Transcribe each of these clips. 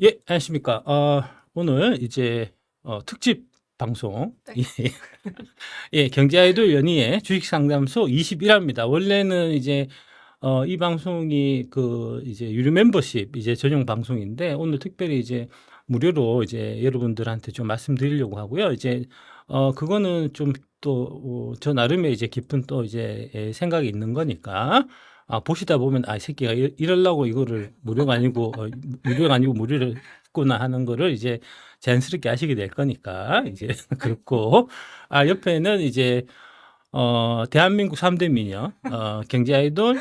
예, 안녕하십니까. 오늘 이제 특집 방송, 네. 예, 예, 경제 아이돌 연의의 주식 상담소 21화입니다. 원래는 이제 이 방송이 그 이제 유료 멤버십 이제 전용 방송인데 오늘 특별히 이제 무료로 이제 여러분들한테 좀 말씀드리려고 하고요. 이제 그거는 좀 또 저 나름의 이제 깊은 또 이제 생각이 있는 거니까 보시다 보면 이 새끼가 이러려고 이거를 무료가 아니고 무료를 했구나 하는 거를 이제 자연스럽게 아시게 될 거니까 이제 그렇고 옆에는 이제 대한민국 3대 미녀 경제 아이돌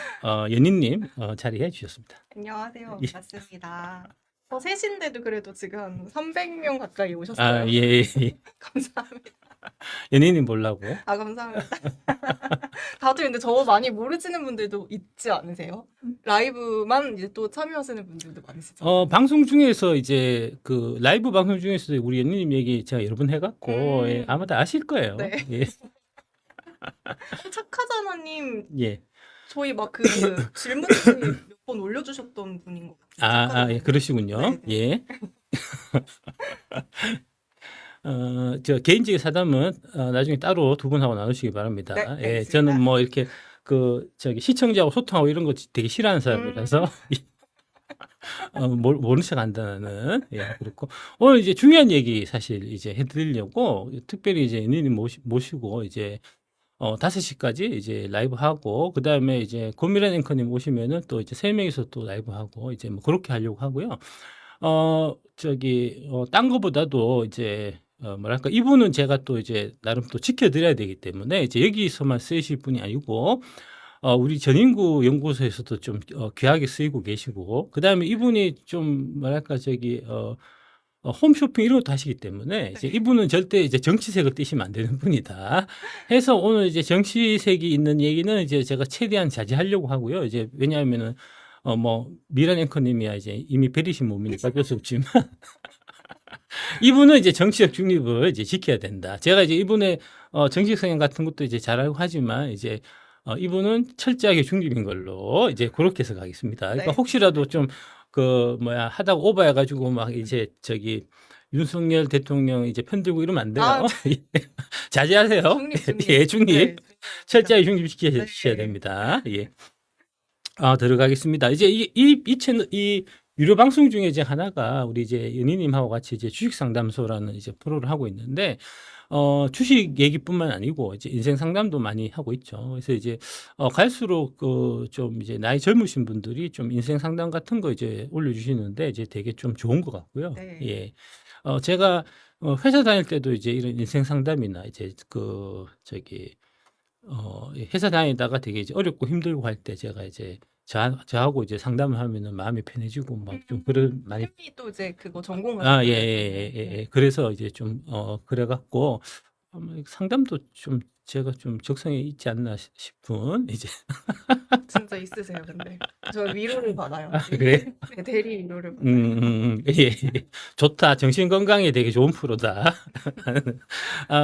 연희님 자리해 주셨습니다. 안녕하세요. 예. 맞습니다. 셋인데도 그래도 지금 한 300명 가까이 아, 오셨어요. 예, 예. 감사합니다. 연희님 보려고. 감사합니다. 다들 근데 저 많이 모르시는 분들도 있지 않으세요? 라이브만 이제 또 참여하시는 분들도 많으시죠? 방송 중에서 이제 그 라이브 방송 중에서 우리 연희님 얘기 제가 여러 번 해갖고 예, 아마 다 아실 거예요. 네. 예, 착하잖아님, 예. 저희 막 그 질문 몇 번 올려주셨던 분인 것 같아요. 예, 그러시군요. 네, 네. 예. 저 개인적인 사담은 나중에 따로 두 분하고 나누시기 바랍니다. 네, 예, 알겠습니다. 저는 뭐 이렇게 그 저기 시청자하고 소통하고 이런 거 되게 싫어하는 사람이라서 모른 척 한다는 예, 그렇고 오늘 이제 중요한 얘기 사실 이제 해드리려고 특별히 이제 연예인 모시고 이제 5시까지 이제 라이브 하고 그다음에 이제 고미란 앵커님 오시면은 또 이제 3명이서 또 라이브 하고 이제 뭐 그렇게 하려고 하고요. 딴 거보다도 이제 뭐랄까 이분은 제가 또 이제 나름 또 지켜드려야 되기 때문에 이제 여기서만 쓰이실 분이 아니고 우리 전인구 연구소에서도 좀 귀하게 쓰이고 계시고 그다음에 이분이 좀 뭐랄까 홈쇼핑 이런 것도 하시기 때문에 이제 이분은 절대 이제 정치색을 띠시면 안 되는 분이다. 해서 오늘 이제 정치색이 있는 얘기는 이제 제가 최대한 자제하려고 하고요. 이제 왜냐하면은 뭐 미란 앵커님이야 이제 이미 베리신 몸이니까 어쩔 수 없지만 이분은 이제 정치적 중립을 이제 지켜야 된다. 제가 이제 이분의 정치적 성향 같은 것도 이제 잘 알고 하지만 이제 이분은 철저하게 중립인 걸로 이제 그렇게 해서 가겠습니다. 그러니까 네. 혹시라도 좀 그 뭐야 하다가 오버해가지고 막 이제 저기 윤석열 대통령 이제 편들고 이러면 안 돼요. 자제하세요. 중립. 예, 중립. 네. 철저하게 중립시켜야 네. 됩니다. 예. 들어가겠습니다. 이제 이 채널, 이 유료 방송 중에 이제 하나가 우리 이제 연희님하고 같이 이제 주식 상담소라는 이제 프로를 하고 있는데, 주식 얘기뿐만 아니고 이제 인생 상담도 많이 하고 있죠. 그래서 이제, 갈수록 좀 이제 나이 젊으신 분들이 좀 인생 상담 같은 거 이제 올려주시는데 이제 되게 좀 좋은 것 같고요. 네. 예. 제가 회사 다닐 때도 이제 이런 인생 상담이나 이제 회사 다니다가 되게 이제 어렵고 힘들고 할 때 제가 이제 저하고 이제 상담을 하면은 마음이 편해지고 막 좀 그런 많이 쌤이 또 이제 그거 전공하셨잖아요. 예. 그래서 이제 좀 그래 갖고 상담도 좀 제가 좀 적성에 있지 않나 싶은 이제 진짜 있으세요, 근데. 저 위로를 받아요. 그래? 네, 대리 위로를 받아요. 예. 좋다. 정신 건강에 되게 좋은 프로다.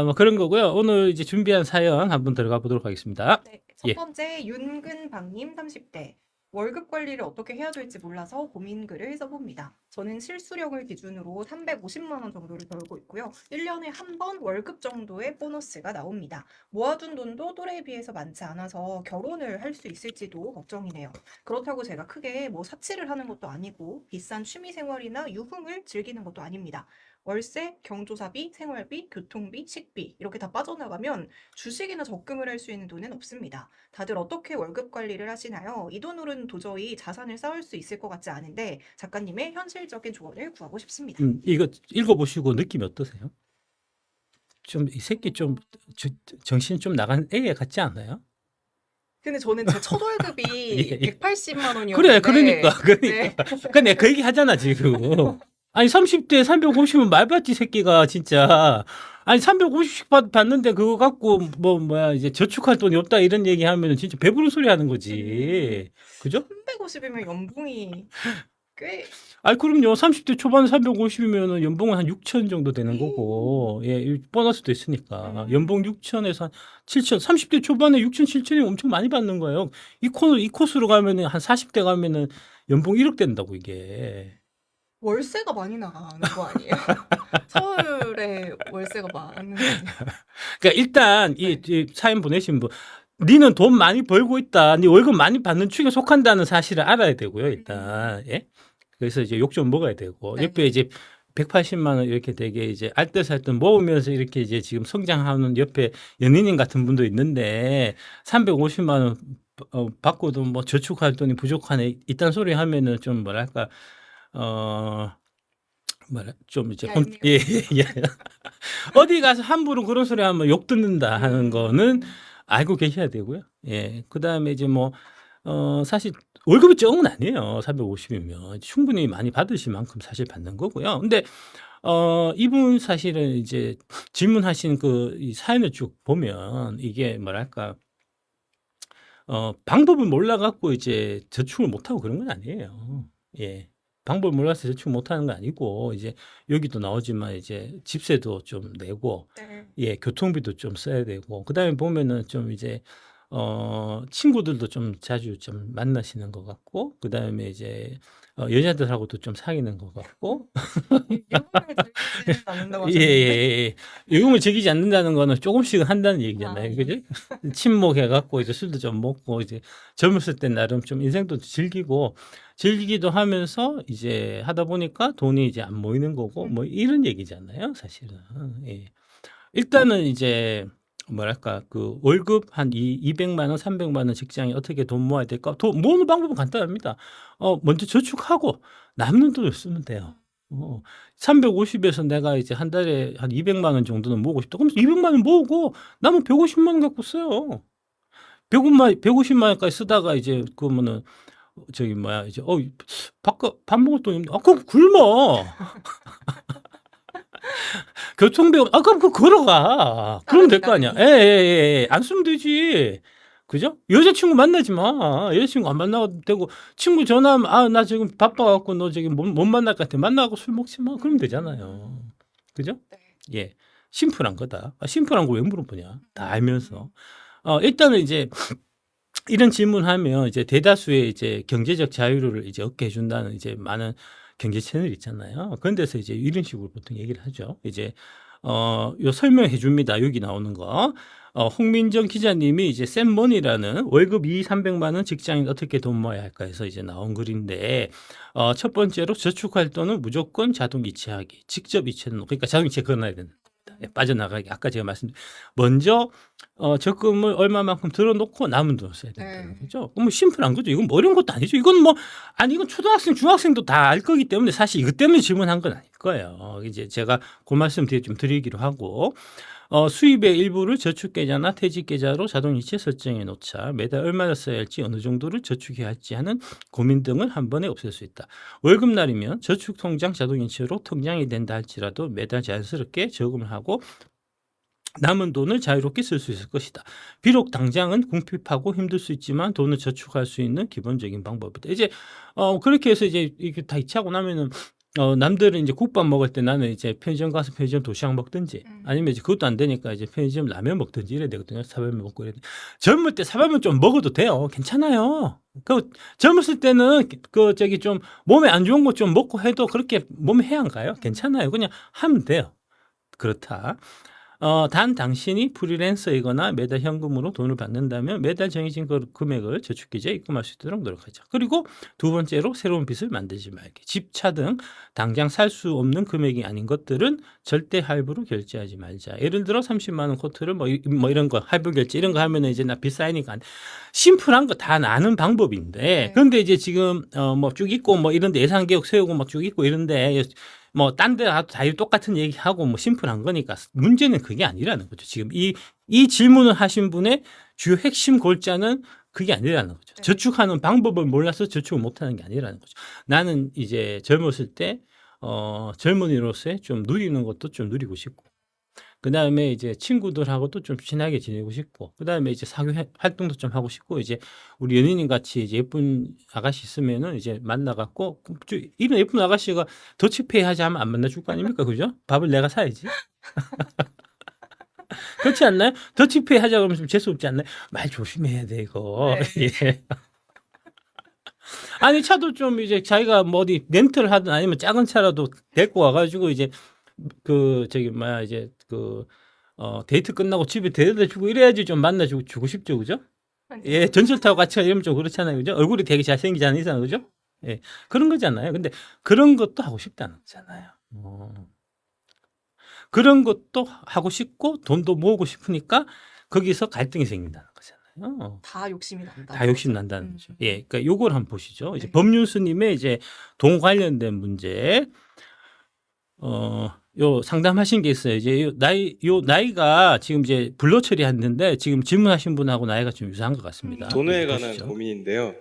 뭐 그런 거고요. 오늘 이제 준비한 사연 한번 들어가 보도록 하겠습니다. 네, 예. 첫 번째 윤근방님 30대. 월급 관리를 어떻게 해야 될지 몰라서 고민글을 써봅니다. 저는 실수령을 기준으로 350만 원 정도를 벌고 있고요. 1년에 한 번 월급 정도의 보너스가 나옵니다. 모아둔 돈도 또래에 비해서 많지 않아서 결혼을 할 수 있을지도 걱정이네요. 그렇다고 제가 크게 뭐 사치를 하는 것도 아니고 비싼 취미 생활이나 유흥을 즐기는 것도 아닙니다. 월세, 경조사비, 생활비, 교통비, 식비 이렇게 다 빠져나가면 주식이나 적금을 할 수 있는 돈은 없습니다. 다들 어떻게 월급 관리를 하시나요? 이 돈으로는 도저히 자산을 쌓을 수 있을 것 같지 않은데 작가님의 현실적인 조언을 구하고 싶습니다. 이거 읽어보시고 느낌이 어떠세요? 좀 이 새끼 좀 정신 좀 나간 애 같지 않아요? 근데 저는 제 첫 월급이 예. 180만 그래, 원이었는데 그러니까. 네. 그러니까 내가 그 얘기 하잖아, 지금. 아니, 30대 350은 말받지, 새끼가, 진짜. 아니, 350씩 받는데 그거 갖고, 이제 저축할 돈이 없다, 이런 얘기 하면 진짜 배부른 소리 하는 거지. 그죠? 350이면 연봉이 꽤 아니, 그럼요. 30대 초반에 350이면 연봉은 한 6천 정도 되는 거고, 예, 이 보너스도 있으니까. 연봉 6천에서 한 7천, 30대 초반에 6천, 7천이 엄청 많이 받는 거예요. 이 코스로 가면은, 한 40대 가면은 연봉 1억 된다고, 이게. 월세가 많이 나가는 거 아니에요? 서울에 월세가 많은 거 아니에요? 그러니까 일단 네. 이 사연 보내신 분, 니는 돈 많이 벌고 있다, 니 월급 많이 받는 축에 속한다는 사실을 알아야 되고요, 일단. 예? 그래서 이제 욕 좀 먹어야 되고, 네. 옆에 이제 180만 원 이렇게 되게 이제 알뜰살뜰 모으면서 이렇게 이제 지금 성장하는 옆에 연예인 같은 분도 있는데 350만 원 받고도 뭐 저축할 돈이 부족하네 이딴 소리 하면은 좀 뭐랄까 어 뭐라 좀 이제 혼 얄미워. 예, 예. 어디 가서 함부로 그런 소리 하면 욕 듣는다 하는 거는 알고 계셔야 되고요. 예. 그다음에 이제 뭐 사실 월급이 적은 건 아니에요. 450이면 충분히 많이 받으실 만큼 사실 받는 거고요. 근데 이분 사실은 이제 질문하신 그 이 사연을 쭉 보면 이게 뭐랄까 방법을 몰라 갖고 이제 저축을 못 하고 그런 건 아니에요. 예. 방법을 몰라서 저축 못 하는 건 아니고 이제 여기도 나오지만 이제 집세도 좀 내고 네. 예, 교통비도 좀 써야 되고 그다음에 보면은 좀 이제 친구들도 좀 자주 좀 만나시는 것 같고 그다음에 이제 여자들하고도 좀 사귀는 것 같고 유흥을 즐기지는 않는다고 하셨는데. 예예예. 요금을 즐기지 않는다는 거는 조금씩은 한다는 얘기잖아요. 아. 그죠? 친목해 갖고 이제 술도 좀 먹고 이제 젊었을 때 나름 좀 인생도 즐기고 즐기기도 하면서 이제 하다 보니까 돈이 이제 안 모이는 거고 뭐 이런 얘기잖아요, 사실은. 예. 일단은 이제 뭐랄까 그 월급 한 200만 원, 300만 원 직장에 어떻게 돈 모아야 될까? 돈 모으는 방법은 간단합니다. 먼저 저축하고 남는 돈을 쓰면 돼요. 350에서 내가 이제 한 달에 한 200만 원 정도는 모으고 싶다. 그럼 200만 원 모으고 남은 150만 원 갖고 써요. 150만 원까지 쓰다가 이제 그러면은 저기 뭐야 이제 밥 먹을 돈이 없는데 그럼 굶어. 교통비 그럼 그 걸어가. 그러면 될 거 아니야. 따릉이. 예예예. 안 쓰면 되지. 그죠? 여자친구 만나지 마. 여자친구 안 만나도 되고 친구 전화하면 나 지금 바빠 갖고 너 저기 못 만날 것 같아. 만나 갖고 술 먹지 마. 그러면 되잖아요. 그죠? 네. 예. 심플한 거다. 심플한 걸 왜 물어보냐. 다 알면서. 일단은 이제 이런 질문하면 이제 대다수의 이제 경제적 자유를 이제 얻게 해준다는 이제 많은 경제 채널 있잖아요. 그런 데서 이제 이런 식으로 보통 얘기를 하죠. 이제 요 설명해 줍니다. 여기 나오는 거. 홍민정 기자님이 이제 샘머니라는 월급 300만 원 직장인 어떻게 돈 모아야 할까 해서 이제 나온 글인데 첫 번째로 저축할 돈은 무조건 자동 이체하기. 직접 이체는 그러니까 자동 이체 걸어놔야 된다. 빠져나가기. 아까 제가 말씀드린 먼저 적금을 얼마만큼 들어놓고 남은 돈을 써야 된다는 네. 거죠. 그럼 심플한 거죠. 이건 뭐 어려운 것도 아니죠. 이건 뭐 아니 이건 초등학생, 중학생도 다 알 거기 때문에 사실 이것 때문에 질문한 건 아닐 거예요. 이제 제가 그 말씀 뒤에 좀 드리기로 하고 수입의 일부를 저축 계좌나 퇴직 계좌로 자동 이체 설정해 놓자. 매달 얼마나 써야 할지 어느 정도를 저축해야 할지 하는 고민 등을 한 번에 없앨 수 있다. 월급날이면 저축 통장 자동 이체로 통장이 된다 할지라도 매달 자연스럽게 저금을 하고 남은 돈을 자유롭게 쓸 수 있을 것이다. 비록 당장은 궁핍하고 힘들 수 있지만 돈을 저축할 수 있는 기본적인 방법이다. 이제 그렇게 해서 이제 이게 다 이체하고 나면은 남들은 이제 국밥 먹을 때 나는 이제 편의점 가서 편의점 도시락 먹든지 아니면 이제 그것도 안 되니까 이제 편의점 라면 먹든지 이래야 되거든요. 사발면 먹고 이래야 돼. 젊을 때 사발면 좀 먹어도 돼요. 괜찮아요. 그 젊었을 때는 그 저기 좀 몸에 안 좋은 거 좀 먹고 해도 그렇게 몸에 해안 가요. 괜찮아요. 그냥 하면 돼요. 그렇다. 단 당신이 프리랜서이거나 매달 현금으로 돈을 받는다면 매달 정해진 금액을 저축계좌에 입금할 수 있도록 노력하자. 그리고 두 번째로 새로운 빚을 만들지 말기. 집, 차 등 당장 살 수 없는 금액이 아닌 것들은 절대 할부로 결제하지 말자. 예를 들어 30만 원 코트를 뭐 이런 거 할부 결제 이런 거 하면 이제 나 비싸니까 심플한 거 다 아는 방법인데 네. 그런데 이제 지금 뭐 쭉 있고 뭐 이런데 예산 계획 세우고 막 쭉 있고 이런데 뭐 딴 데 가도 다 똑같은 얘기하고 뭐 심플한 거니까 문제는 그게 아니라는 거죠. 지금 이 질문을 하신 분의 주요 핵심 골자는 그게 아니라는 거죠. 네. 저축하는 방법을 몰라서 저축을 못하는 게 아니라는 거죠. 나는 이제 젊었을 때 젊은이로서의 좀 누리는 것도 좀 누리고 싶고 그다음에 이제 친구들하고도 좀 친하게 지내고 싶고 그다음에 이제 사교 활동도 좀 하고 싶고 이제 우리 연인님 같이 이제 예쁜 아가씨 있으면은 이제 만나 갖고 이런 예쁜 아가씨가 더치페이 하자 하면 안 만나 줄 거 아닙니까? 그죠? 밥을 내가 사야지. 그렇지 않나요? 더치페이 하자 그러면 좀 재수 없지 않나요? 말 조심해야 돼 이거. 네. 예. 아니 차도 좀 이제 자기가 뭐 어디 렌트를 하든 아니면 작은 차라도 데리고 와가지고 이제 그 저기 뭐야 이제 그 데이트 끝나고 집에 데려다 주고 이래야지 좀 만나주고 주고 싶죠, 그죠? 예, 전철 타고 같이 가 이러면 좀 그렇잖아요, 그죠? 얼굴이 되게 잘생기지 않은 이상, 그죠? 예, 그런 거잖아요. 근데 그런 것도 하고 싶다는 거잖아요. 그런 것도 하고 싶고 돈도 모으고 싶으니까 거기서 갈등이 생긴다는 거잖아요. 다 욕심이 난다. 다 욕심 난다는 거죠. 예, 음. 그러니까 요걸 한번 보시죠. 이제 네. 법률스님의 이제 돈 관련된 문제, 요 상담하신 게 있어요. 이제 요 나이가 지금 이제 불로 처리했는데 지금 질문하신 분하고 나이가 좀 유사한 것 같습니다. 돈에 관한 보시죠. 고민인데요.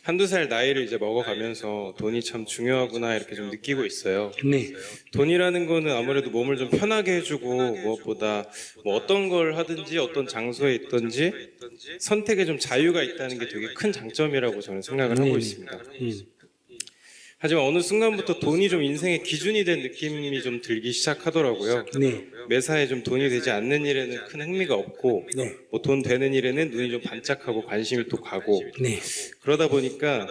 한두 살 나이를 이제 먹어가면서 돈이 참 중요하구나 이렇게 좀 느끼고 있어요. 네. 돈이라는 거는 아무래도 몸을 좀 편하게 해주고 무엇보다 뭐 어떤 걸 하든지 어떤 장소에 있든지 선택에 좀 자유가 있다는 게 되게 큰 장점이라고 저는 생각을 하고 있습니다. 하지만 어느 순간부터 돈이 좀 인생의 기준이 된 느낌이 좀 들기 시작하더라고요. 네. 매사에 좀 돈이 되지 않는 일에는 큰 흥미가 없고 네. 뭐 돈 되는 일에는 눈이 좀 반짝하고 관심이 또 가고 네. 그러다 보니까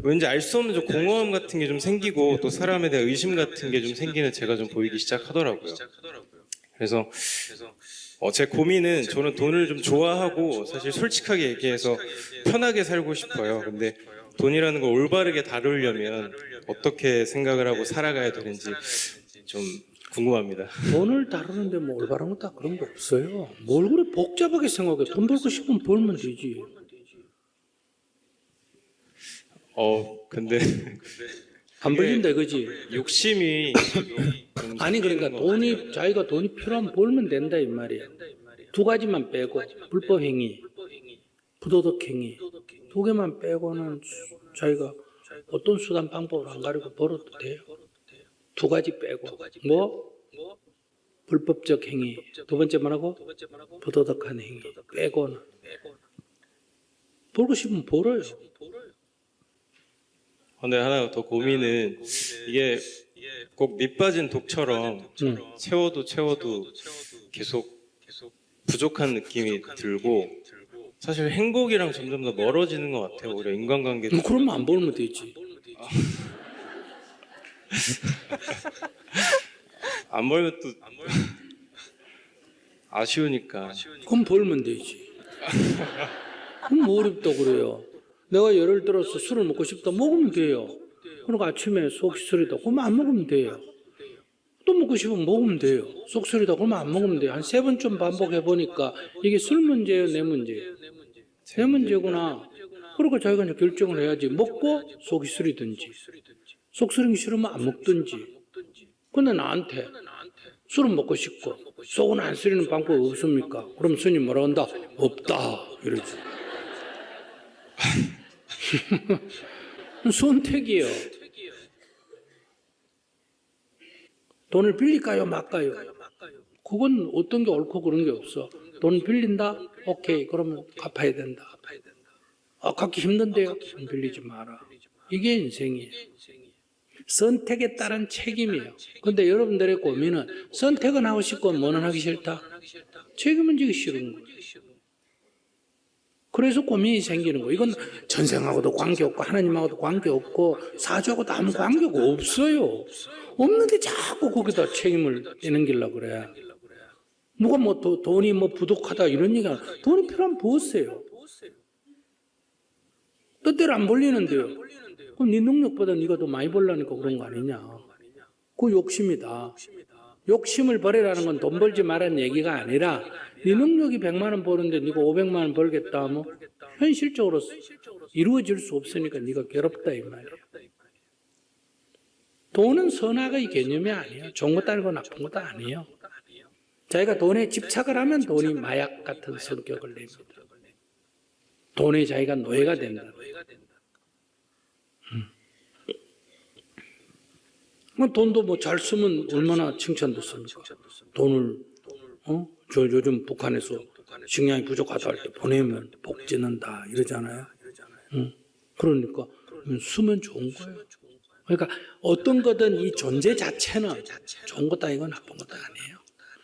왠지 알 수 없는 좀 공허함 같은 게 좀 생기고 또 사람에 대한 의심 같은 게 좀 생기는 제가 좀 보이기 시작하더라고요. 그래서 제 고민은 저는 돈을 좀 좋아하고 사실 솔직하게 얘기해서 편하게 살고 싶어요. 근데 돈이라는 걸 올바르게 다루려면 어떻게 생각을 하고 살아가야 되는지 좀 궁금합니다. 돈을 다루는데 뭐 올바른 거 다 그런 거 없어요. 뭘 그래 복잡하게 생각해. 돈 벌고 싶으면 벌면 되지. 근데 안 벌린다 이거지. 욕심이 좀 아니 그러니까 생기는 것 같아요. 돈이 자기가 돈이 필요하면 벌면 된다 이 말이야. 두 가지만 빼고 불법 행위, 부도덕 행위 두 개만 빼고는 자기가 어떤 수단 방법을 안 가리고 벌어도 돼요. 두 가지 빼고 뭐 불법적 행위 두 번째 뭐라고 부도덕한 행위 빼고는 벌고 싶으면 벌어요. 근데 하나 더 고민은 이게 꼭 밑빠진 독처럼 채워도 계속 부족한 느낌이 들고 사실 행복이랑 점점 더 멀어지는 것 같아요. 오히려 인간관계 그러면 안 벌면 되지. 안 벌면 또 아쉬우니까. 그럼 벌면 되지. 그럼 뭐 어렵다고 그래요. 내가 예를 들어서 술을 먹고 싶다 먹으면 돼요. 그리고 아침에 속 쓰리다 그러면 안 먹으면 돼요. 또 먹고 싶으면 먹으면 돼요. 속 쓰리다 그러면 안 먹으면 돼요. 한 3번쯤 반복해 보니까 이게 술 문제예요, 내 문제예요? 내 문제구나. 그러니까 자기가 이제 결정을 해야지. 먹고 속이 쓰리든지 속 쓰리기 싫으면 안 먹든지. 근데 나한테 술은 먹고 싶고 속은 안 쓰리는 방법 없습니까? 그럼 스님 뭐라 한다? 없다 이러지. 선택이에요. 돈을 빌릴까요 말까요? 그건 어떤 게 옳고 그런 게 없어. 돈 빌린다? 오케이. 그러면 갚아야 된다. 갚기 힘든데요? 돈 빌리지 마라. 이게 인생이에요. 선택에 따른 책임이에요. 근데 여러분들의 고민은 선택은 하고 싶고 뭐는 하기 싫다? 책임은 지기 싫은 거예요. 그래서 고민이 생기는 거예요. 이건 전생하고도 관계없고 하나님하고도 관계없고 사주하고도 아무 관계가 없어요. 없는데 자꾸 거기다 책임을 떠넘기려고 그래. 누가 뭐 돈이 뭐 부족하다 이런 얘기하는 돈이 필요하면 버세요. 뜻대로 안 벌리는데요. 그럼 네 능력보다 네가 더 많이 벌라니까 그런 거 아니냐. 그 욕심이다. 욕심을 버리라는 건 돈 벌지 말라는 얘기가 아니라 네 능력이 100만 원 버는데 네가 500만 원 벌겠다 하면 현실적으로 이루어질 수 없으니까 네가 괴롭다 이 말이야. 돈은 선악의 개념이 아니에요. 좋은 것도 아니고 나쁜 것도 아니에요. 자기가 돈에 집착을 하면 돈이 마약 같은 성격을 냅니다. 돈에 자기가 노예가 된다. 돈도 뭐 잘 쓰면 얼마나 칭찬됐습니까? 돈을 저 요즘 북한에서 식량이 부족하다 할 때 보내면 복 지는다 이러잖아요. 그러니까 쓰면 좋은 거예요. 그러니까 어떤 거든 이 존재 자체는 좋은 것도 아니고 나쁜 것도 아니에요.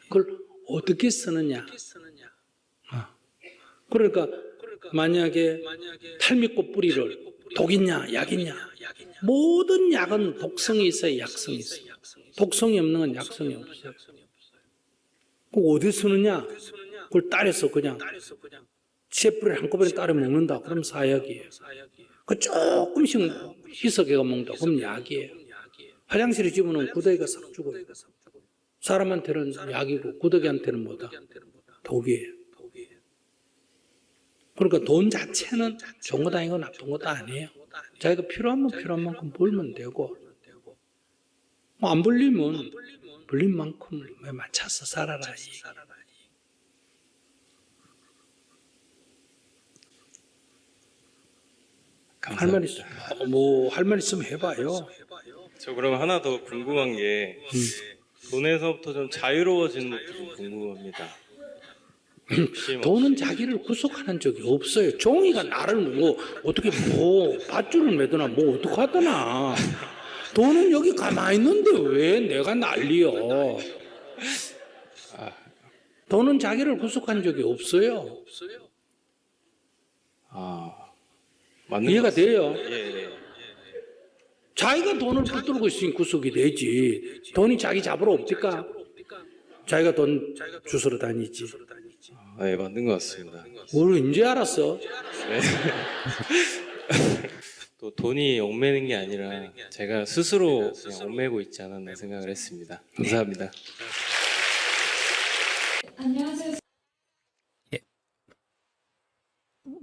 그걸 어떻게 쓰느냐. 그러니까 만약에 탈미꽃 뿌리를 독이냐, 약이냐. 모든 약은 독성이 있어야 약성이 있어요. 독성이 없는 건 약성이 없어요. 그거 어디 쓰느냐? 그걸 따려서 그냥 씨뿌리를 한꺼번에 따려 먹는다. 그럼 사약이에요. 그 조금씩 희석해가 먹는다. 그럼 약이에요. 화장실에 집어넣으면 구더기가 싹 죽어요. 사람한테는 약이고 구더기한테는 뭐다? 독이에요. 그러니까 돈 자체는 좋은 것도 아니고 나쁜 것도 아니에요. 자기가 필요하면 필요한 만큼 벌면 되고 뭐 안 벌리면 벌린 만큼 맞춰서 살아라. 할 말 있어. 뭐 할 말 있으면 해봐요. 저 그럼 하나 더 궁금한 게 돈에서부터 좀 자유로워지는 것도 좀 궁금합니다. 혹시 뭐 돈은 자기를 구속하는 적이 없어요. 종이가 나를 뭐 어떻게 뭐 밧줄을 매거나 뭐 어떻게 하더나. 돈은 여기 가만히 있는데 왜 내가 난리여. 돈은 자기를 구속한 적이 없어요. 맞는 이해가 것 같습니다. 돼요? 예. 자기가 돈을 붙들고 있으니 구속이 되지. 돈이 자기 잡으러 없니까? 자기가 돈 주스러 다니지. 네, 맞는 것 같습니다. 뭘 이제 알았어? 네. 또 돈이 얽매는 게 아니라 제가 스스로 그냥 얽매고 있지 않았나 생각을 했습니다. 감사합니다. 안녕하세요.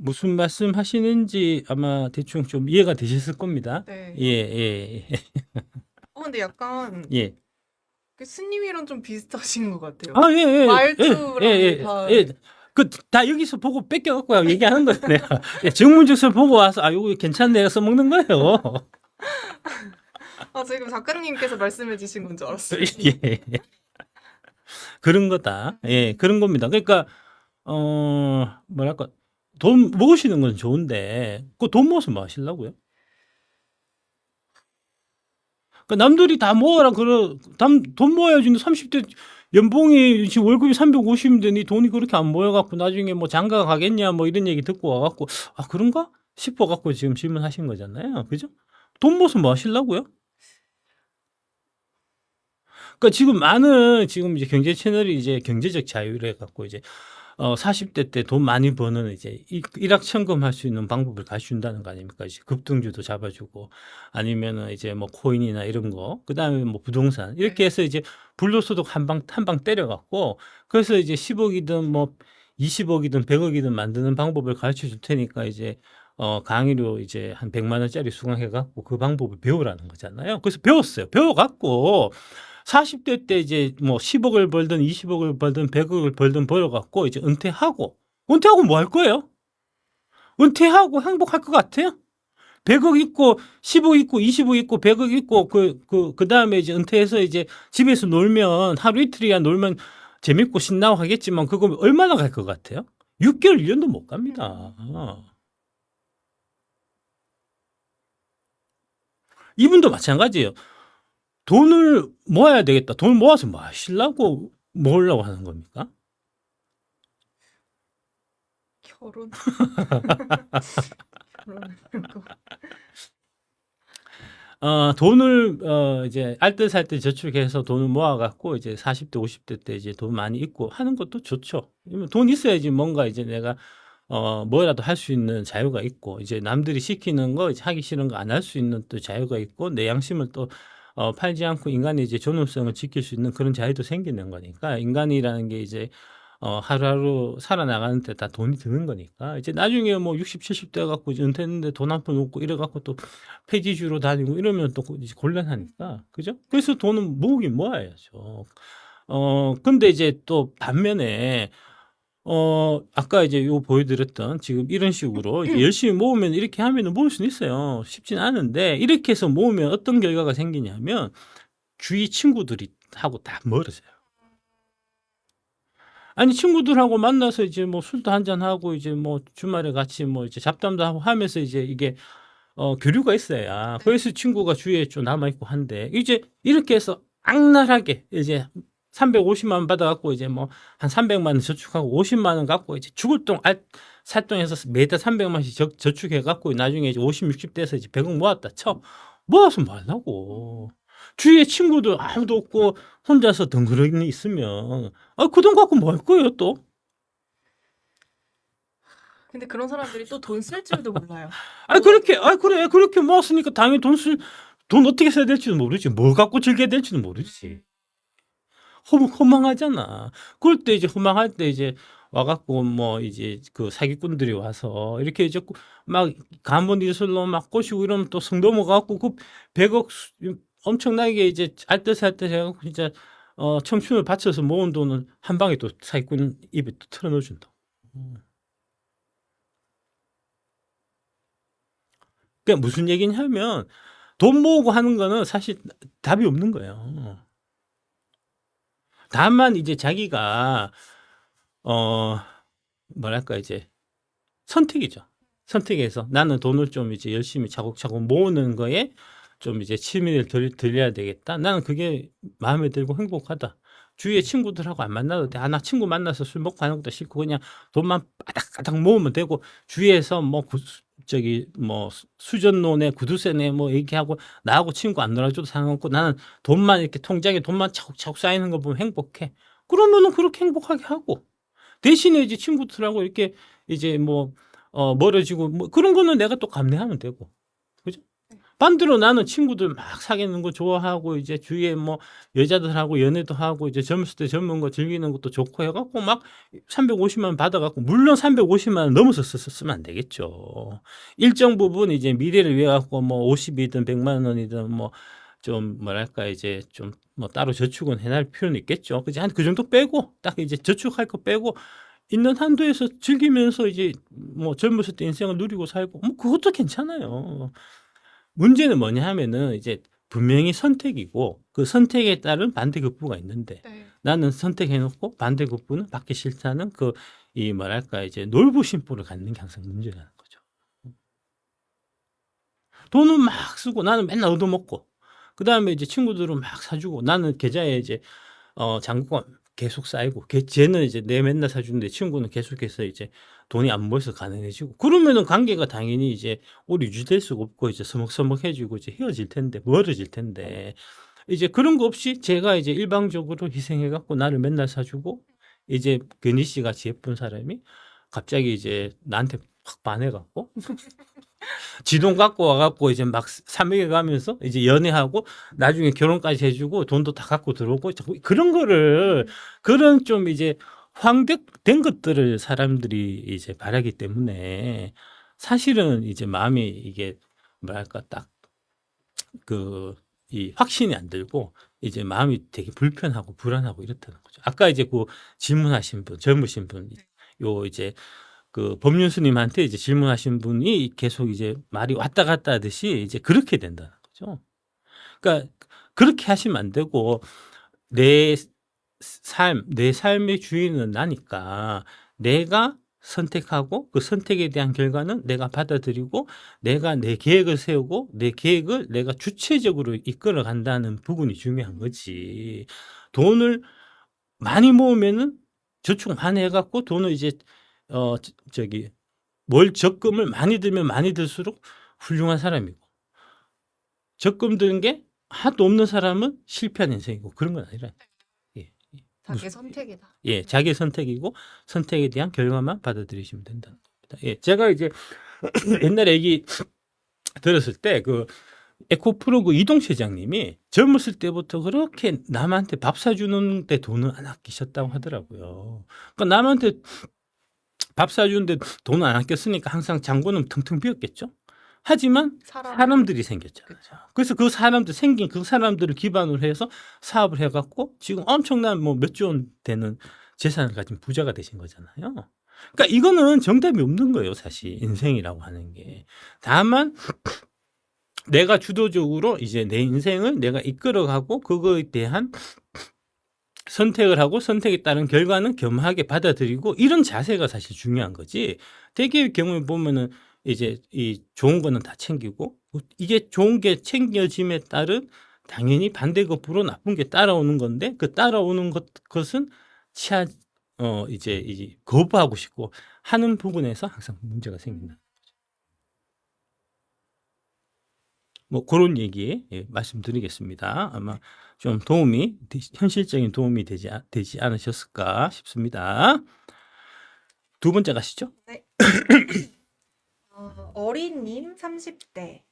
무슨 말씀 하시는지 아마 대충 좀 이해가 되셨을 겁니다. 네. 예. 근데 약간 예. 그 스님이랑 좀 비슷하신 것 같아요. 예. 말투랑 다. 예. 그 다 여기서 보고 뺏겨갖고 얘기하는 거예요. 내가 정문적설 보고 와서 이거 괜찮네 해서 먹는 거예요. 지금 작가님께서 말씀해 주신 건 줄 알았어요. 예. 그런 거다. 예, 그런 겁니다. 그러니까 뭐랄까 돈 모으시는 건 좋은데 그 돈 모아서 뭐 하시려고요? 그러니까 남들이 다 모아라 돈 모아야지. 30대 연봉이 지금 월급이 350인데 니 돈이 그렇게 안 모여갖고 나중에 뭐 장가 가겠냐 뭐 이런 얘기 듣고 와갖고 그런가 싶어갖고 지금 질문하신 거잖아요. 그죠? 돈 모아서 뭐 하시려고요? 그러니까 지금 이제 경제 채널이 이제 경제적 자유를 갖고 이제 40대 때 돈 많이 버는 이제 일확천금 할 수 있는 방법을 가르쳐준다는 거 아닙니까? 이제 급등주도 잡아주고 아니면은 이제 뭐 코인이나 이런 거, 그 다음에 뭐 부동산 이렇게 해서 이제 불로소득 한 방 때려갖고 그래서 이제 10억이든 뭐 20억이든 100억이든 만드는 방법을 가르쳐 줄 테니까 이제 강의료 이제 한 100만 원짜리 수강해갖고 그 방법을 배우라는 거잖아요. 그래서 배웠어요. 배워갖고 40대 때 이제 뭐 10억을 벌든 20억을 벌든 100억을 벌든 벌어갖고 이제 은퇴하고 뭐 할 거예요? 은퇴하고 행복할 것 같아요? 100억 있고 10억 있고 20억 있고 100억 있고 그 다음에 이제 은퇴해서 이제 집에서 놀면 하루 이틀이야 놀면 재밌고 신나고 하겠지만 그거 얼마나 갈 것 같아요? 6개월 1년도 못 갑니다. 이분도 마찬가지예요. 돈을 모아야 되겠다. 돈을 모아서 뭐 하시려고 모으려고 하는 겁니까? 결혼. 돈을 이제 알뜰살뜰 저축해서 돈을 모아갖고 이제 40대 50대 때 이제 돈 많이 있고 하는 것도 좋죠. 돈 있어야지 뭔가 이제 내가 뭐라도 할 수 있는 자유가 있고 이제 남들이 시키는 거 이제 하기 싫은 거 안 할 수 있는 또 자유가 있고 내 양심을 또 팔지 않고 인간의 이제 존엄성을 지킬 수 있는 그런 자유도 생기는 거니까 인간이라는 게 이제 하루하루 살아나가는 데 다 돈이 드는 거니까 이제 나중에 뭐 60, 70대 갖고 이제 은퇴했는데 돈 한 푼 없고 이래 갖고 또 폐지주로 다니고 이러면 또 이제 곤란하니까 그죠? 그래서 돈은 모으긴 모아야죠. 근데 이제 또 반면에 아까 이제 요 보여드렸던 지금 이런 식으로 이제 열심히 모으면 이렇게 하면은 모을 수는 있어요. 쉽진 않은데 이렇게 해서 모으면 어떤 결과가 생기냐면 주위 친구들이 하고 다 멀어져요. 아니 친구들하고 만나서 이제 뭐 술도 한잔 하고 이제 뭐 주말에 같이 뭐 이제 잡담도 하고 하면서 이제 이게 교류가 있어야 그래서 친구가 주위에 좀 남아 있고 한데 이제 이렇게 해서 악랄하게 이제 350만 원 받아갖고 이제 뭐 한 300만 원 저축하고 50만 원 갖고 이제 죽을 똥 살똥해서 매달 300만 원씩 저축해갖고 나중에 이제 50, 60 돼서 이제 100억 모았다 쳐. 모아서 뭐 하려고. 주위에 친구들 아무도 없고 혼자서 덩그러니 있으면 그 돈 갖고 뭐 할 거예요 또? 근데 그런 사람들이 또 돈 쓸 줄도 몰라요. 그래 그렇게 모았으니까 당연히 돈 어떻게 써야 될지도 모르지. 뭘 갖고 즐겨야 될지도 모르지. 허망하잖아. 그럴 때 이제 허망할 때 이제 와갖고 뭐 이제 그 사기꾼들이 와서 이렇게 이제 막 가문 이술로 막 꼬시고 이러면 또 성 넘어가갖고 그 100억 엄청나게 이제 알뜰살뜰 해갖고 진짜 청춘을 바쳐서 모은 돈을 한 방에 또 사기꾼 입에 또 털어넣어준다. 그러니까 무슨 얘기냐면 돈 모으고 하는 거는 사실 답이 없는 거예요. 다만 이제 자기가 뭐랄까 이제 선택이죠. 선택해서 나는 돈을 좀 이제 열심히 차곡차곡 모으는 거에 좀 이제 취미를 들여야 되겠다. 나는 그게 마음에 들고 행복하다. 주위에 친구들하고 안 만나도 돼. 나 친구 만나서 술 먹고 하는 것도 싫고 그냥 돈만 바닥바닥 모으면 되고 주위에서 뭐 뭐 수전노네 구두쇠네 뭐 얘기하고 나하고 친구 안 놀아줘도 상관없고 나는 돈만 이렇게 통장에 돈만 차곡차곡 쌓이는 거 보면 행복해. 그러면은 그렇게 행복하게 하고 대신에 이제 친구들하고 이렇게 이제 뭐 멀어지고 뭐 그런 거는 내가 또 감내하면 되고. 그죠? 반대로 나는 친구들 막 사귀는 거 좋아하고 이제 주위에 뭐 여자들하고 연애도 하고 이제 젊었을 때 젊은 거 즐기는 것도 좋고 해갖고 막 350만 원 받아갖고 물론 350만 원 넘어서 쓰면 안 되겠죠. 일정 부분 이제 미래를 위해 갖고 뭐 50이든 100만 원이든 뭐 좀 뭐랄까 이제 좀 뭐 따로 저축은 해놔야 필요는 있겠죠. 그지? 한 그 정도 빼고 딱 이제 저축할 거 빼고 있는 한도에서 즐기면서 이제 뭐 젊었을 때 인생을 누리고 살고 뭐 그것도 괜찮아요. 문제는 뭐냐 하면은 이제 분명히 선택이고 그 선택에 따른 반대급부가 있는데 네. 나는 선택해놓고 반대급부는 받기 싫다는 이 뭐랄까 이제 놀부심보를 갖는 게 항상 문제라는 거죠. 돈은 막 쓰고 나는 맨날 얻어먹고 그 다음에 이제 친구들은 막 사주고 나는 계좌에 이제 잔고가 계속 쌓이고 쟤는 이제 내 맨날 사주는데 친구는 계속해서 이제 돈이 안 모여서 가난해지고 그러면은 관계가 당연히 이제 오래 유지될 수가 없고 이제 서먹서먹해지고 이제 헤어질 텐데 멀어질 텐데 이제 그런 거 없이 제가 이제 일방적으로 희생해 갖고 나를 맨날 사주고 이제 근희 씨 같이 예쁜 사람이 갑자기 이제 나한테 확 반해 갖고 지 돈 갖고 와갖고 이제 막 삼백에 가면서 이제 연애하고 나중에 결혼까지 해주고 돈도 다 갖고 들어오고 그런 거를 그런 좀 이제 황득된 것들을 사람들이 이제 바라기 때문에 사실은 이제 마음이 이게 뭐랄까 딱 이 확신이 안 들고 이제 마음이 되게 불편하고 불안하고 이렇다는 거죠. 아까 이제 그 질문하신 분 젊으신 분 요 이제 그 법륜스님한테 이제 질문하신 분이 계속 이제 말이 왔다 갔다 하듯이 이제 그렇게 된다는 거죠. 그러니까 그렇게 하시면 안 되고 내 삶의 주인은 나니까 내가 선택하고 그 선택에 대한 결과는 내가 받아들이고 내가 내 계획을 세우고 내 계획을 내가 주체적으로 이끌어 간다는 부분이 중요한 거지. 돈을 많이 모으면은 저축 많이 해갖고 돈을 이제 적금을 많이 들면 많이 들수록 훌륭한 사람이고 적금 드는 게 하나도 없는 사람은 실패한 인생이고 그런 건 아니라 자기 선택이다. 예, 자기 선택이고 선택에 대한 결과만 받아들이시면 된다는 겁니다. 예, 제가 이제 옛날에 얘기 들었을 때 그 에코프로 그 이동철 회장님이 젊었을 때부터 그렇게 남한테 밥 사주는데 돈을 안 아끼셨다고 하더라고요. 그러니까 남한테 밥 사주는데 돈을 안 아꼈으니까 항상 잔고는 텅텅 비었겠죠. 하지만 사람들이 생겼잖아요. 그쵸. 그래서 그 사람들 생긴 그 사람들을 기반으로 해서 사업을 해갖고 지금 엄청난 뭐 몇 조 원 되는 재산을 가진 부자가 되신 거잖아요. 그러니까 이거는 정답이 없는 거예요, 사실 인생이라고 하는 게. 다만 내가 주도적으로 이제 내 인생을 내가 이끌어가고 그거에 대한 선택을 하고 선택에 따른 결과는 겸하게 받아들이고 이런 자세가 사실 중요한 거지. 대개의 경우에 보면은 이제 이 좋은 거는 다 챙기고 이게 좋은 게 챙겨짐에 따른 당연히 반대급부로 나쁜 게 따라오는 건데 그 따라오는 것은 이제 거부하고 싶고 하는 부분에서 항상 문제가 생긴다. 뭐 그런 얘기 말씀드리겠습니다. 아마 좀 현실적인 도움이 되지 않으셨을까 싶습니다. 두 번째 가시죠. 어린님 30대.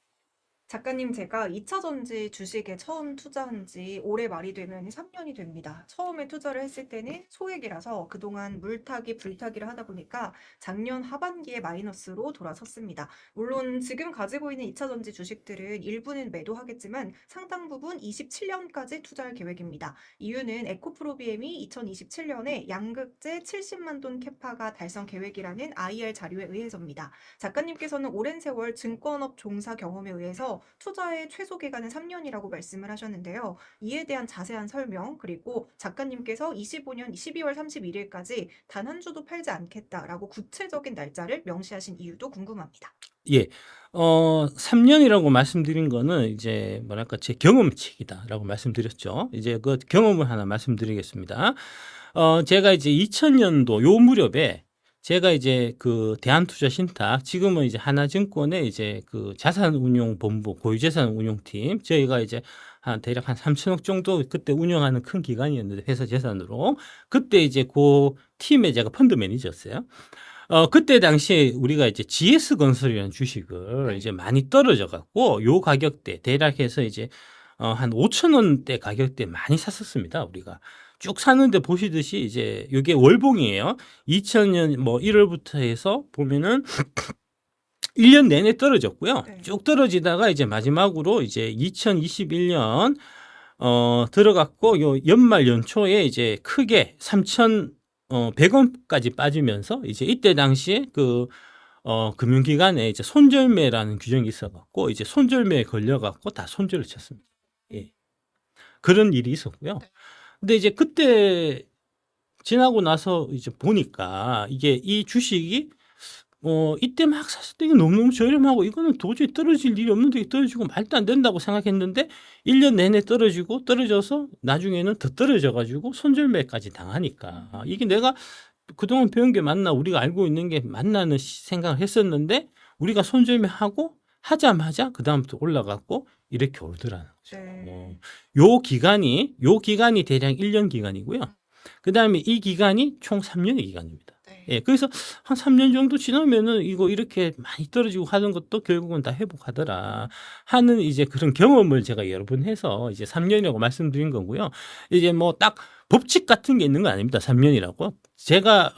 작가님, 제가 2차전지 주식에 처음 투자한 지 올해 말이 되면 3년이 됩니다. 처음에 투자를 했을 때는 소액이라서 그동안 물타기, 불타기를 하다 보니까 작년 하반기에 마이너스로 돌아섰습니다. 물론 지금 가지고 있는 2차전지 주식들은 일부는 매도하겠지만 상당 부분 27년까지 투자할 계획입니다. 이유는 에코프로비엠이 2027년에 양극재 70만 톤 캐파가 달성 계획이라는 IR 자료에 의해서입니다. 작가님께서는 오랜 세월 증권업 종사 경험에 의해서 투자의 최소 기간은 3년이라고 말씀을 하셨는데요. 이에 대한 자세한 설명, 그리고 작가님께서 25년 12월 31일까지 단 한 주도 팔지 않겠다라고 구체적인 날짜를 명시하신 이유도 궁금합니다. 예. 3년이라고 말씀드린 거는 이제 뭐랄까 제 경험칙이다라고 말씀드렸죠. 이제 그 경험을 하나 말씀드리겠습니다. 제가 이제 2000년도 요 무렵에 제가 이제 그 대한투자신탁, 지금은 이제 하나증권의 이제 그 자산운용본부, 고유자산운용팀, 저희가 이제 대략 한 3천억 정도 그때 운영하는 큰 기관이었는데, 회사 재산으로. 그때 이제 그 팀에 제가 펀드 매니저였어요. 그때 당시에 우리가 이제 GS건설이라는 주식을 이제 많이 떨어져 갖고 요 가격대, 대략 해서 이제 한 5천 원대 가격대 많이 샀었습니다, 우리가. 쭉 사는데 보시듯이 이제 이게 월봉이에요. 2000년 뭐 1월부터 해서 보면은 1년 내내 떨어졌고요. 네. 쭉 떨어지다가 이제 마지막으로 이제 2021년 들어갔고 요 연말 연초에 이제 크게 3,100원까지 빠지면서 이제 이때 당시에 그 금융기관에 이제 손절매라는 규정이 있어갖고 이제 손절매에 걸려갖고 다 손절을 쳤습니다. 예. 그런 일이 있었고요. 근데 이제 그때 지나고 나서 이제 보니까 이게 이 주식이 이때 막 샀을 때 이게 너무너무 저렴하고 이거는 도저히 떨어질 일이 없는데 떨어지고 말도 안 된다고 생각했는데 1년 내내 떨어져서 나중에는 더 떨어져가지고 손절매까지 당하니까 이게 내가 그동안 배운 게 맞나, 우리가 알고 있는 게 맞나는 생각을 했었는데 우리가 손절매 하자마자 그 다음부터 올라갔고 이렇게 오르더라는 거죠. 네. 요 기간이 대략 1년 기간이고요. 그 다음에 이 기간이 총 3년의 기간입니다. 네. 예, 그래서 한 3년 정도 지나면은 이거 이렇게 많이 떨어지고 하는 것도 결국은 다 회복하더라 하는 이제 그런 경험을 제가 여러 번 해서 이제 3년이라고 말씀드린 거고요. 이제 뭐 딱 법칙 같은 게 있는 건 아닙니다. 3년이라고. 제가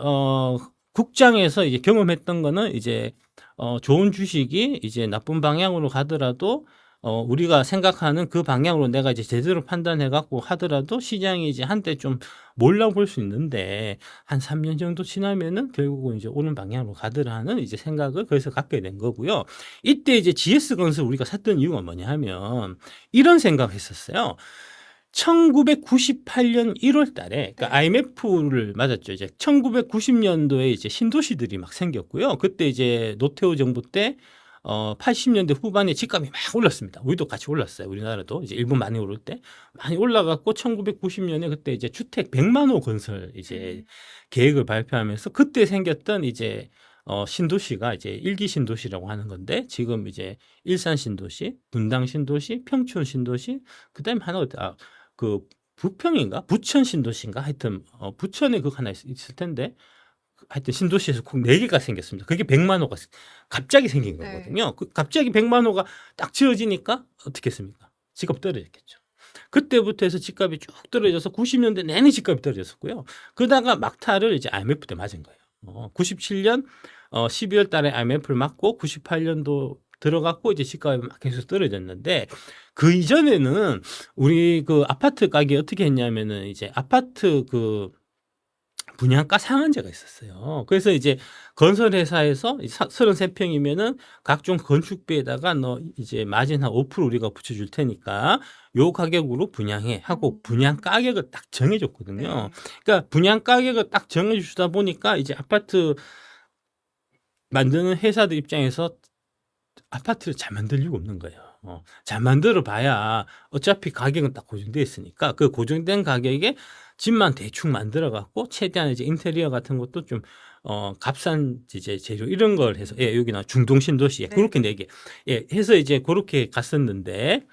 국장에서 이제 경험했던 거는 이제 좋은 주식이 이제 나쁜 방향으로 가더라도 우리가 생각하는 그 방향으로 내가 이제 제대로 판단해 갖고 하더라도 시장이 이제 한때 좀 몰라볼 수 있는데 한 3년 정도 지나면은 결국은 이제 오는 방향으로 가더라는 이제 생각을 그래서 갖게 된 거고요. 이때 이제 GS건설 우리가 샀던 이유가 뭐냐 하면 이런 생각을 했었어요. 1998년 1월 달에, 그러니까 IMF를 맞았죠. 이제 1990년도에 이제 신도시들이 막 생겼고요. 그때 이제 노태우 정부 때 80년대 후반에 집값이 막 올랐습니다. 우리도 같이 올랐어요. 우리나라도 이제 일본 많이 오를 때 많이 올라갔고 1990년에 그때 이제 주택 100만 호 건설 이제 계획을 발표하면서 그때 생겼던 이제 신도시가 이제 일기 신도시라고 하는 건데 지금 이제 일산 신도시, 분당 신도시, 평촌 신도시, 그다음에 하나 그 부평인가 부천 신도시인가 하여튼 부천에 그거 하나 있을 텐데. 하여튼 신도시에서 꼭 4개가 생겼습니다. 그게 100만 호가 갑자기 생긴 거거든요. 그 갑자기 100만 호가 딱 지어지니까 어떻게 했습니까? 집값 떨어졌겠죠. 그때부터 해서 집값이 쭉 떨어져서 90년대 내내 집값이 떨어졌었고요. 그러다가 막타를 이제 IMF 때 맞은 거예요. 97년 12월 달에 IMF를 맞고 98년도 들어갔고 이제 집값이 막 계속 떨어졌는데 그 이전에는 우리 그 아파트 가격이 어떻게 했냐면은 이제 아파트 그 분양가 상한제가 있었어요. 그래서 이제 건설회사에서 33평이면은 각종 건축비에다가 너 이제 마진 한 5% 우리가 붙여줄 테니까 요 가격으로 분양해 하고 분양 가격을 딱 정해줬거든요. 그러니까 분양 가격을 딱 정해주다 보니까 이제 아파트 만드는 회사들 입장에서 아파트를 잘 만들 이유가 없는 거예요. 잘 만들어 봐야 어차피 가격은 딱 고정돼 있으니까 그 고정된 가격에 집만 대충 만들어 갖고 최대한 이제 인테리어 같은 것도 좀 값싼 이제 재료 이런 걸 해서 여기나 중동 신도시에 네. 그렇게 내게 해서 이제 그렇게 갔었는데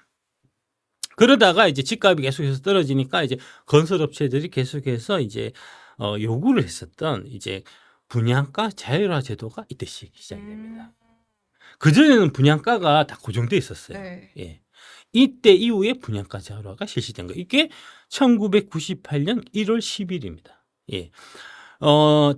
그러다가 이제 집값이 계속해서 떨어지니까 이제 건설업체들이 계속해서 이제 요구를 했었던 이제 분양가 자율화 제도가 이때 시작이 됩니다. 그전에는 분양가가 다 고정돼 있었어요. 네. 예. 이때 이후에 분양가 자율화가 실시된 거예요. 이게 1998년 1월 10일입니다. 예.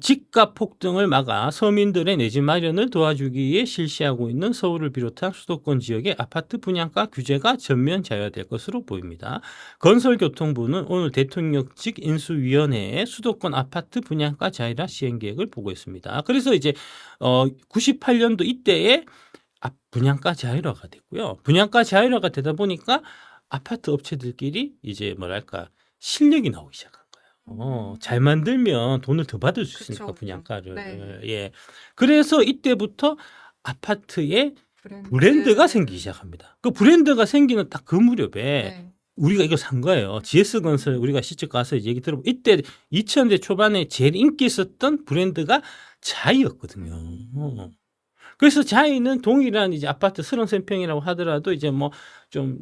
집값 폭등을 막아 서민들의 내 집 마련을 도와주기 위해 실시하고 있는 서울을 비롯한 수도권 지역의 아파트 분양가 규제가 전면 자율화될 것으로 보입니다. 건설교통부는 오늘 대통령직 인수위원회에 수도권 아파트 분양가 자율화 시행 계획을 보고했습니다. 그래서 이제 98년도 이때에 분양가 자율화가 됐고요. 분양가 자율화가 되다 보니까 아파트 업체들끼리 이제 뭐랄까 실력이 나오기 시작한 거예요. 잘 만들면 돈을 더 받을 수 있으니까 그쵸, 그쵸. 분양가를. 네. 예. 그래서 이때부터 아파트에 브랜드가 생기기 시작합니다. 그 브랜드가 생기는 딱 그 무렵에 네. 우리가 이거 산 거예요. GS건설 우리가 실적 가서 얘기 들어보면 이때 2000년대 초반에 제일 인기 있었던 브랜드가 자이였거든요. 그래서 자이는 동일한 이제 아파트 33평이라고 하더라도 이제 뭐 좀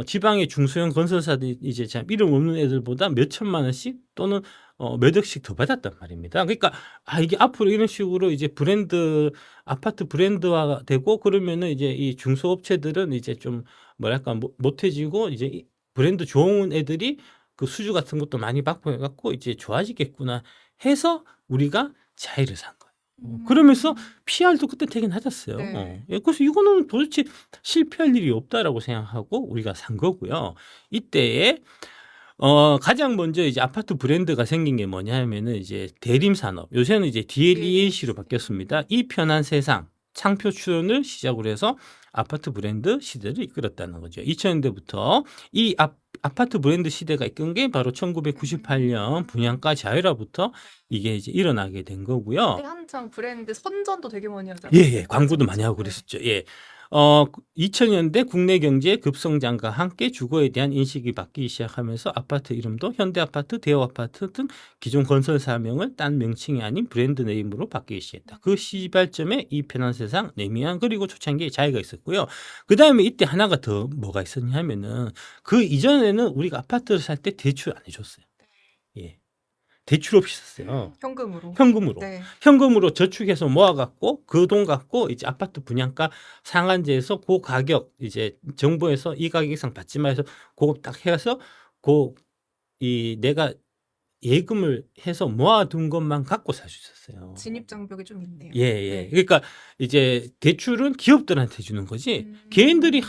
지방의 중소형 건설사들이 이제 참 이름 없는 애들보다 몇 천만 원씩 또는 몇 억씩 더 받았단 말입니다. 그러니까 이게 앞으로 이런 식으로 이제 아파트 브랜드화가 되고 그러면은 이제 이 중소업체들은 이제 좀 뭐랄까 못해지고 이제 이 브랜드 좋은 애들이 그 수주 같은 것도 많이 받고 해갖고 이제 좋아지겠구나 해서 우리가 자이를 산 거예요. 그러면서 PR도 그때 되게 낮았어요. 네. 그래서 이거는 도대체 실패할 일이 없다라고 생각하고 우리가 산 거고요. 이때에 가장 먼저 이제 아파트 브랜드가 생긴 게 뭐냐 하면은 이제 대림 산업. 요새는 이제 DLEAC로 바뀌었습니다. 이 편한 세상 창표 출원을 시작으로 해서 아파트 브랜드 시대를 이끌었다는 거죠. 2000년대부터 이 아파트 브랜드 시대가 이끈 게 바로 1998년 분양가 자율화부터 이게 이제 일어나게 된 거고요. 그때 한창 브랜드 선전도 되게 많이 하잖아요. 예, 광고도 많이 하고 네. 그랬었죠. 예. 2000년대 국내 경제의 급성장과 함께 주거에 대한 인식이 바뀌기 시작하면서 아파트 이름도 현대아파트, 대우아파트 등 기존 건설사명을 딴 명칭이 아닌 브랜드 네임으로 바뀌기 시작했다. 그 시발점에 이 편한 세상, 내미안 그리고 초창기에 자이가 있었고요. 그 다음에 이때 하나가 더 뭐가 있었냐 하면은 그 이전에는 우리가 아파트를 살 때 대출 안 해줬어요. 예. 대출 없이 샀어요. 현금으로. 현금으로. 네. 현금으로 저축해서 모아갖고 그 돈 갖고 이제 아파트 분양가 상한제에서 그 가격 이제 정부에서 이 가격 이상 받지 마 해서 그거 딱 해서 내가 예금을 해서 모아둔 것만 갖고 살 수 있었어요. 진입 장벽이 좀 있네요. 예. 네. 그러니까 이제 대출은 기업들한테 주는 거지 개인들이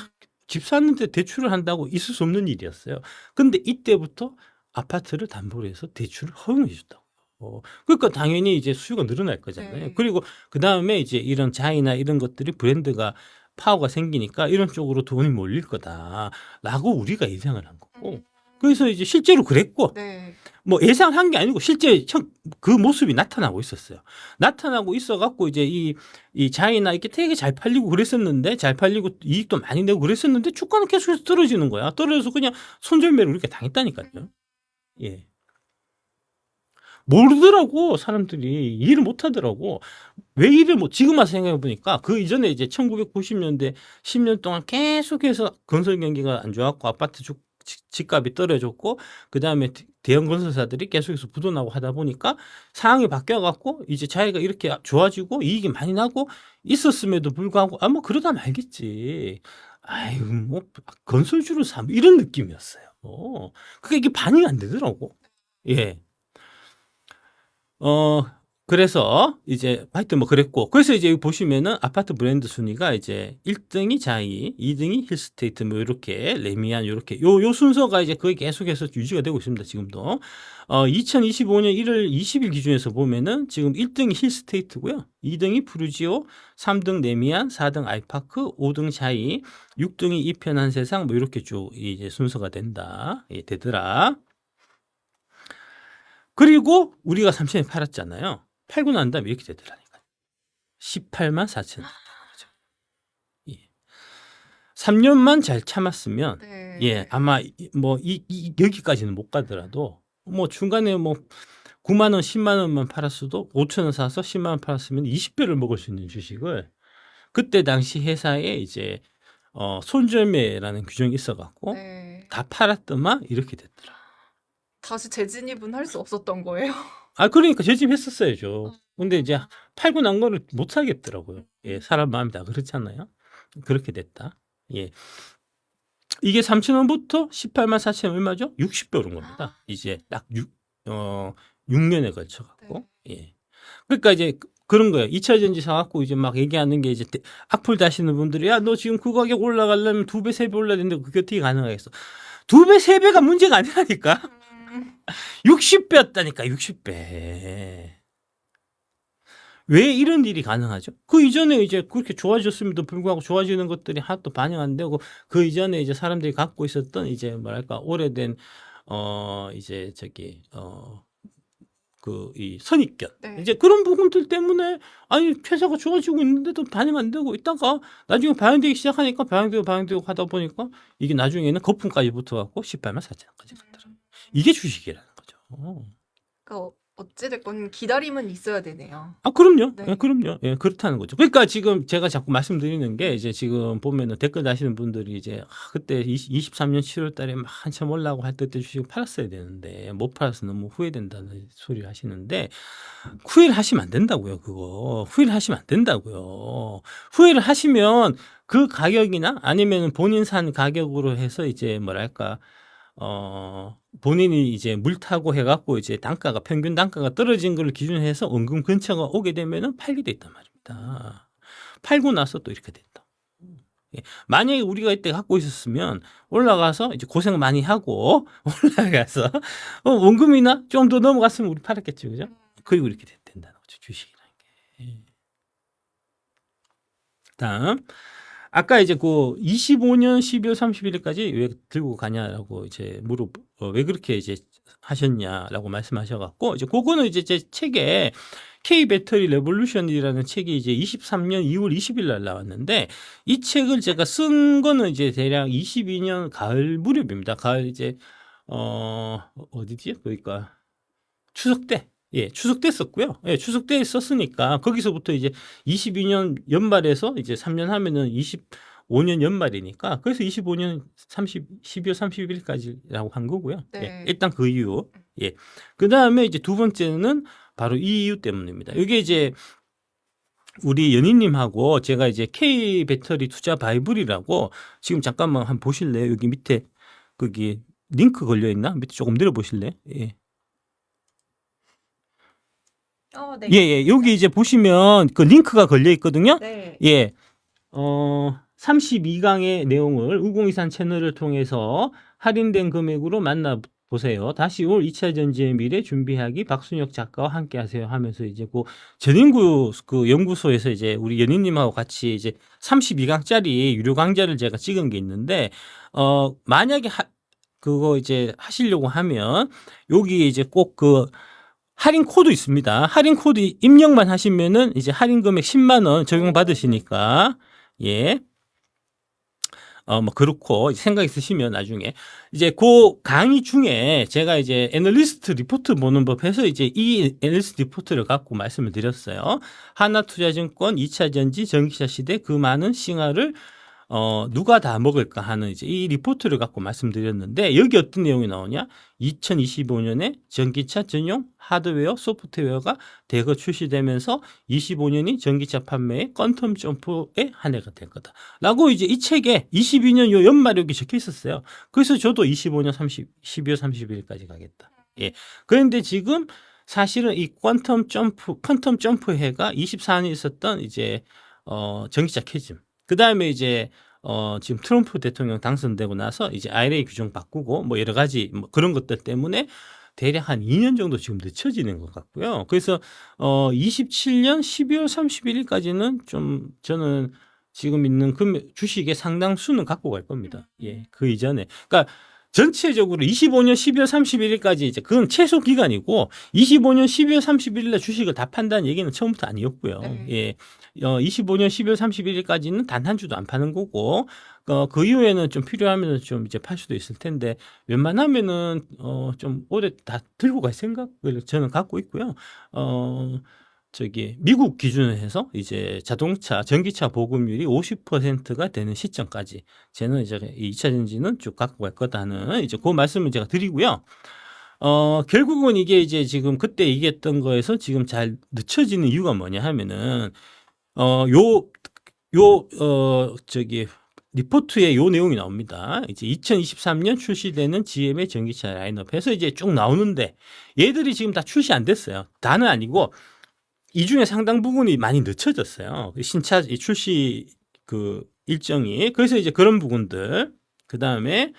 집 샀는데 대출을 한다고 있을 수 없는 일이었어요. 근데 이때부터 아파트를 담보로 해서 대출을 허용해 줬다고. 그러니까 당연히 이제 수요가 늘어날 거잖아요. 네. 그리고 그 다음에 이제 이런 자이나 이런 것들이 브랜드가 파워가 생기니까 이런 쪽으로 돈이 몰릴 거다라고 우리가 예상을 한 거고. 그래서 이제 실제로 그랬고, 네. 뭐 예상한 게 아니고 실제 그 모습이 나타나고 있었어요. 나타나고 있어갖고 이제 이 자이나 이렇게 되게 잘 팔리고 그랬었는데 잘 팔리고 이익도 많이 내고 그랬었는데 주가는 계속해서 떨어지는 거야. 떨어져서 그냥 손절매를 우리가 당했다니까요. 예. 모르더라고 사람들이 이해를 못하더라고. 왜 이래 지금 와서 생각해 보니까 그 이전에 이제 1990년대 10년 동안 계속해서 건설 경기가 안 좋았고 아파트 집값이 떨어졌고 그 다음에 대형 건설사들이 계속해서 부도나고 하다 보니까 상황이 바뀌어갖고 이제 자기가 이렇게 좋아지고 이익이 많이 나고 있었음에도 불구하고 뭐 그러다 말겠지. 아유 뭐 건설주를 사 이런 느낌이었어요. 그게 이게 반응이 안 되더라고. 예. 그래서 이제 하여튼 뭐 그랬고 그래서 이제 여기 보시면은 아파트 브랜드 순위가 이제 1등이 자이, 2등이 힐스테이트 뭐 이렇게 레미안 이렇게 요 순서가 이제 거의 계속해서 유지가 되고 있습니다. 지금도 2025년 1월 20일 기준에서 보면은 지금 1등이 힐스테이트고요, 2등이 푸르지오, 3등 레미안, 4등 아이파크, 5등 자이, 6등이 이 편한 세상 뭐 이렇게 쭉 이제 순서가 되더라. 그리고 우리가 3천에 팔았잖아요. 팔고 난 다음에 이렇게 되더라니까요. 18만 4천 원. 예. 3년만 잘 참았으면 네. 예, 아마 여기까지는 못 가더라도 뭐 중간에 뭐 9만 원, 10만 원만 팔았어도 5천 원 사서 10만 원 팔았으면 20배를 먹을 수 있는 주식을 그때 당시 회사에 이제 손절매라는 규정이 있어 갖고 네. 다 팔았더만 이렇게 됐더라. 다시 재진입은 할 수 없었던 거예요. 아, 그러니까 재집했었어야죠. 근데 이제 팔고 난 거를 못 사겠더라고요. 예, 사람 마음이 다 그렇잖아요. 그렇게 됐다. 예. 이게 3,000원부터 18만 4천 얼마죠? 60배 오른 겁니다. 이제 딱 6년에 걸쳐 갖고. 예. 그러니까 이제 그런 거예요. 2차 전지 사갖고 이제 막 얘기하는 게 이제 악플 다시는 분들이 야, 너 지금 그 가격 올라가려면 2배, 3배 올라야 되는데 그게 어떻게 가능하겠어? 2배, 3배가 문제가 아니라니까. 60배였다니까, 60배. 왜 이런 일이 가능하죠? 그 이전에 이제 그렇게 좋아졌음에도 불구하고 좋아지는 것들이 하나도 반영 안 되고 그 이전에 이제 사람들이 갖고 있었던 이제 뭐랄까 오래된 이제 저기 그 이 선입견 네. 이제 그런 부분들 때문에 아니 회사가 좋아지고 있는데도 반영 안 되고 있다가 나중에 반영되기 시작하니까 반영되고 하다 보니까 이게 나중에는 거품까지 붙어갖고 18만 4천 원까지 갔더라. 이게 주식이라는 거죠. 그러니까 어찌됐건 기다림은 있어야 되네요. 아, 그럼요. 네. 예, 그럼요. 예, 그렇다는 거죠. 그러니까 지금 제가 자꾸 말씀드리는 게 이제 지금 보면은 댓글 다시는 분들이 이제 그때 23년 7월 달에 막 한참 올라가고 할 때 주식 팔았어야 되는데 못 팔아서 너무 후회된다는 소리를 하시는데 후회를 하시면 안 된다고요. 그거. 후회를 하시면 안 된다고요. 후회를 하시면 그 가격이나 아니면 본인 산 가격으로 해서 이제 뭐랄까 본인이 이제 물 타고 해갖고 이제 단가가 평균 단가가 떨어진 걸 기준으로 해서 원금 근처가 오게 되면은 팔게 돼 있단 말입니다. 팔고 나서 또 이렇게 된다. 예. 만약에 우리가 이때 갖고 있었으면 올라가서 이제 고생 많이 하고 올라가서 원금이나 좀 더 넘어갔으면 우리 팔았겠죠, 그죠? 그리고 이렇게 된다는 거죠, 주식이라는 게. 예. 다음. 아까 이제 그 25년 12월 31일까지 왜 들고 가냐라고 이제 왜 그렇게 이제 하셨냐라고 말씀하셔갖고 이제 그거는 이제 제 책에 K 배터리 레볼루션이라는 책이 이제 23년 2월 20일 날 나왔는데 이 책을 제가 쓴 거는 이제 대략 22년 가을 무렵입니다. 가을 이제 어디지? 그러니까 추석 때. 예, 추석 때 썼고요. 예, 추석 때 썼으니까 거기서부터 이제 22년 연말에서 이제 3년 하면은 25년 연말이니까 그래서 25년 12월 31일까지라고 한 거고요. 네. 예, 일단 그 이유. 예. 그다음에 이제 두 번째는 바로 이 이유 때문입니다. 이게 이제 우리 연희님하고 제가 이제 K 배터리 투자 바이블이라고 지금 잠깐만 한번 보실래요? 여기 밑에 거기 링크 걸려 있나? 밑에 조금 내려 보실래요? 예. 네. 예. 여기 이제 보시면 그 링크가 걸려 있거든요. 네. 예. 32강의 내용을 우공이산 채널을 통해서 할인된 금액으로 만나보세요. 다시 올 2차 전지의 미래 준비하기 박순혁 작가와 함께 하세요 하면서 이제 그 전인구 그 연구소에서 이제 우리 연희님하고 같이 이제 32강짜리 유료 강좌를 제가 찍은 게 있는데, 만약에 그거 이제 하시려고 하면 여기 이제 꼭 그 할인 코드 있습니다. 할인 코드 입력만 하시면은 이제 할인 금액 10만 원 적용 받으시니까 예. 뭐 그렇고 생각 있으시면 나중에 이제 그 강의 중에 제가 이제 애널리스트 리포트 보는 법 해서 이제 이 애널리스트 리포트를 갖고 말씀을 드렸어요. 하나투자증권 2차 전지 전기차 시대 그 많은 싱하를 누가 다 먹을까 하는 이제 이 리포트를 갖고 말씀드렸는데 여기 어떤 내용이 나오냐? 2025년에 전기차 전용 하드웨어, 소프트웨어가 대거 출시되면서 25년이 전기차 판매의 퀀텀 점프의 한 해가 될 거다. 라고 이제 이 책에 22년 요 연말에 여기 적혀 있었어요. 그래서 저도 25년 12월 30일까지 가겠다. 예. 그런데 지금 사실은 이 퀀텀 점프 해가 24년에 있었던 이제 전기차 캐즘. 그 다음에 이제 지금 트럼프 대통령 당선되고 나서 이제 IRA 규정 바꾸고 뭐 여러 가지 뭐 그런 것들 때문에 대략 한 2년 정도 지금 늦춰지는 것 같고요. 그래서 27년 12월 31일까지는 좀 저는 지금 있는 주식의 상당수는 갖고 갈 겁니다. 예, 그 이전에. 그러니까 전체적으로 25년 12월 31일까지 이제 그건 최소 기간이고 25년 12월 31일에 주식을 다 판다는 얘기는 처음부터 아니었고요. 네. 예. 25년 12월 31일까지는 단 한 주도 안 파는 거고 그 이후에는 좀 필요하면 좀 이제 팔 수도 있을 텐데 웬만하면은 좀 오래 다 들고 갈 생각을 저는 갖고 있고요. 미국 기준으로 해서 이제 자동차, 전기차 보급률이 50%가 되는 시점까지 저는 이제 이 2차 전지는 쭉 갖고 갈 거다는 이제 그 말씀을 제가 드리고요. 결국은 이게 이제 지금 그때 얘기했던 거에서 지금 잘 늦춰지는 이유가 뭐냐 하면은 리포트에 요 내용이 나옵니다. 이제 2023년 출시되는 GM의 전기차 라인업에서 이제 쭉 나오는데 얘들이 지금 다 출시 안 됐어요. 다는 아니고 이 중에 상당 부분이 많이 늦춰졌어요. 신차 출시 그 일정이. 그래서 이제 그런 부분들. 그 다음에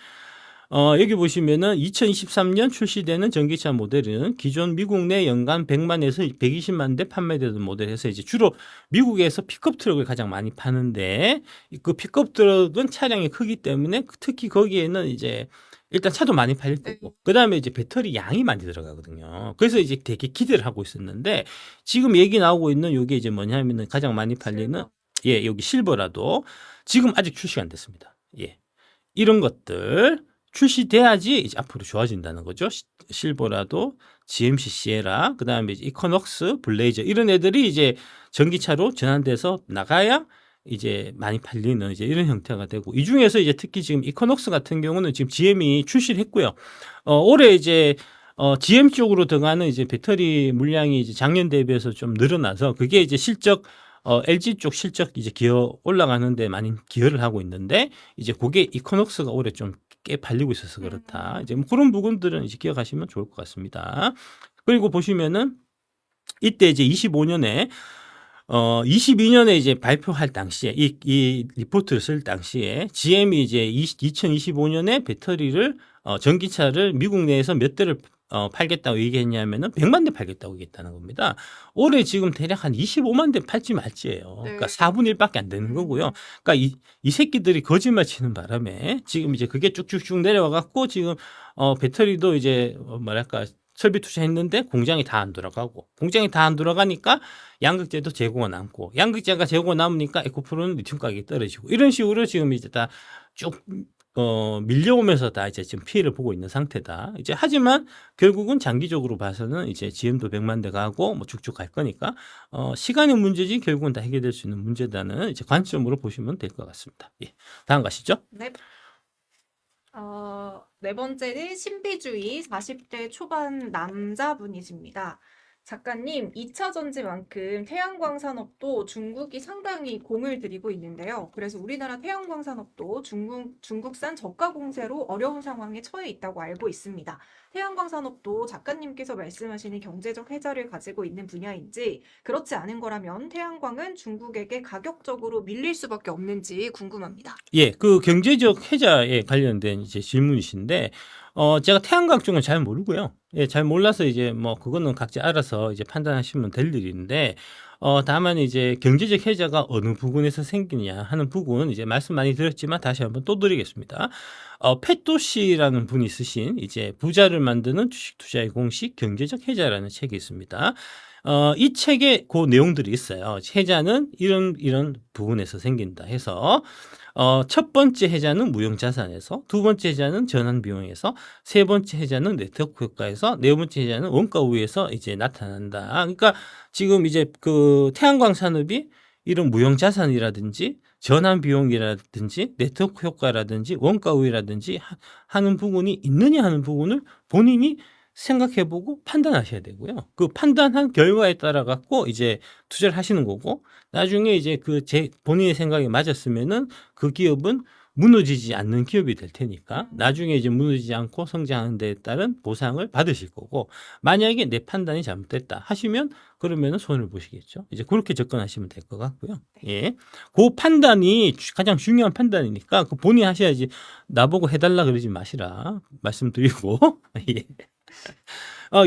여기 보시면은 2023년 출시되는 전기차 모델은 기존 미국 내 연간 100만에서 120만 대 판매되던 모델에서 이제 주로 미국에서 픽업 트럭을 가장 많이 파는데 그 픽업 트럭은 차량이 크기 때문에 특히 거기에는 이제 일단 차도 많이 팔릴 거고 그다음에 이제 배터리 양이 많이 들어가거든요. 그래서 이제 되게 기대를 하고 있었는데 지금 얘기 나오고 있는 요게 이제 뭐냐면은 가장 많이 팔리는 여기 실버라도 지금 아직 출시가 안 됐습니다. 예. 이런 것들 출시돼야지 이제 앞으로 좋아진다는 거죠. 실버라도, GMC 시에라, 그다음에 이제 이코녹스, 블레이저 이런 애들이 이제 전기차로 전환돼서 나가야 이제 많이 팔리는 이제 이런 형태가 되고 이 중에서 이제 특히 지금 이코녹스 같은 경우는 지금 GM이 출시를 했고요. 올해 이제 GM 쪽으로 들어가는 이제 배터리 물량이 이제 작년 대비해서 좀 늘어나서 그게 이제 실적 LG 쪽 실적 이제 기여 올라가는데 많이 기여를 하고 있는데 이제 그게 이코녹스가 올해 좀 꽤 팔리고 있어서 그렇다. 이제 뭐 그런 부분들은 이제 기억하시면 좋을 것 같습니다. 그리고 보시면은 이때 이제 25년에 22년에 이제 발표할 당시에 이 리포트를 쓸 당시에 GM이 이제 2025년에 배터리를 전기차를 미국 내에서 몇 대를 팔겠다고 얘기했냐면은 100만 대 팔겠다고 얘기했다는 겁니다. 올해 지금 대략 한 25만 대 팔지 말지예요. 그러니까 4분의 1밖에 안 되는 거고요. 그러니까 이 새끼들이 거짓말 치는 바람에 지금 이제 그게 쭉쭉쭉 내려와 갖고 지금 배터리도 이제 뭐랄까 설비 투자했는데 공장이 다 안 돌아가고 공장이 다 안 돌아가니까 양극재도 재고가 남고 양극재가 재고가 남으니까 에코프로는 리튬 가격이 떨어지고 이런 식으로 지금 이제 다 쭉 밀려오면서 다 이제 지금 피해를 보고 있는 상태다. 이제 하지만 결국은 장기적으로 봐서는 이제 GM도 100만 대 가고 뭐 쭉쭉 갈 거니까 시간의 문제지 결국은 다 해결될 수 있는 문제다는 이제 관점으로 보시면 될 것 같습니다. 예. 다음 가시죠. 네. 네 번째는 신비주의 40대 초반 남자분이십니다. 작가님, 2차 전지만큼 태양광 산업도 중국이 상당히 공을 들이고 있는데요. 그래서 우리나라 태양광 산업도 중국산 저가 공세로 어려운 상황에 처해 있다고 알고 있습니다. 태양광 산업도 작가님께서 말씀하시는 경제적 해자를 가지고 있는 분야인지 그렇지 않은 거라면 태양광은 중국에게 가격적으로 밀릴 수밖에 없는지 궁금합니다. 예, 그 경제적 해자에 관련된 이제 질문이신데, 제가 태양광 쪽은 잘 모르고요. 예, 잘 몰라서 이제 뭐 그거는 각자 알아서 이제 판단하시면 될 일인데, 다만 이제 경제적 해자가 어느 부분에서 생기냐 하는 부분 이제 말씀 많이 드렸지만 다시 한번 또 드리겠습니다. 페토 씨라는 분이 쓰신 이제 부자를 만드는 주식 투자의 공식 경제적 해자라는 책이 있습니다. 이 책에 그 내용들이 있어요. 해자는 이런 부분에서 생긴다 해서 첫 번째 해자는 무형자산에서, 두 번째 해자는 전환비용에서, 세 번째 해자는 네트워크 효과에서, 네 번째 해자는 원가 우위에서 이제 나타난다. 그러니까 지금 이제 그 태양광 산업이 이런 무형자산이라든지 전환비용이라든지 네트워크 효과라든지 원가 우위라든지 하는 부분이 있느냐 하는 부분을 본인이 생각해보고 판단하셔야 되고요. 그 판단한 결과에 따라 갖고 이제 투자를 하시는 거고 나중에 이제 본인의 생각이 맞았으면은 그 기업은 무너지지 않는 기업이 될 테니까 나중에 이제 무너지지 않고 성장하는 데에 따른 보상을 받으실 거고 만약에 내 판단이 잘못됐다 하시면 그러면은 손을 보시겠죠. 이제 그렇게 접근하시면 될 것 같고요. 예. 그 판단이 가장 중요한 판단이니까 그 본인이 하셔야지 나보고 해달라 그러지 마시라 말씀드리고 예.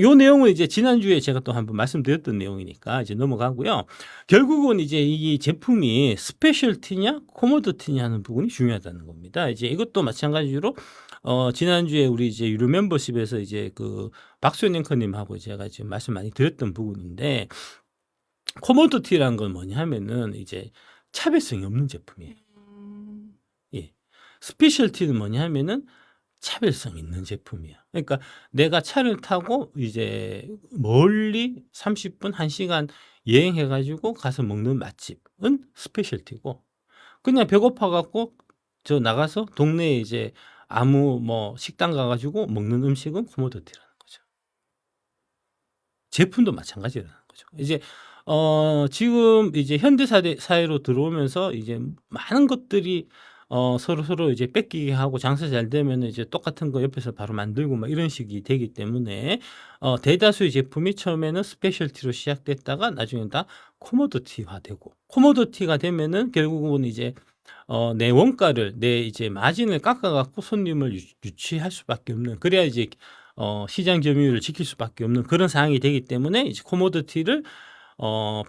요 내용은 이제 지난주에 제가 또 한번 말씀드렸던 내용이니까 이제 넘어가고요. 결국은 이제 이 제품이 스페셜티냐, 코모디티냐 하는 부분이 중요하다는 겁니다. 이제 이것도 마찬가지로 지난주에 우리 이제 유료 멤버십에서 이제 그 박수현 앵커님하고 제가 지금 말씀 많이 드렸던 부분인데 코모도티라는 건 뭐냐 하면은 이제 차별성이 없는 제품이에요. 예. 스페셜티는 뭐냐 하면은 차별성 있는 제품이야. 그러니까 내가 차를 타고 이제 멀리 30분, 1시간 여행해 가지고 가서 먹는 맛집은 스페셜티고 그냥 배고파 갖고 저 나가서 동네에 이제 아무 뭐 식당 가 가지고 먹는 음식은 코모도티라는 거죠. 제품도 마찬가지라는 거죠. 이제 지금 이제 현대 사회로 들어오면서 이제 많은 것들이 서로 이제 뺏기게 하고 장사 잘 되면 이제 똑같은 거 옆에서 바로 만들고 막 이런 식이 되기 때문에 대다수의 제품이 처음에는 스페셜티로 시작됐다가 나중에 다 코모도티화되고 코모도티가 되면은 결국은 이제 내 원가를 내 이제 마진을 깎아 갖고 손님을 유치할 수밖에 없는 그래야 이제 시장 점유율을 지킬 수밖에 없는 그런 상황이 되기 때문에 이제 코모도티를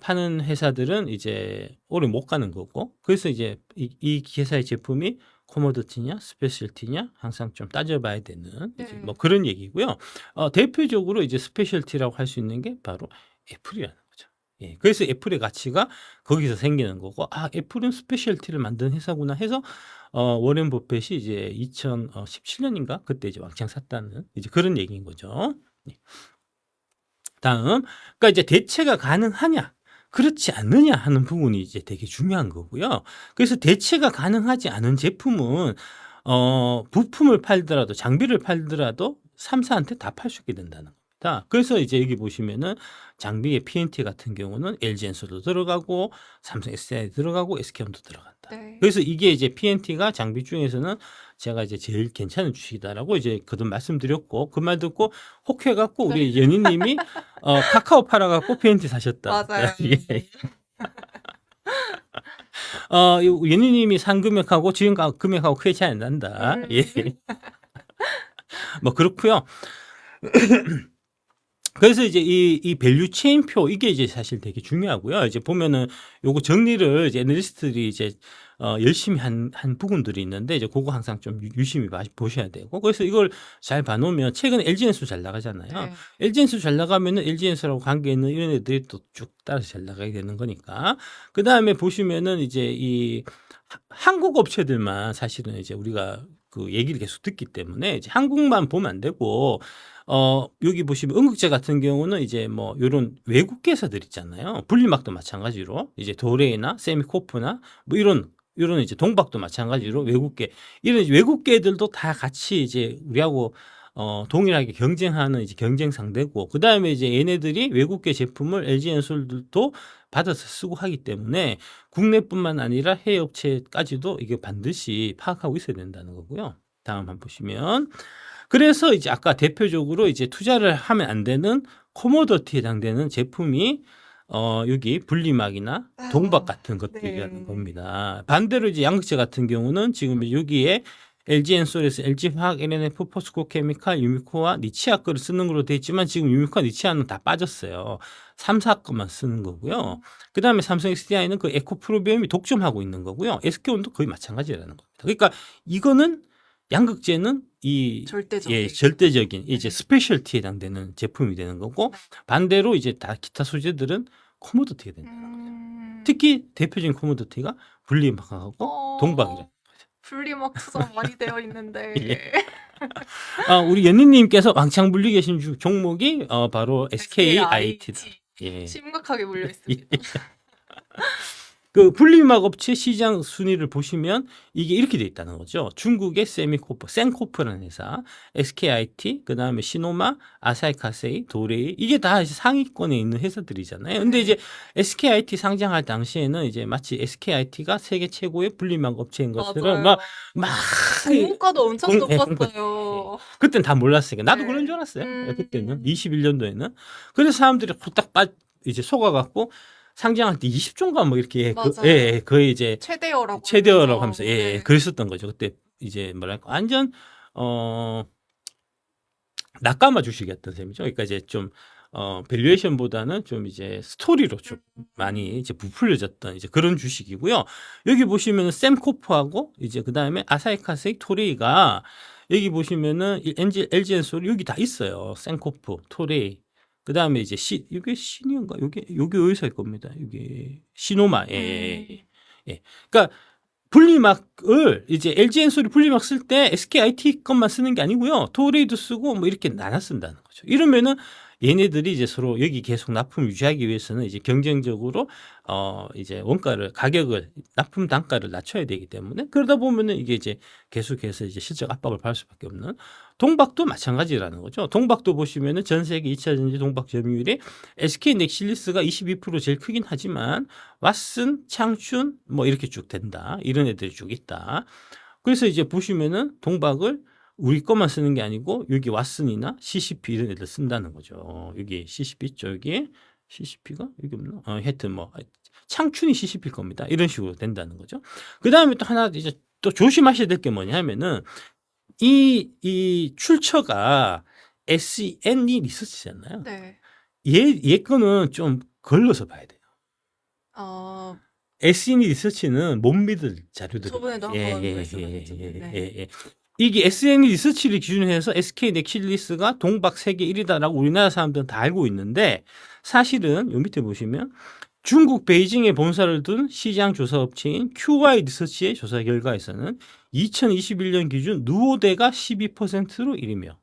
파는 회사들은 이제 오래 못 가는 거고 그래서 이제 이 회사의 제품이 코모도티냐 스페셜티냐 항상 좀 따져봐야 되는 이제 뭐 그런 얘기고요. 대표적으로 이제 스페셜티라고 할 수 있는 게 바로 애플이라는 거죠. 예, 그래서 애플의 가치가 거기서 생기는 거고 아 애플은 스페셜티를 만든 회사구나 해서 워렌 버핏이 이제 2017년인가 그때 이제 왕창 샀다는 이제 그런 얘기인 거죠. 예. 다음, 그러니까 이제 대체가 가능하냐, 그렇지 않느냐 하는 부분이 이제 되게 중요한 거고요. 그래서 대체가 가능하지 않은 제품은 부품을 팔더라도 장비를 팔더라도 3사한테 다 팔 수 있게 된다는 겁니다. 그래서 이제 여기 보시면은 장비의 PNT 같은 경우는 LG엔솔도 들어가고 삼성 SDI 들어가고 SK홈도 들어간다. 네. 그래서 이게 이제 PNT가 장비 중에서는 제가 이제 제일 괜찮은 주식이다라고 이제 거듭 말씀드렸고 그 말 듣고 혹해갖고 우리 연희님이 카카오 팔아갖고 PNT 사셨다. 맞아요. 예. 연희님이 산 금액하고 지금 금액하고 크게 차이 안 난다. 예. 뭐 그렇고요. 그래서 이제 이 밸류 체인표 이게 이제 사실 되게 중요하고요. 이제 보면은 요거 정리를 이제 애널리스트들이 이제 열심히 한 부분들이 있는데 이제 그거 항상 좀 유심히 보셔야 되고 그래서 이걸 잘 봐놓으면 최근에 LG엔솔 잘 나가잖아요. 네. LG엔솔 잘 나가면은 LG엔솔하고 관계 있는 이런 애들이 또 쭉 따라서 잘 나가게 되는 거니까 그 다음에 보시면은 이제 이 한국 업체들만 사실은 이제 우리가 그 얘기를 계속 듣기 때문에 이제 한국만 보면 안 되고 여기 보시면 응급제 같은 경우는 이제 뭐 요런 외국계 회사들 있잖아요. 분리막도 마찬가지로 이제 도레이나 세미코프나 뭐 이런 이제 동박도 마찬가지로 외국계 이런 이제 외국계들도 다 같이 이제 우리하고 동일하게 경쟁하는 이제 경쟁 상대고 그다음에 이제 얘네들이 외국계 제품을 LG엔솔들도 받아서 쓰고 하기 때문에 국내뿐만 아니라 해외 업체까지도 이게 반드시 파악하고 있어야 된다는 거고요. 다음 한번 보시면 그래서 이제 아까 대표적으로 이제 투자를 하면 안 되는 코모더티에 해당되는 제품이 여기 분리막이나 동박 같은 것들이라는 네. 겁니다. 반대로 이제 양극재 같은 경우는 지금 여기에 LG엔솔에서 LG화학, LNF, 포스코케미칼, 유미코와 니치아 거를 쓰는 걸로 돼 있지만 지금 유미코와 니치아는 다 빠졌어요. 3사 것만 쓰는 거고요. 그 다음에 삼성 SDI는 그 에코프로비움이 독점하고 있는 거고요. SK온도 거의 마찬가지라는 겁니다. 그러니까 이거는 양극재는 이 절대적인. 예, 절대적인 이제 스페셜티에 해당되는 제품이 되는 거고 반대로 이제 다 기타 소재들은 코모도티가 된다는 거죠. 특히 대표적인 코모도티가 분리막하고 동박이라. 분리막 투자 많이 되어 있는데. 예. 우리 연희님께서 왕창 물리 계신 종목이 바로 SKIT다. 예. 심각하게 물려 있습니다. 그 분리막 업체 시장 순위를 보시면 이게 이렇게 돼 있다는 거죠. 중국의 세미코프, 센코프라는 회사, SKIT, 그 다음에 시노마, 아사히카세이, 도레이 이게 다 상위권에 있는 회사들이잖아요. 근데 이제 SKIT 상장할 당시에는 이제 마치 SKIT가 세계 최고의 분리막 업체인 것들은 맞아요. 막 공모가도 엄청 공- 예, 높았어요. 그때는 다 몰랐으니까 나도 네. 그런 줄 알았어요. 음. 그때는 21년도에는 그래서 사람들이 후딱 이제 속아갖고 상장할 때 20종가 뭐 이렇게 맞아요. 거의 이제 최대어라고 최대어라고 하면서 네. 그랬었던 거죠. 그때 이제 뭐랄까 완전 낙가마 주식이었던 셈이죠. 그러니까 이제 좀 밸류에이션보다는 좀 이제 스토리로 좀 많이 이제 부풀려졌던 이제 그런 주식이고요. 여기 보시면 샘코프하고 이제 그 다음에 아사히카세이 토레이가 여기 보시면은 LG 엔솔 여기 다 있어요. 생코프, 토레이. 그다음에 이제 이게 시니언가? 요게 어디서 할 겁니다. 이게 시노마. 예. 그러니까 분리막을 이제 LG 엔솔이 분리막 쓸 때 SKIT 것만 쓰는 게 아니고요. 토레이도 쓰고 뭐 이렇게 나눠 쓴다는 거죠. 이러면은 얘네들이 이제 서로 여기 계속 납품을 유지하기 위해서는 이제 경쟁적으로 이제 가격을 납품 단가를 낮춰야 되기 때문에 그러다 보면은 이게 이제 계속해서 이제 실적 압박을 받을 수밖에 없는 동박도 마찬가지라는 거죠. 동박도 보시면은 전 세계 2차 전지 동박 점유율이 SK 넥실리스가 22% 제일 크긴 하지만 왓슨, 창춘 뭐 이렇게 쭉 된다. 이런 애들이 쭉 있다. 그래서 이제 보시면은 동박을 우리 것만 쓰는 게 아니고 여기 왓슨이나 CCP 이런 애들 쓴다는 거죠. 여기 CCP 있죠. 여기 CCP가 여기 없나? 하여튼 뭐 창춘이 CCP일 겁니다. 이런 식으로 된다는 거죠. 그 다음에 또 하나 이제 또 조심하셔야 될 게 뭐냐면은 이 출처가 SNE 리서치잖아요. 네. 얘 거는 좀 걸러서 봐야 돼요. 어, SNE 리서치는 못 믿을 자료들이. 저번에도 한번 말씀하셨죠. 네. 이게 SNE 리서치를 기준으로 해서 SK 넥실리스가 동박 세계 1위다라고 우리나라 사람들은 다 알고 있는데 사실은 요 밑에 보시면 중국 베이징에 본사를 둔 시장 조사 업체인 QY 리서치의 조사 결과에서는 2021년 기준 누오데가 12%로 1위며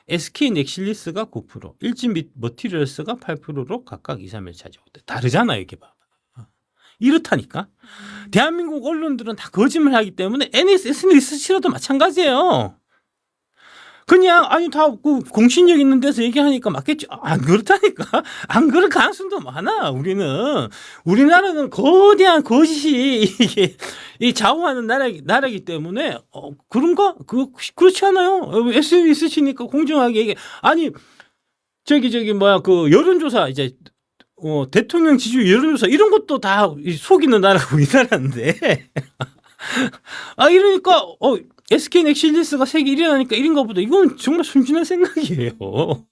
SK 넥실리스가 9%, 일진 머티리얼스가 8%로 각각 2, 3위를 차지하고 있다. 다르잖아요, 이렇게 봐. 이렇다니까. 대한민국 언론들은 다 거짓말하기 때문에 NSN 리서치라도 마찬가지예요. 그냥 아니 다 공신력 있는 데서 얘기하니까 맞겠죠. 안 그렇다니까. 안 그럴 가능성도 많아. 우리나라는 거대한 거짓이 이게 이 좌우하는 나라이기 때문에 그런가? 그렇지 않아요. SN 리서치니까 공정하게 얘기. 아니 뭐야 그 여론조사 이제. 대통령 지지율 여론조사 이런 것도 다 속이는 나라가 우리나라인데 이러니까 SK 넥실리스가 세계 1위라니까 1인가 보다. 이건 정말 순진한 생각이에요.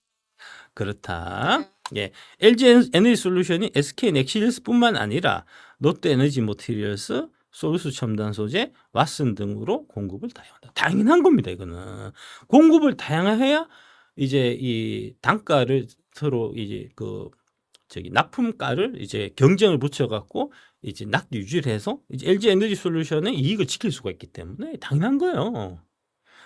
그렇다. 예, LG 에너지솔루션이 SK 넥실리스뿐만 아니라 롯데 에너지 머티리얼스, 소르스 첨단 소재, 왓슨 등으로 공급을 다양하다. 당연한 겁니다. 이거는 공급을 다양해야 이제 이 단가를 서로 이제 납품가를 이제 경쟁을 붙여갖고 이제 유지를 해서 이제 LG 에너지 솔루션의 이익을 지킬 수가 있기 때문에 당연한 거예요.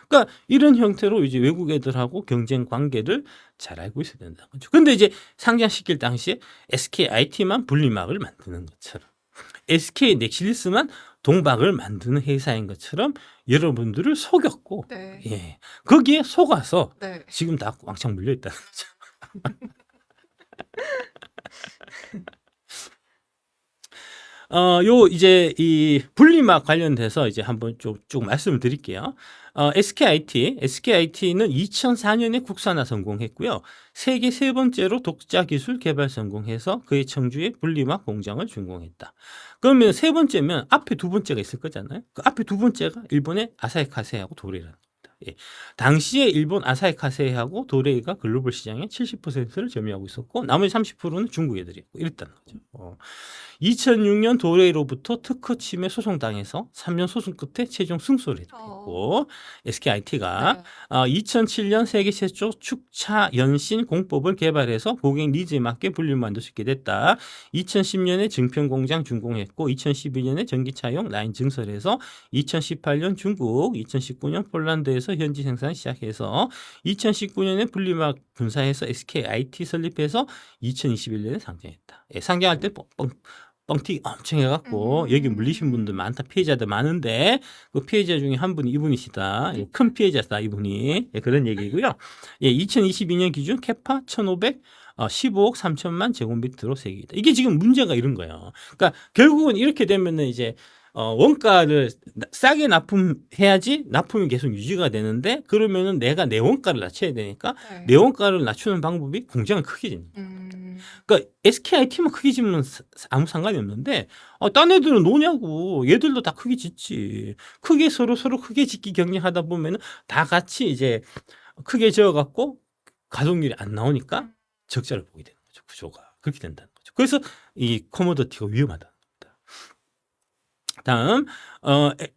그러니까 이런 형태로 이제 외국 애들하고 경쟁 관계를 잘 알고 있어야 된다는 거죠. 근데 이제 상장시킬 당시에 SKIT만 분리막을 만드는 것처럼 SK 넥실리스만 동박을 만드는 회사인 것처럼 여러분들을 속였고 네. 예. 거기에 속아서 네. 지금 다 왕창 물려 있다는 거죠. 이제 이 분리막 관련돼서 이제 한번 쭉 말씀을 드릴게요. SKIT는 2004년에 국산화 성공했고요. 세계 세 번째로 독자 기술 개발 성공해서 그의 청주에 분리막 공장을 준공했다. 그러면 세 번째면 앞에 두 번째가 있을 거잖아요. 그 앞에 두 번째가 일본의 아사히 카세이하고 도레이라는 겁니다. 예. 당시에 일본 아사히 카세이하고 도레이가 글로벌 시장의 70%를 점유하고 있었고 나머지 30%는 중국 애들이었고 이랬다는 거죠. 2006년 도레이로부터 특허 침해 소송당해서 3년 소송 끝에 최종 승소를 했고 SKIT가 2007년 세계 최초 축차 연신 공법을 개발해서 고객 니즈에 맞게 분리를 만들 수 있게 됐다. 2010년에 증평 공장 준공했고 2012년에 전기차용 라인 증설해서 2018년 중국, 2019년 폴란드에서 현지 생산 시작해서 2019년에 분리막 분사해서 SKIT 설립해서 2021년에 상장했다. 예, 상장할 때 뻥튀기 엄청 해갖고 여기 물리신 분들 많다. 피해자들 많은데 그 피해자 중에 한 분이 이분이시다. 예, 큰 피해자다 이분이. 예, 그런 얘기고요. 예, 2022년 기준 캐파 1515억 3천만 제곱미터로 세계이다. 이게 지금 문제가 이런 거예요. 그러니까 결국은 이렇게 되면은 이제 원가를 싸게 납품해야지 납품이 계속 유지가 되는데 그러면은 내가 내 원가를 낮춰야 되니까 네. 내 원가를 낮추는 방법이 공장을 크게 짓는 거예요. 그러니까 SKIT만 크게 짓면 아무 상관이 없는데 딴 애들은 노냐고. 얘들도 다 크게 짓지. 크게 서로 크게 짓기 경쟁하다 보면은 다 같이 이제 크게 지어갖고 가동률이 안 나오니까 적자를 보게 되는 거죠. 구조가 그렇게 된다는 거죠. 그래서 이 커머더티가 위험하다. 다음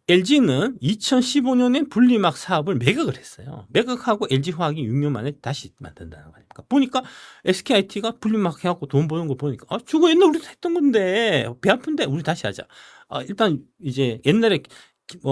LG는 2015년에 분리막 사업을 매각을 했어요. 매각하고 LG화학이 6년 만에 다시 만든다는 거 아닙니까? 보니까 SKIT가 분리막 해갖고 돈 버는 거 보니까 저거 옛날 우리도 했던 건데 배 아픈데 우리 다시 하자. 일단 이제 옛날에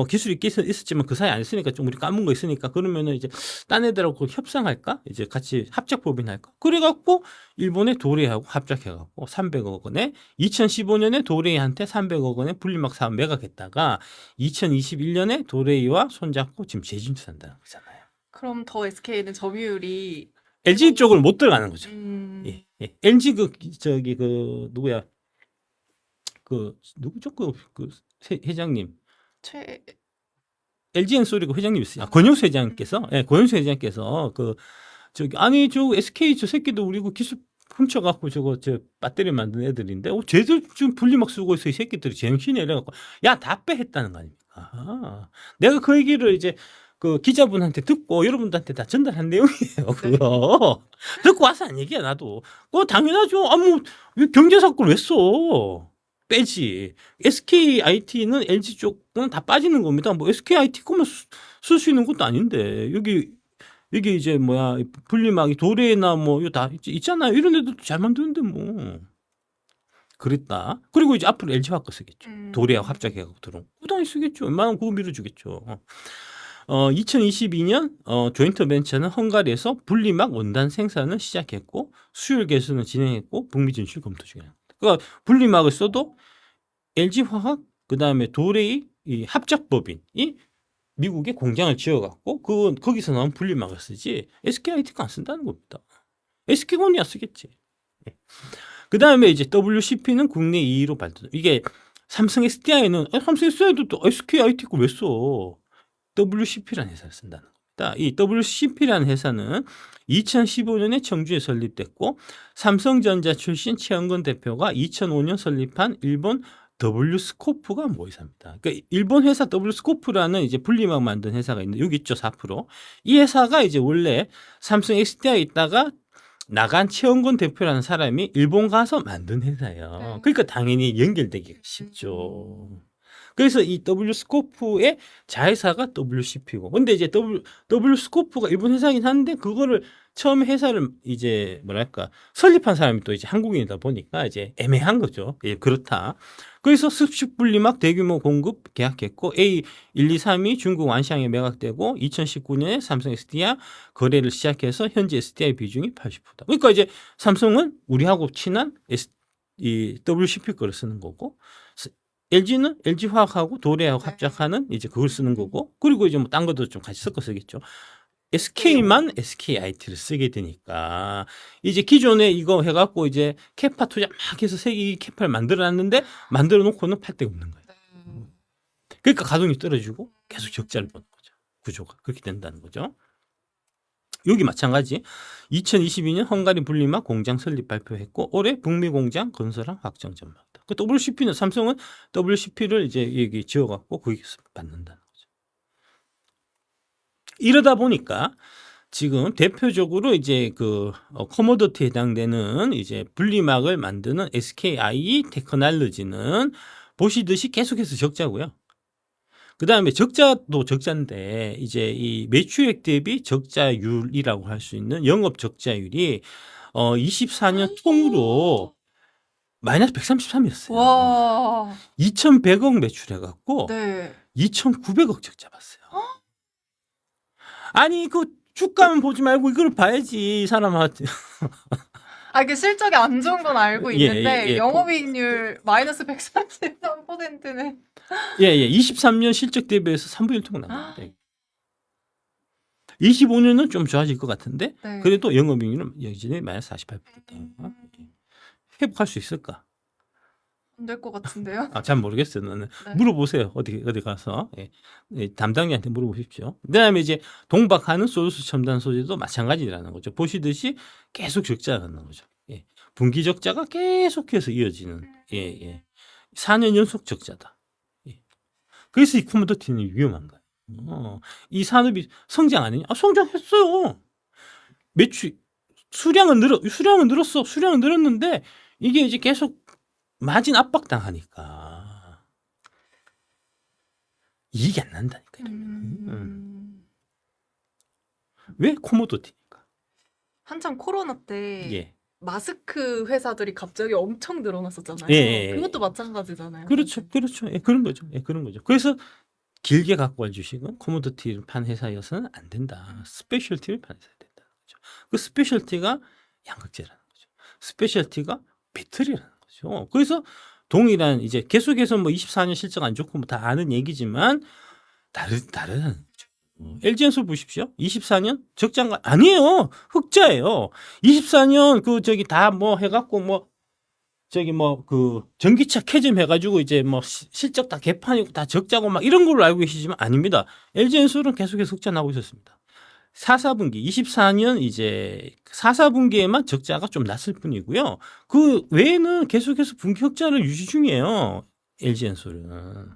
기술이 있었지만 그 사이 안 했으니까 좀 우리 까먹은 거 있으니까 그러면은 이제 딴 애들하고 협상할까? 이제 같이 합작 법인할까? 그래갖고 일본의 도레이하고 합작해갖고 300억 원에 2015년에 도레이한테 300억 원에 분리막 사업 매각했다가 2021년에 도레이와 손잡고 지금 재진출한다는 거잖아요. 그럼 더 SK는 점유율이 LG 쪽을 못 들어가는 거죠. 음, 예, 예. LG 누구야? 누구죠? 회장님. 최 LG엔 소리고 회장님 있어요. 권영수 회장님께서, 권영수 회장님께서 아니 저 SK 저 새끼도 우리 그 기술 훔쳐갖고 저 배터리 만든 애들인데, 쟤들 지금 분리막 쓰고 있어 이 새끼들이 정신이 이래갖고 야 다 빼했다는 거 아닙니까? 내가 그 얘기를 이제 그 기자분한테 듣고 여러분들한테 다 전달한 내용이에요. 그거 듣고 와서 한 얘기야 나도. 그거 당연하죠. 왜 경제 사건을 왜 써? 빼지. SKIT는 LG 쪽은 다 빠지는 겁니다. 뭐 SKIT 거만 쓸 수 있는 것도 아닌데 여기 이제 분리막이 도레나 뭐 이거 다 있잖아요. 이런 애들도 잘 만드는데 뭐 그랬다. 그리고 이제 앞으로 LG화학 거 쓰겠죠. 도레하고 합작해갖고 들어온. 당연히 쓰겠죠. 웬만하면 그거 밀어주겠죠. 2022년 조인트 벤처는 헝가리에서 분리막 원단 생산을 시작했고 수율 개선을 진행했고 북미 진출 검토 중이다. 그러니까 분리막을 써도 LG화학 그다음에 도레이 이 합작법인이 미국에 공장을 지어갖고 거기서 나온 분리막을 쓰지 SKIT가 안 쓴다는 겁니다. SK건이야 쓰겠지. 그다음에 이제 WCP는 국내 2위로 발전. 이게 삼성 SDI는 삼성 SDI도 또 SKIT 거 왜 써? WCP라는 회사를 쓴다는 겁니다. 이 WCP라는 회사는 2015년에 청주에 설립됐고 삼성전자 출신 최영건 대표가 2005년 설립한 일본 W스코프가 모의사입니다. 그러니까 일본 회사 W스코프라는 이제 분리막 만든 회사가 있는데 여기 있죠 4%. 이 회사가 이제 원래 삼성 SDI에 있다가 나간 최영건 대표라는 사람이 일본 가서 만든 회사예요. 네. 그러니까 당연히 연결되기가 쉽죠. 그래서 이 W스코프의 자회사가 WCP고. 근데 이제 W스코프가 일본 회사긴 한데 그거를 처음에 회사를 이제 설립한 사람이 또 이제 한국인이다 보니까 이제 애매한 거죠. 예, 그렇다. 그래서 습식 분리막 대규모 공급 계약했고 A123이 중국 완샹에 매각되고 2019년에 삼성 SDI 거래를 시작해서 현재 SDI 비중이 80%다. 그러니까 이제 삼성은 우리하고 친한 이 WCP 거를 쓰는 거고 LG는 LG화학하고 도레하고 합작하는 이제 그걸 쓰는 거고 그리고 이제 뭐 딴 것도 좀 같이 섞어 쓰겠죠. SK만 SKIT를 쓰게 되니까 이제 기존에 이거 해갖고 이제 캐파 투자 막 해서 세계 캐파를 만들어놨는데 만들어 놓고는 팔 데가 없는 거예요. 그러니까 가동이 떨어지고 계속 적자를 보는 거죠. 구조가 그렇게 된다는 거죠. 여기 마찬가지 2022년 헝가리 분리막 공장 설립 발표했고 올해 북미 공장 건설한 확정 전망이다. 그 WCP는 삼성은 WCP를 이제 여기 지어갖고 거기서 받는다는 거죠. 이러다 보니까 지금 대표적으로 이제 커모더티에 해당되는 이제 분리막을 만드는 SKI 테크놀로지는 보시듯이 계속해서 적자고요. 그 다음에 적자도 적자인데 이제 이 매출액 대비 적자율이라고 할 수 있는 영업 적자율이 24년 통으로 마이너스 133이었어요. 와. 2,100억 매출해갖고 네. 2,900억 적자 봤어요. 아니 그 주가만 보지 말고 이걸 봐야지 이 사람한테. 이게 실적이 안 좋은 건 알고 예, 있는데 예. 영업이익률 마이너스 133%는 23년 실적 대비해서 3분의 1 나옵니다. 25년은 좀 좋아질 것 같은데 네. 그래도 영업이익률은 여전히 마이너스 48%다. 회복할 수 있을까? 안 될 것 같은데요. 잘 모르겠어요. 너는 네. 물어보세요. 어디 가서 담당자한테 물어보십시오. 그다음에 이제 동박하는 소주수 첨단 소재도 마찬가지라는 거죠. 보시듯이 계속 적자가 나는 거죠. 예. 분기 적자가 계속해서 이어지는 4년 연속 적자다. 예. 그래서 이 커모더티는 위험한 거예요. 이 산업이 성장 안 했냐? 성장했어요. 매출 수량은 늘었어. 수량은 늘었는데 이게 이제 계속 마진 압박 당하니까. 이익이 안 난다니까요. 음. 왜 코모도티니까? 한참 코로나 때 예. 마스크 회사들이 갑자기 엄청 늘어났었잖아요. 예, 예, 예. 그것도 마찬가지잖아요. 그렇죠, 사실. 그렇죠. 예, 그런 거죠. 예, 그런 거죠. 그래서 길게 갖고 갈 주식은 코모디티를 판 회사여서는 안 된다. 스페셜티를 판 회사야 된다는 거죠. 그 스페셜티가 양극재라는 거죠. 스페셜티가 배터리라는 거죠. 그래서 동일한 이제 계속해서 뭐 24년 실적 안 좋고 뭐 다 아는 얘기지만 다르다는 거죠. LG엔솔 보십시오. 24년 적자가 아니에요. 흑자예요. 24년 그 저기 다 뭐 해갖고 뭐 저기 뭐 그 전기차 캐즘 해가지고 이제 뭐 실적 다 개판이고 다 적자고 막 이런 걸로 알고 계시지만 아닙니다. LG엔솔은 계속해서 흑자 나고 있었습니다. 4, 4분기 24년 이제 4, 4분기에만 적자가 좀 났을 뿐이고요. 그 외에는 계속해서 분기 흑자를 유지 중이에요. LG엔솔은.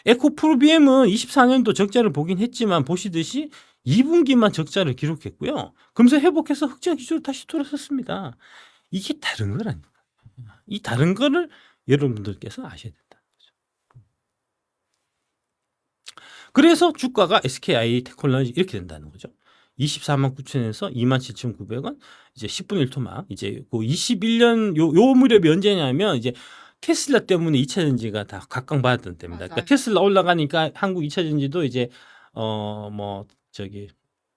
에코프로비엠은 24년도 적자를 보긴 했지만 보시듯이 2분기만 적자를 기록했고요. 금세 회복해서 흑자 기조로 다시 돌아섰습니다. 이게 다른 거라니까. 이 다른 거를 여러분들께서 아셔야 된다는 거죠. 그래서 주가가 SKI 테크놀로지 이렇게 된다는 거죠. 24만 9천에서 27,900원, 이제 10분의 1토막, 이제 그 21년 요 무렵이 언제냐면 이제 테슬라 때문에 2차 전지가 다 각광받았던 때입니다. 그러니까 맞아요. 테슬라 올라가니까 한국 2차 전지도 이제 뭐 저기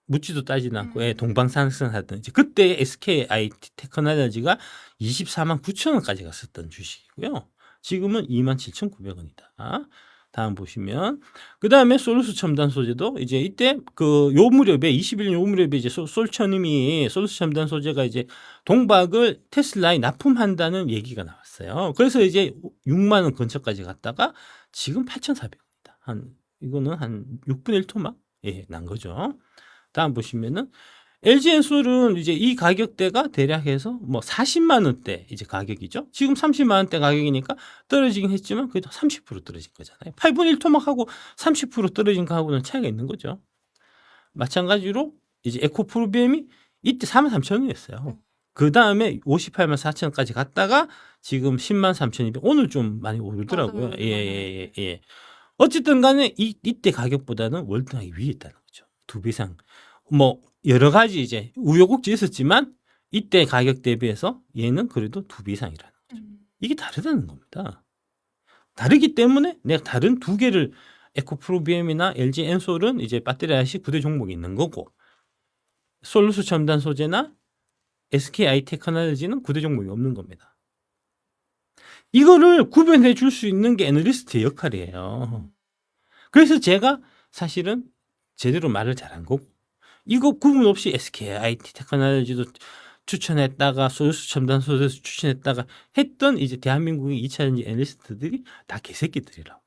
묻지도 따지도 않고 동방상승하던 이제 그때 SKI 테크놀로지가 24만 9천 원까지 갔었던 주식이고요. 지금은 27,900원이다. 다음 보시면 그다음에 솔루스 첨단 소재도 이제 이때 그 요 무렵에 21년 요 무렵에 이제 솔천님이 솔루스 첨단 소재가 이제 동박을 테슬라에 납품한다는 얘기가 나왔어요. 그래서 이제 6만 원 근처까지 갔다가 지금 8,400원이다. 한 이거는 한 6분의 1토막 난 거죠. 다음 보시면은 LG엔솔은 이제 이 가격대가 대략 해서 뭐 40만 원대 이제 가격이죠. 지금 30만 원대 가격이니까 떨어지긴 했지만 그래도 30% 떨어진 거잖아요. 8분의 1토막하고 30% 떨어진 거하고는 차이가 있는 거죠. 마찬가지로 이제 에코프로비엠이 이때 43,000원이었어요. 그 다음에 58만 4천원까지 갔다가 지금 10만 3,200원. 오늘 좀 많이 오르더라고요. 맞아요. 예. 어쨌든 간에 이때 가격보다는 월등하게 위에 있다는 거죠. 2배 이상. 뭐 여러 가지 이제 우여곡절 있었지만 이때 가격 대비해서 얘는 그래도 2배 이상이라는 거죠. 이게 다르다는 겁니다. 다르기 때문에 내가 다른 두 개를 에코프로비엠이나 LG엔솔은 이제 배터리아시 9대 종목이 있는 거고 솔루스 첨단 소재나 SKI 테크놀로지는 9대 종목이 없는 겁니다. 이거를 구별해 줄 수 있는 게 애널리스트의 역할이에요. 그래서 제가 사실은 제대로 말을 잘한 거고 이거 구분 없이 SKI 테크놀로지도 추천했다가 솔루스 첨단 소재도 추천했다가 했던 이제 대한민국의 2차 전지 애널리스트들이 다 개새끼들이라고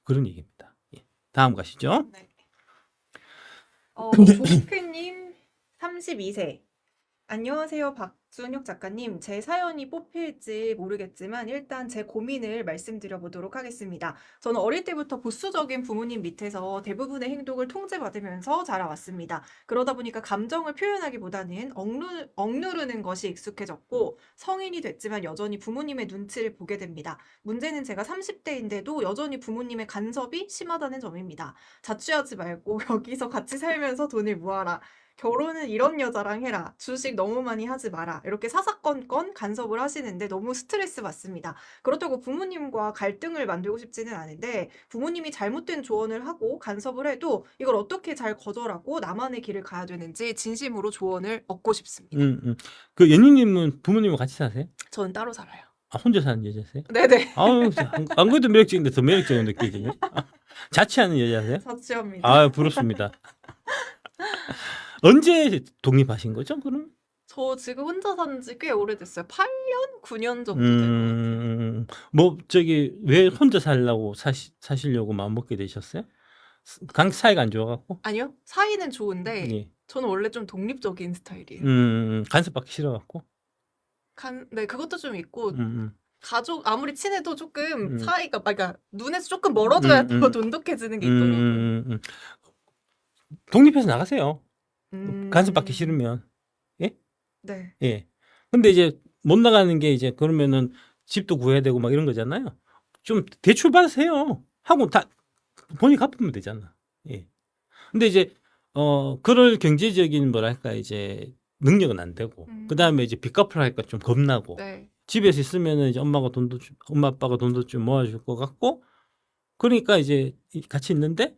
그런 얘기입니다. 예. 다음 가시죠. 네. 조크님 32세. 안녕하세요, 박준혁 작가님. 제 사연이 뽑힐지 모르겠지만 일단 제 고민을 말씀드려 보도록 하겠습니다. 저는 어릴 때부터 보수적인 부모님 밑에서 대부분의 행동을 통제받으면서 자라왔습니다. 그러다 보니까 감정을 표현하기보다는 억누르는 것이 익숙해졌고 성인이 됐지만 여전히 부모님의 눈치를 보게 됩니다. 문제는 제가 30대인데도 여전히 부모님의 간섭이 심하다는 점입니다. 자취하지 말고 여기서 같이 살면서 돈을 모아라. 결혼은 이런 여자랑 해라. 주식 너무 많이 하지 마라. 이렇게 사사건건 간섭을 하시는데 너무 스트레스 받습니다. 그렇다고 부모님과 갈등을 만들고 싶지는 않은데 부모님이 잘못된 조언을 하고 간섭을 해도 이걸 어떻게 잘 거절하고 나만의 길을 가야 되는지 진심으로 조언을 얻고 싶습니다. 그 연희님은 부모님과 같이 사세요? 저는 따로 살아요. 아, 혼자 사는 여자세요? 네네. 아유, 안 그래도 매력적인데 더 매력적으로 느끼거든요. 자취하는 여자세요? 자취합니다. 아, 부럽습니다. 언제 독립하신 거죠, 그럼? 저 지금 혼자 산 지 꽤 오래됐어요. 8년? 9년 정도 된 것 같아요. 뭐 저기 왜 혼자 살려고 사시려고 마음 먹게 되셨어요? 사이가 안 좋아갖고? 아니요. 사이는 좋은데 예. 저는 원래 좀 독립적인 스타일이에요. 간섭받기 싫어갖고? 네, 그것도 좀 있고 음. 가족 아무리 친해도 조금 음. 사이가 그러니까 눈에서 조금 멀어져야 더 돈독해지는 게 있더라고요. 독립해서 나가세요. 음. 간섭받기 싫으면. 네. 예. 근데 이제 못 나가는 게 이제 그러면은 집도 구해야 되고 막 이런 거잖아요. 좀 대출 받으세요. 하고 다 본인이 갚으면 되잖아. 예. 근데 이제 그럴 경제적인 뭐랄까 이제 능력은 안 되고 그다음에 이제 빚 갚으려 하니까 좀 겁나고 네. 집에서 있으면은 이제 엄마 아빠가 돈도 좀 모아줄 것 같고 그러니까 이제 같이 있는데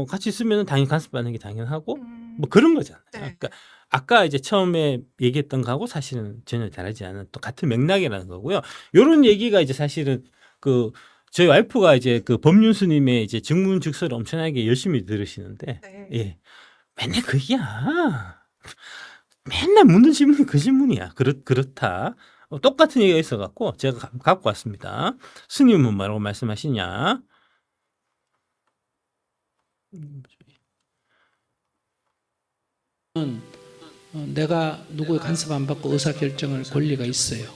같이 있으면은 당연히 간섭받는 게 당연하고 뭐 그런 거잖아요. 네. 그러니까 아까 이제 처음에 얘기했던 거하고 사실은 전혀 다르지 않은 또 같은 맥락이라는 거고요. 요런 얘기가 이제 사실은 그 저희 와이프가 이제 그 법륜스님의 이제 증문즉서를 엄청나게 열심히 들으시는데 네. 예. 맨날 그 얘기야. 맨날 묻는 질문이 그 질문이야. 그렇다. 똑같은 얘기가 있어갖고 제가 갖고 왔습니다. 스님은 뭐라고 말씀하시냐? 내가 누구의 간섭 안 받고 의사결정할 권리가 있어요.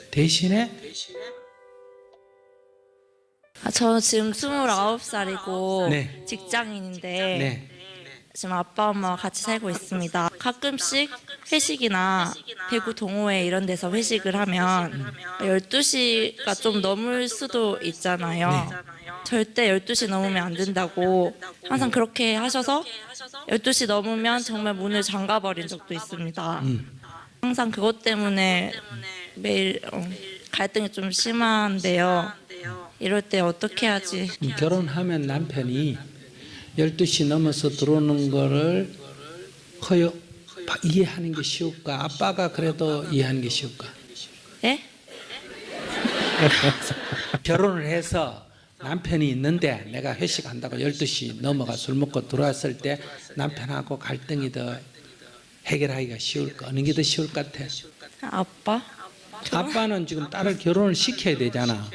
대신에 저 지금 29살이고 네. 직장인인데 네. 지금 아빠 엄마와 같이 살고 있습니다. 가끔씩 회식이나 대구 동호회 이런 데서 회식을 하면 12시가 좀 넘을 수도 있잖아요. 절대 12시 넘으면 안 된다고 항상 그렇게 하셔서 12시 넘으면 정말 문을 잠가버린 적도 있습니다. 항상 그것 때문에 매일 갈등이 좀 심한데요. 이럴 때 어떻게 하지? 결혼하면 남편이 12시 넘어서 들어오는 거를 이해하는 게 쉬울까? 아빠가 그래도 이해하는 게 쉬울까? 예? 결혼을 해서 남편이 있는데 내가 회식한다고 12시 넘어가 술 먹고 들어왔을 때 남편하고 갈등이 더 해결하기가 쉬울까? 어느 게 더 쉬울 것 같아? 아빠? 아빠는 지금 딸을 결혼을 시켜야 되잖아.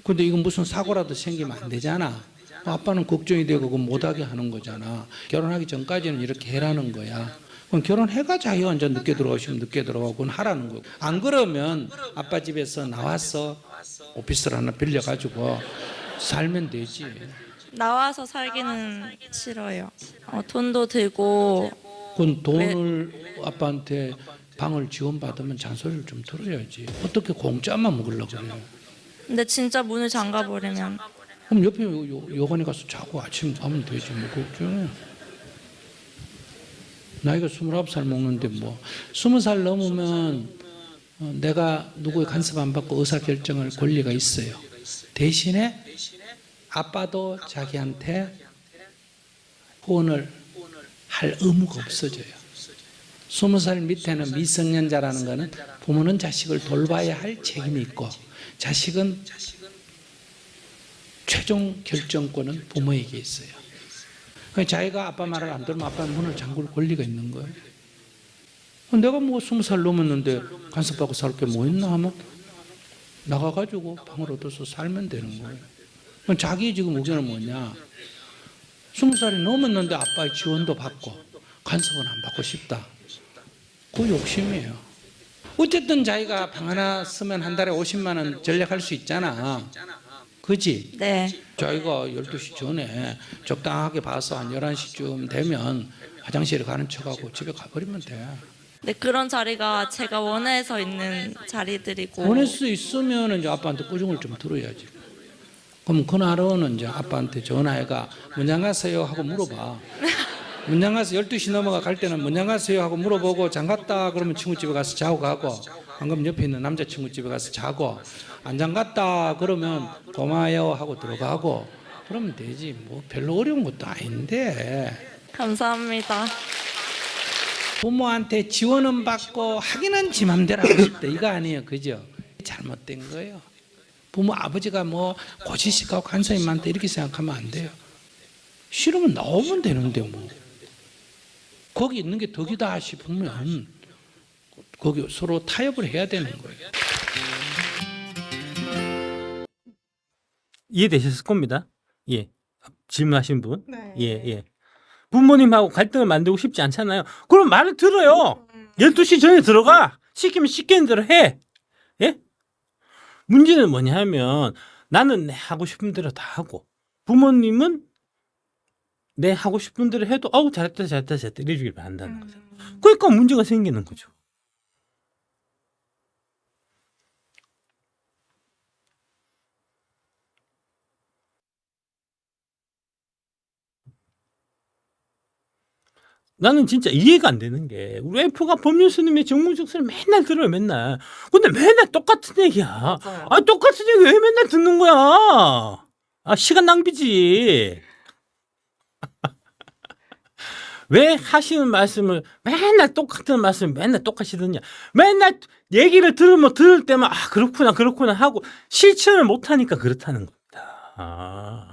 근데 이건 무슨 사고라도 생기면 안 되잖아. 아빠는 걱정이 되고 그거 못하게 하는 거잖아. 결혼하기 전까지는 이렇게 해라는 거야. 그럼 결혼해가 자기 완전 늦게 들어가시면 늦게 들어가고 그건 하라는 거고. 안 그러면 아빠 집에서 나와서 오피스를 하나 빌려가지고 살면 되지. 나와서 살기는 싫어요. 돈도 들고 그건 돈을 아빠한테 방을 지원받으면 잔소리를 좀 들어야지. 어떻게 공짜만 먹으려고 그래요. 근데 진짜 문을 잠가버리면 그럼 옆에 여관에 가서 자고 아침 가면 되지 뭐 걱정해. 나이가 29살 먹는데 뭐 20살 넘으면 내가 누구의 간섭 안 받고 의사결정할 권리가 있어요. 대신에 아빠도 자기한테 후원을 할 의무가 없어져요. 20살 밑에는 미성년자라는 것은 부모는 자식을 돌봐야 할 책임이 있고 자식은 최종 결정권은 부모에게 있어요. 자기가 아빠 말을 안 들으면 아빠는 문을 잠글 권리가 있는 거예요. 내가 뭐 20살 넘었는데 간섭받고 살 게 뭐 있나 하면 나가가지고 방을 얻어서 살면 되는 거예요. 자기 지금 의견은 뭐냐? 20살이 넘었는데 아빠의 지원도 받고 간섭은 안 받고 싶다. 그 욕심이에요. 어쨌든 자기가 방 하나 쓰면 한 달에 50만 원 전략할 수 있잖아. 그지? 네. 자기가 12시 전에 적당하게 봐서 한 11시쯤 되면 화장실에 가는 척하고 집에 가버리면 돼. 근데 그런 자리가 제가 원해서 있는 자리들이고 원할 수 있으면 이제 아빠한테 꾸중을 좀 들어야지. 그럼 그날은 이제 아빠한테 전화해가 문장 가세요 하고 물어봐. 문장 가서 12시 넘어가 갈 때는 문장 가세요 하고 물어보고 장갔다 그러면 친구집에 가서 자고 가고 방금 옆에 있는 남자친구 집에 가서 자고 안 장갔다 그러면 고마워요 하고 들어가고 그러면 되지. 뭐 별로 어려운 것도 아닌데. 감사합니다. 부모한테 지원은 받고 하기는 지 맘대로 하고 싶다 이거 아니에요. 그죠? 잘못된 거예요. 부모 아버지가 뭐 고지식하고 간섭이 많다 이렇게 생각하면 안 돼요. 싫으면 나오면 되는데 뭐. 거기 있는 게 덕이다 싶으면 거기 서로 타협을 해야 되는 거예요. 이해되셨을 겁니다. 예. 질문하신 분. 네. 예, 예. 부모님하고 갈등을 만들고 싶지 않잖아요. 그럼 말을 들어요. 12시 전에 들어가. 시키면 시키는 대로 해. 예? 문제는 뭐냐 하면 나는 내 하고 싶은 대로 다 하고 부모님은 내 하고 싶은 대로 해도 어우 잘했다 이래주길 바란다는 거죠. 그러니까 문제가 생기는 거죠. 나는 진짜 이해가 안 되는 게 우리 와이프가 법률 스님의 정무적서를 맨날 들어요 맨날. 근데 맨날 똑같은 얘기야. 맞아요. 아 똑같은 얘기 왜 맨날 듣는 거야? 아 시간 낭비지. 왜 하시는 말씀을 맨날 똑같은 말씀 맨날 똑같이 듣냐? 맨날 얘기를 들으면 들을 때만 아 그렇구나 하고 실천을 못 하니까 그렇다는 겁니다. 아.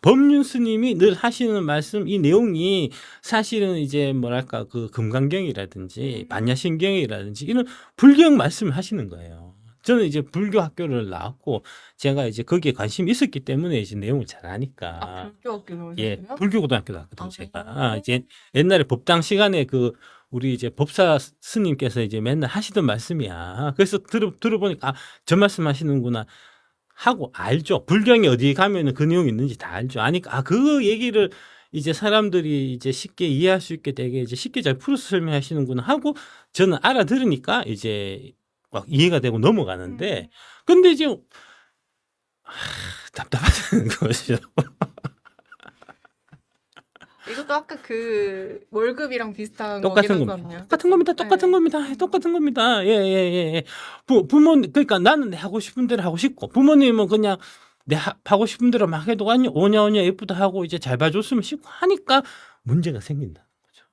법륜 스님이 늘 하시는 말씀 이 내용이 사실은 이제 뭐랄까 그 금강경이라든지 반야신경이라든지 이런 불경 말씀을 하시는 거예요. 저는 이제 불교 학교를 나왔고 제가 이제 거기에 관심이 있었기 때문에 이제 내용을 잘 아니까. 아, 불교 교육이요? 예, 불교고등학교 나왔거든요, 아, 제가. 이제 옛날에 법당 시간에 그 우리 이제 법사 스님께서 이제 맨날 하시던 말씀이야. 그래서 들어보니까 아, 저 말씀 하시는구나 하고 알죠. 불경에 어디 가면은 그 내용이 있는지 다 알죠. 아니까 아, 그 얘기를 이제 사람들이 이제 쉽게 이해할 수 있게 되게 이제 쉽게 잘 풀어서 설명하시는구나 하고 저는 알아들으니까 이제 막 이해가 되고 넘어가는데 근데 이제 답답하다는 거죠. 이것도 아까 그 월급이랑 비슷한 똑같은 거긴 겁니다. 하잖아요. 똑같은 겁니다. 네. 똑같은 겁니다. 똑같은 겁니다. 예, 예, 예. 부모님, 그러니까 나는 내 하고 싶은 대로 하고 싶고, 부모님은 그냥 내 하고 싶은 대로 막 해도 오냐 예쁘다 하고 이제 잘 봐줬으면 싶고 하니까 문제가 생긴다는 거죠.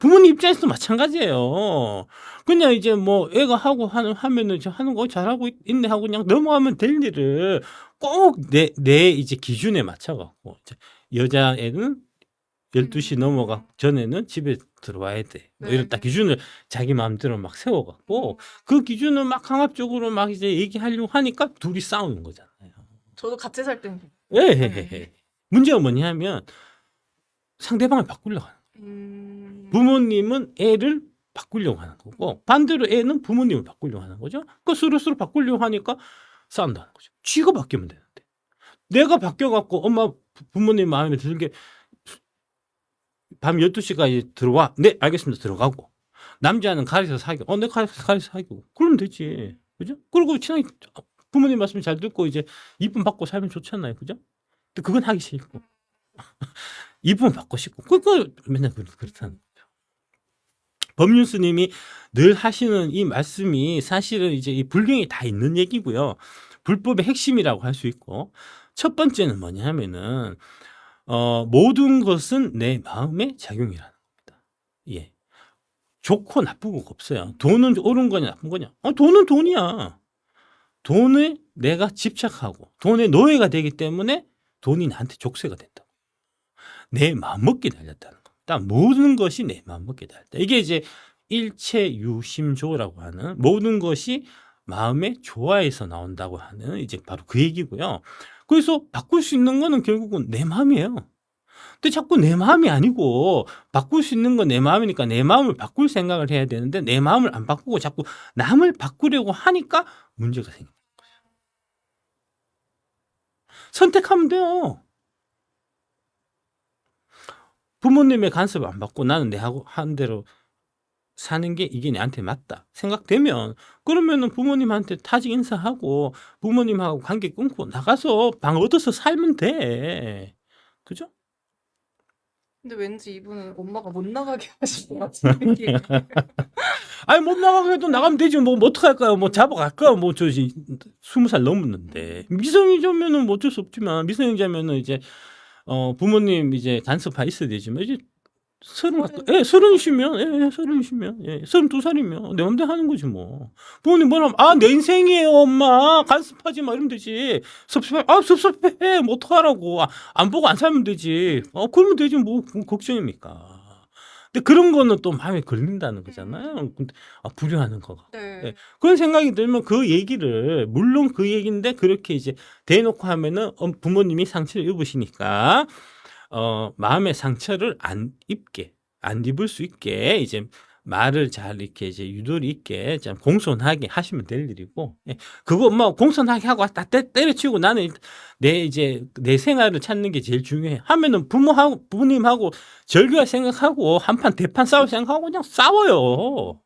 부모님 입장에서도 마찬가지예요. 그냥 이제 뭐 애가 하고 하면은 이제 하는 거 잘하고 있네 하고 그냥 넘어가면 될 일을 꼭 내 이제 기준에 맞춰갖고, 이제 여자애는 12시 넘어가 전에는 집에 들어와야 돼. 뭐 이런 딱 네. 기준을 자기 마음대로 막 세워갖고 그 기준을 막 강압적으로 막 이제 얘기하려고 하니까 둘이 싸우는 거잖아요. 저도 같이 살 때는 예, 예, 예. 문제가 뭐냐면 상대방을 바꾸려고 하는 거예요. 부모님은 애를 바꾸려고 하는 거고 반대로 애는 부모님을 바꾸려고 하는 거죠. 그 서로 바꾸려고 하니까 싸운다는 거죠. 쥐가 바뀌면 되는데 내가 바뀌어갖고 엄마 부모님 마음에 들게 밤 12시까지 들어와. 네, 알겠습니다. 들어가고. 남자는 가리서 사귀어. 네, 가리서 사귀고. 그러면 되지. 그죠? 그리고 친하게 부모님 말씀 잘 듣고 이제 이쁨 받고 살면 좋잖아요. 그죠? 근데 그건 하기 싫고. 이쁨 받고 싶고. 그거 맨날 그렇다는 거죠. 법륜 스님이 늘 하시는 이 말씀이 사실은 이제 이 불경에 다 있는 얘기고요. 불법의 핵심이라고 할 수 있고. 첫 번째는 뭐냐 하면은 모든 것은 내 마음의 작용이라는 겁니다. 예. 좋고 나쁘고가 없어요. 돈은 옳은 거냐 나쁜 거냐? 돈은 돈이야. 돈에 내가 집착하고 돈의 노예가 되기 때문에 돈이 나한테 족쇄가 된다. 내 마음먹기에 달렸다는 겁니다. 모든 것이 내 마음먹기에 달렸다. 이게 이제 일체유심조라고 하는 모든 것이 마음의 조화에서 나온다고 하는 이제 바로 그 얘기고요. 그래서 바꿀 수 있는 거는 결국은 내 마음이에요. 근데 자꾸 내 마음이 아니고 바꿀 수 있는 건 내 마음이니까 내 마음을 바꿀 생각을 해야 되는데 내 마음을 안 바꾸고 자꾸 남을 바꾸려고 하니까 문제가 생깁니다. 선택하면 돼요. 부모님의 간섭을 안 받고 나는 내 하고 한 대로 사는 게 이게 내한테 맞다 생각되면 그러면은 부모님한테 타직 인사하고 부모님하고 관계 끊고 나가서 방 얻어서 살면 돼. 그죠? 근데 왠지 이분은 엄마가 못 나가게 하실 것 같은 느낌. 아니 못 나가게 해도 나가면 되지 뭐 어떡할까요? 뭐 잡아갈까요? 뭐 저 20살 넘었는데 미성년자면은 뭐 어쩔 수 없지만 미성년자면은 이제 부모님 이제 간섭하 있어야 되지만 이제 30이시면 32살이면 내 맘대로 하는 거지 뭐. 부모님 뭐라면 내 인생이에요 엄마 간섭하지 마 이러면 되지. 섭섭해 섭섭해 뭐 어떡하라고 안 보고 안 살면 되지. 그러면 되지 뭐 걱정입니까. 근데 그런 거는 또 마음에 걸린다는 거잖아요. 근데 불효하는 거가. 네. 네. 그런 생각이 들면 그 얘기를 물론 그 얘기인데 그렇게 이제 대놓고 하면은 부모님이 상처를 입으시니까 마음의 상처를 안 입을 수 있게 이제 말을 잘 이렇게 이제 유도리 있게 좀 공손하게 하시면 될 일이고, 예. 그거 뭐 공손하게 하고 다 때려치우고 나는 내 생활을 찾는 게 제일 중요해. 하면은 부모님하고 절교할 생각하고 한판 대판 싸울 생각하고 그냥 싸워요.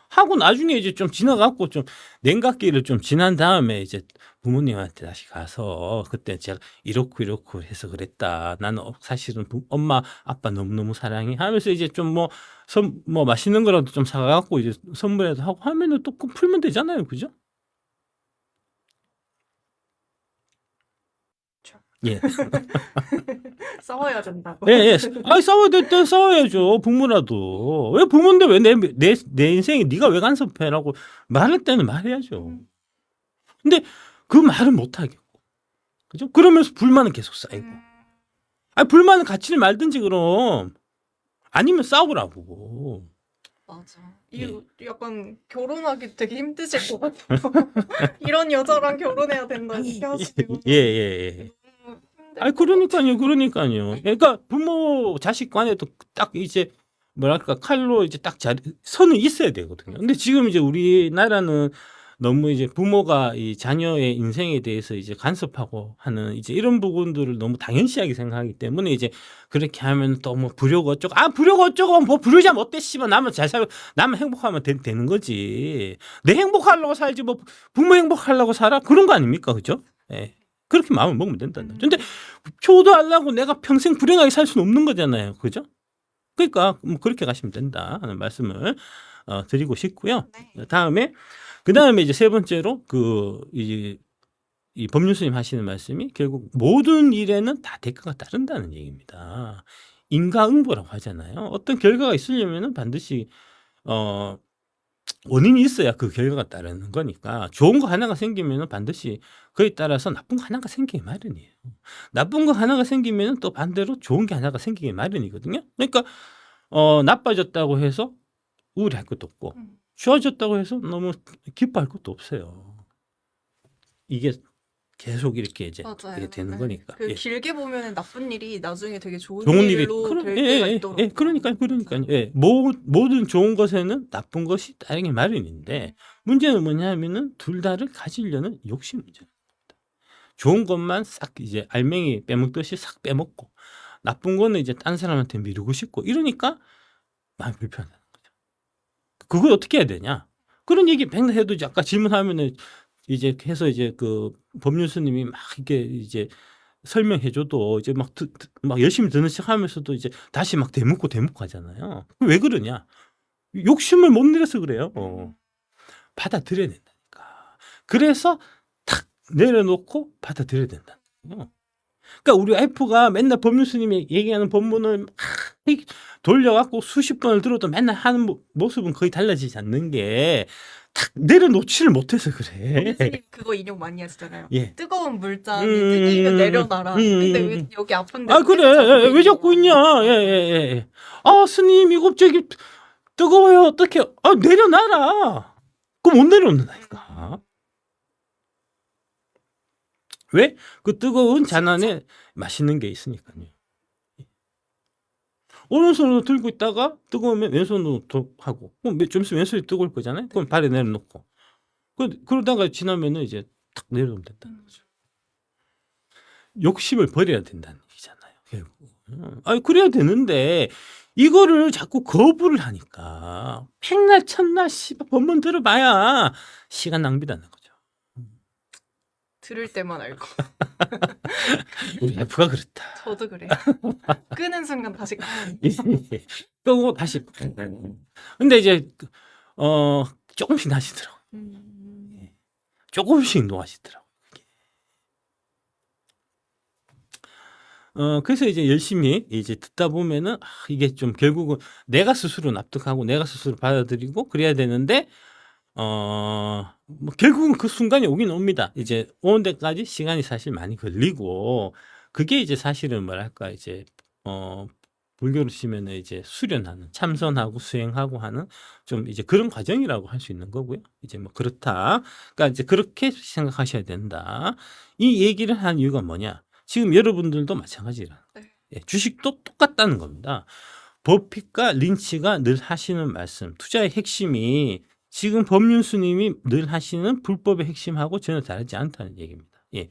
하고 나중에 이제 좀 지나갖고 좀 냉각기를 좀 지난 다음에 이제 부모님한테 다시 가서 그때 제가 이렇고 해서 그랬다. 나는 사실은 엄마 아빠 너무너무 사랑해 하면서 이제 좀 뭐 맛있는 거라도 좀 사갖고 이제 선물해도 하고 하면은 또 풀면 되잖아요. 그죠? 예. 싸워야 된다고. 예, 예. 아, 싸워야 될 때 싸워야죠. 부모라도. 왜 부모인데 왜 내 인생에 네가 왜 간섭해라고 말할 때는 말해야죠. 근데 그 말은 못 하겠고. 그죠? 그러면서 불만은 계속 쌓이고. 아, 불만은 같이 말든지 그럼. 아니면 싸우라고. 맞아. 예. 이거 약간 결혼하기 되게 힘드실 것 같아요. 이런 여자랑 결혼해야 된다 이렇게 하시고. 예, 예. 너무 힘들 아, 그러니까요. 그러니까 부모 자식 간에도 딱 이제 뭐랄까 칼로 이제 딱 선은 있어야 되거든요. 근데 지금 이제 우리나라는 너무 이제 부모가 이 자녀의 인생에 대해서 이제 간섭하고 하는 이제 이런 부분들을 너무 당연시하게 생각하기 때문에 이제 그렇게 하면 또 뭐 불효가 어쩌고 불효가 어쩌고 뭐 부르자면 어때 씨발 나만 잘 살고 나만 행복하면 되는 거지. 내 행복하려고 살지 뭐 부모 행복하려고 살아 그런 거 아닙니까, 그죠? 예. 그렇게 마음을 먹으면 된다는 거죠. 근데 효도하려고 내가 평생 불행하게 살 수는 없는 거잖아요, 그죠? 그러니까 뭐 그렇게 가시면 된다 하는 말씀을 드리고 싶고요. 네. 그 다음에 이제 세 번째로 이 법률스님 하시는 말씀이 결국 모든 일에는 다 대가가 따른다는 얘기입니다. 인과응보라고 하잖아요. 어떤 결과가 있으려면은 반드시 원인이 있어야 그 결과가 따르는 거니까 좋은 거 하나가 생기면은 반드시 그에 따라서 나쁜 거 하나가 생기기 마련이에요. 나쁜 거 하나가 생기면은 또 반대로 좋은 게 하나가 생기기 마련이거든요. 그러니까 나빠졌다고 해서 우울할 것도 없고 좋아졌다고 해서 너무 기뻐할 것도 없어요. 이게 계속 이렇게 이제 맞아요. 이게 되는 네. 거니까. 그 예. 길게 보면 나쁜 일이 나중에 되게 좋은 좋은 일이 일로 될 때가 있더라고요. 그러니까요. 예. 모든 좋은 것에는 나쁜 것이 따르기 마련인데 문제는 뭐냐면은 둘 다를 가지려는 욕심 문제입니다. 좋은 것만 싹 이제 알맹이 빼먹듯이 싹 빼먹고 나쁜 거는 이제 딴 사람한테 미루고 싶고 이러니까 마음이 불편하는 거죠. 그걸 어떻게 해야 되냐? 그런 얘기 맨날 해도 이제 아까 질문하면은 이제 해서 이제 그 법률스님이 막 이게 이제 설명해줘도 이제 막 열심히 듣는 척하면서도 이제 다시 막 대묻고 하잖아요. 왜 그러냐? 욕심을 못 내려서 그래요. 받아들여야 된다니까. 그래서 탁 내려놓고 받아들여야 된다. 그러니까 우리 와이프가 맨날 법률스님이 얘기하는 본문을 막 돌려갖고 수십 번을 들어도 맨날 하는 모습은 거의 달라지지 않는 게 탁 내려놓지를 못해서 그래. 선생님 그거 인용 많이 하시잖아요. 예. 뜨거운 물잔이 뜨기면 내려놔라. 근데 왜 여기 아픈데? 아 그래 왜 자꾸 있냐? 예. 아 스님 이거 저기 뜨거워요 어떻게? 아 내려놔라. 그거 못 내려놓는다니까. 왜? 그 뜨거운 잔 안에 맛있는 게 있으니까요. 오른손으로 들고 있다가 뜨거우면 왼손으로 하고 좀 있으면 왼손이 뜨거울 거잖아요. 그럼 발에 내려놓고 그러다가 지나면은 이제 탁 내려놓으면 된다는 거죠. 욕심을 버려야 된다는 얘기잖아요. 결국. 아니 그래야 되는데 이거를 자꾸 거부를 하니까 백날 천날 씨발 법문 들어봐야 시간 낭비라는 거죠. 들을 때만 알고. 우리 F가 그렇다. 저도 그래요. 끄는 순간 다시 까요. 끄고 다시. 근데 이제 조금씩 나시더라고. 조금씩 놓아시더라고. 그래서 이제 열심히 이제 듣다 보면은 이게 좀 결국은 내가 스스로 납득하고 내가 스스로 받아들이고 그래야 되는데 뭐 결국은 그 순간이 오긴 옵니다. 이제 오는 데까지 시간이 사실 많이 걸리고 그게 이제 사실은 뭐랄까 이제 불교로 치면은 이제 수련하는 참선하고 수행하고 하는 좀 이제 그런 과정이라고 할 수 있는 거고요. 이제 뭐 그렇다. 그러니까 이제 그렇게 생각하셔야 된다. 이 얘기를 한 이유가 뭐냐? 지금 여러분들도 마찬가지라. 네. 예, 주식도 똑같다는 겁니다. 버핏과 린치가 늘 하시는 말씀, 투자의 핵심이 지금 법륜스님이 늘 하시는 불법의 핵심하고 전혀 다르지 않다는 얘기입니다. 예.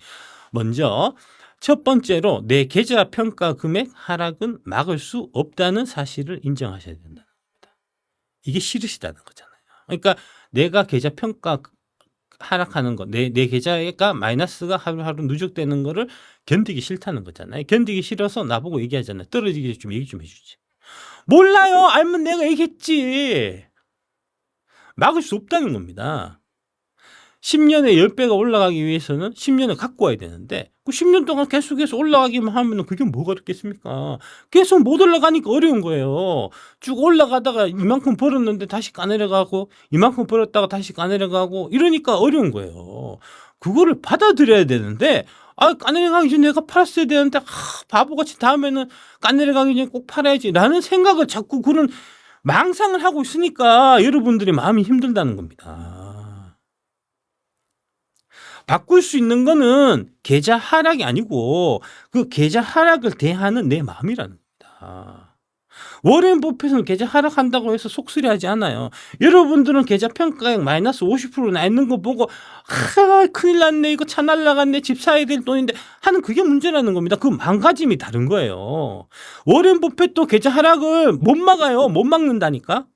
먼저 첫 번째로 내 계좌 평가 금액 하락은 막을 수 없다는 사실을 인정하셔야 된다는 겁니다. 이게 싫으시다는 거잖아요. 그러니까 내가 계좌 평가 하락하는 거, 내 계좌가 마이너스가 하루하루 누적되는 거를 견디기 싫다는 거잖아요. 견디기 싫어서 나보고 얘기하잖아요. 떨어지기 좀 얘기 좀 해주지. 몰라요. 알면 내가 얘기했지. 막을 수 없다는 겁니다. 10년에 10배가 올라가기 위해서는 10년을 갖고 와야 되는데 그 10년 동안 계속해서 올라가기만 하면 그게 뭐가 어렵겠습니까? 계속 못 올라가니까 어려운 거예요. 쭉 올라가다가 이만큼 벌었는데 다시 까내려가고 이만큼 벌었다가 다시 까내려가고 이러니까 어려운 거예요. 그거를 받아들여야 되는데 까내려가기 전에 내가 팔았어야 되는데 바보같이 다음에는 까내려가기 전에 꼭 팔아야지 라는 생각을 자꾸 그런 망상을 하고 있으니까 여러분들이 마음이 힘들다는 겁니다. 바꿀 수 있는 거는 계좌 하락이 아니고 그 계좌 하락을 대하는 내 마음이라는 겁니다. 워렌 버핏은 계좌 하락한다고 해서 속쓰리하지 않아요. 여러분들은 계좌 평가액 마이너스 50% 나 있는 거 보고 큰일 났네 이거 차 날라갔네 집 사야 될 돈인데 하는 그게 문제라는 겁니다. 그 망가짐이 다른 거예요. 워렌 버핏도 계좌 하락을 못 막아요. 못 막는다니까.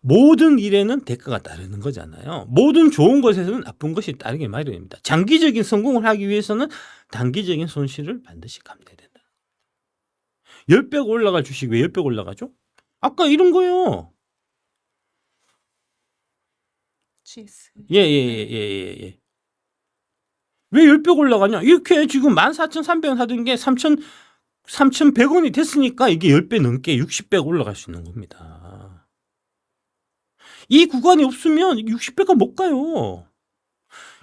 모든 일에는 대가가 따르는 거잖아요. 모든 좋은 것에서는 나쁜 것이 따르게 마련입니다. 장기적인 성공을 하기 위해서는 단기적인 손실을 반드시 감내해야 된다. 10배가 올라갈 주식 왜 10배 올라가죠? 아까 이런 거예요. GS. 예. 왜 10배 올라가냐? 이렇게 지금 14,300원 하던 게 3,100원이 됐으니까 이게 10배 넘게 60배가 올라갈 수 있는 겁니다. 이 구간이 없으면 60배가 못 가요.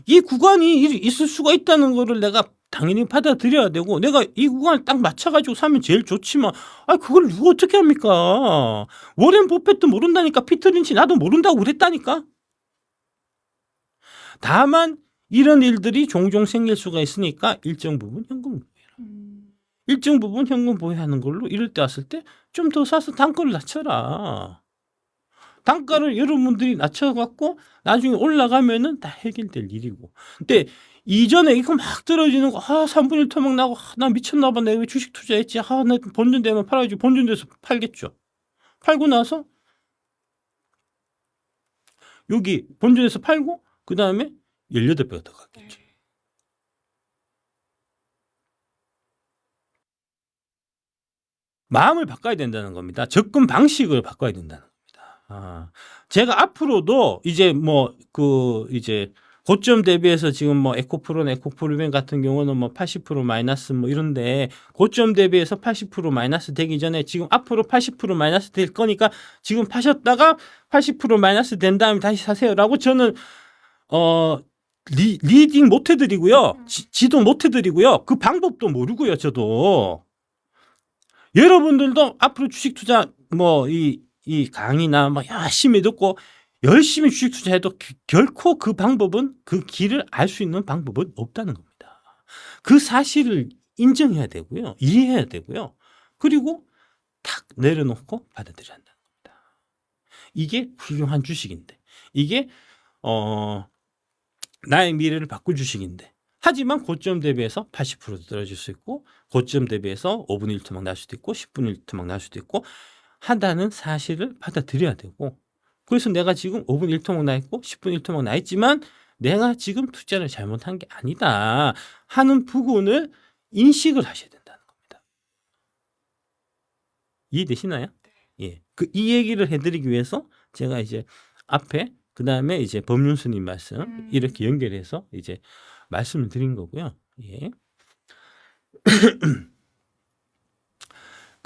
이 구간이 있을 수가 있다는 거를 내가 당연히 받아들여야 되고 내가 이 구간을 딱 맞춰가지고 사면 제일 좋지만 그걸 누가 어떻게 합니까? 워렌 버핏도 모른다니까. 피터 린치 나도 모른다고 그랬다니까. 다만 이런 일들이 종종 생길 수가 있으니까 일정 부분 현금 일정 부분 현금 보유하는 걸로 이럴 때 왔을 때 좀 더 사서 단가를 낮춰라. 단가를 여러분들이 낮춰갖고 나중에 올라가면은 다 해결될 일이고. 근데 이전에 이거 막 떨어지는 거, 3분의 1 토막 나고, 나 미쳤나봐. 내가 왜 주식 투자했지? 나 본전되면 팔아야지. 본전돼서 팔겠죠. 팔고 나서 여기 본전에서 팔고, 그 다음에 18배가 더 갔겠죠. 마음을 바꿔야 된다는 겁니다. 접근 방식을 바꿔야 된다는 겁니다. 제가 앞으로도 이제 이제 고점 대비해서 지금 에코프로나 에코프로벤 같은 경우는 80% 마이너스 이런데 고점 대비해서 80% 마이너스 되기 전에 지금 앞으로 80% 마이너스 될 거니까 지금 파셨다가 80% 마이너스 된 다음에 다시 사세요라고 저는 리딩 못 해드리고요. 지도 못 해드리고요. 그 방법도 모르고요. 저도 여러분들도 앞으로 주식 투자 이 강의나 열심히 듣고 열심히 주식 투자해도 결코 그 방법은 그 길을 알 수 있는 방법은 없다는 겁니다. 그 사실을 인정해야 되고요. 이해해야 되고요. 그리고 탁 내려놓고 받아들여야 한다는 겁니다. 이게 훌륭한 주식인데 이게 나의 미래를 바꿀 주식인데 하지만 고점 대비해서 80% 떨어질 수 있고 고점 대비해서 5분의 1토막 날 수도 있고 10분의 1토막 날 수도 있고 한다는 사실을 받아들여야 되고 그래서 내가 지금 5분 1토막 나 있고 10분 1토막 나 있지만 내가 지금 투자를 잘못한 게 아니다 하는 부분을 인식을 하셔야 된다는 겁니다. 이해되시나요? 예. 이 얘기를 해드리기 위해서 제가 이제 앞에 그 다음에 이제 법륜스님 말씀 이렇게 연결해서 이제 말씀을 드린 거고요. 예.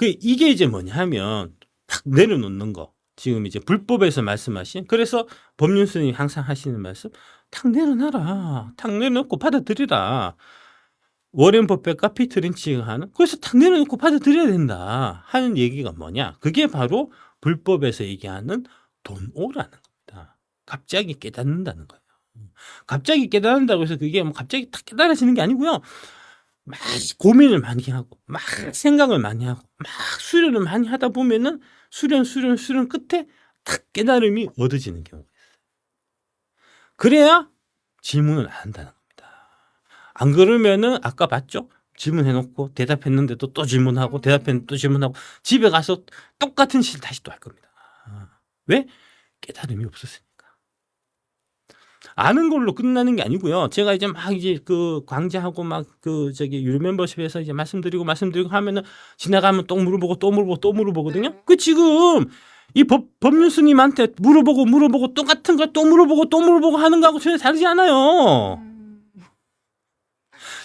이게 이제 뭐냐 하면 탁 내려놓는 거. 지금 이제 불법에서 말씀하신 그래서 법륜스님이 항상 하시는 말씀 탁 내려놔라. 탁 내려놓고 받아들이라. 워렌 버핏과 피터 린치가 하는 그래서 탁 내려놓고 받아들여야 된다 하는 얘기가 뭐냐. 그게 바로 불법에서 얘기하는 돈오라는 겁니다. 갑자기 깨닫는다는 거예요. 갑자기 깨닫는다고 해서 그게 갑자기 탁 깨달아지는 게 아니고요. 막 고민을 많이 하고 막 생각을 많이 하고 막 수련을 많이 하다 보면은 수련 끝에 탁 깨달음이 얻어지는 경우가 있어요. 그래야 질문을 안 한다는 겁니다. 안 그러면은 아까 봤죠? 질문해놓고 대답했는데도 또 질문하고 대답했는데 또 질문하고 집에 가서 똑같은 실 다시 또 할 겁니다. 왜? 깨달음이 없었으니까. 아는 걸로 끝나는 게 아니고요. 제가 이제 막 이제 그 강좌하고 막 그 저기 유료 멤버십에서 이제 말씀드리고 하면은 지나가면 또 물어보고 또 물어보고 또 물어보거든요. 네. 그 지금 이 법률스님한테 물어보고 똑같은 걸 또 물어보고 하는 거하고 전혀 다르지 않아요.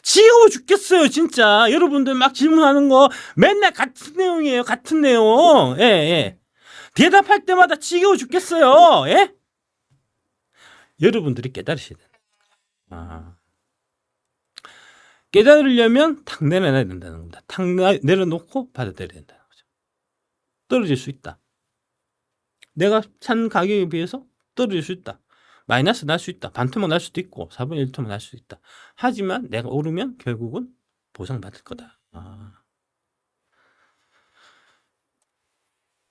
지겨워 죽겠어요, 진짜. 여러분들 막 질문하는 거 맨날 같은 내용이에요, 같은 내용. 예, 예. 대답할 때마다 지겨워 죽겠어요. 예? 여러분들이 깨달으셔야 돼요. 깨달으려면 탁 내려놔야 된다는 겁니다. 탁 내려놓고 받아들여야 된다는 거죠. 떨어질 수 있다. 내가 산 가격에 비해서 떨어질 수 있다. 마이너스 날 수 있다. 반토막 날 수도 있고 4분의 1토막 날 수도 있다. 하지만 내가 오르면 결국은 보상받을 거다.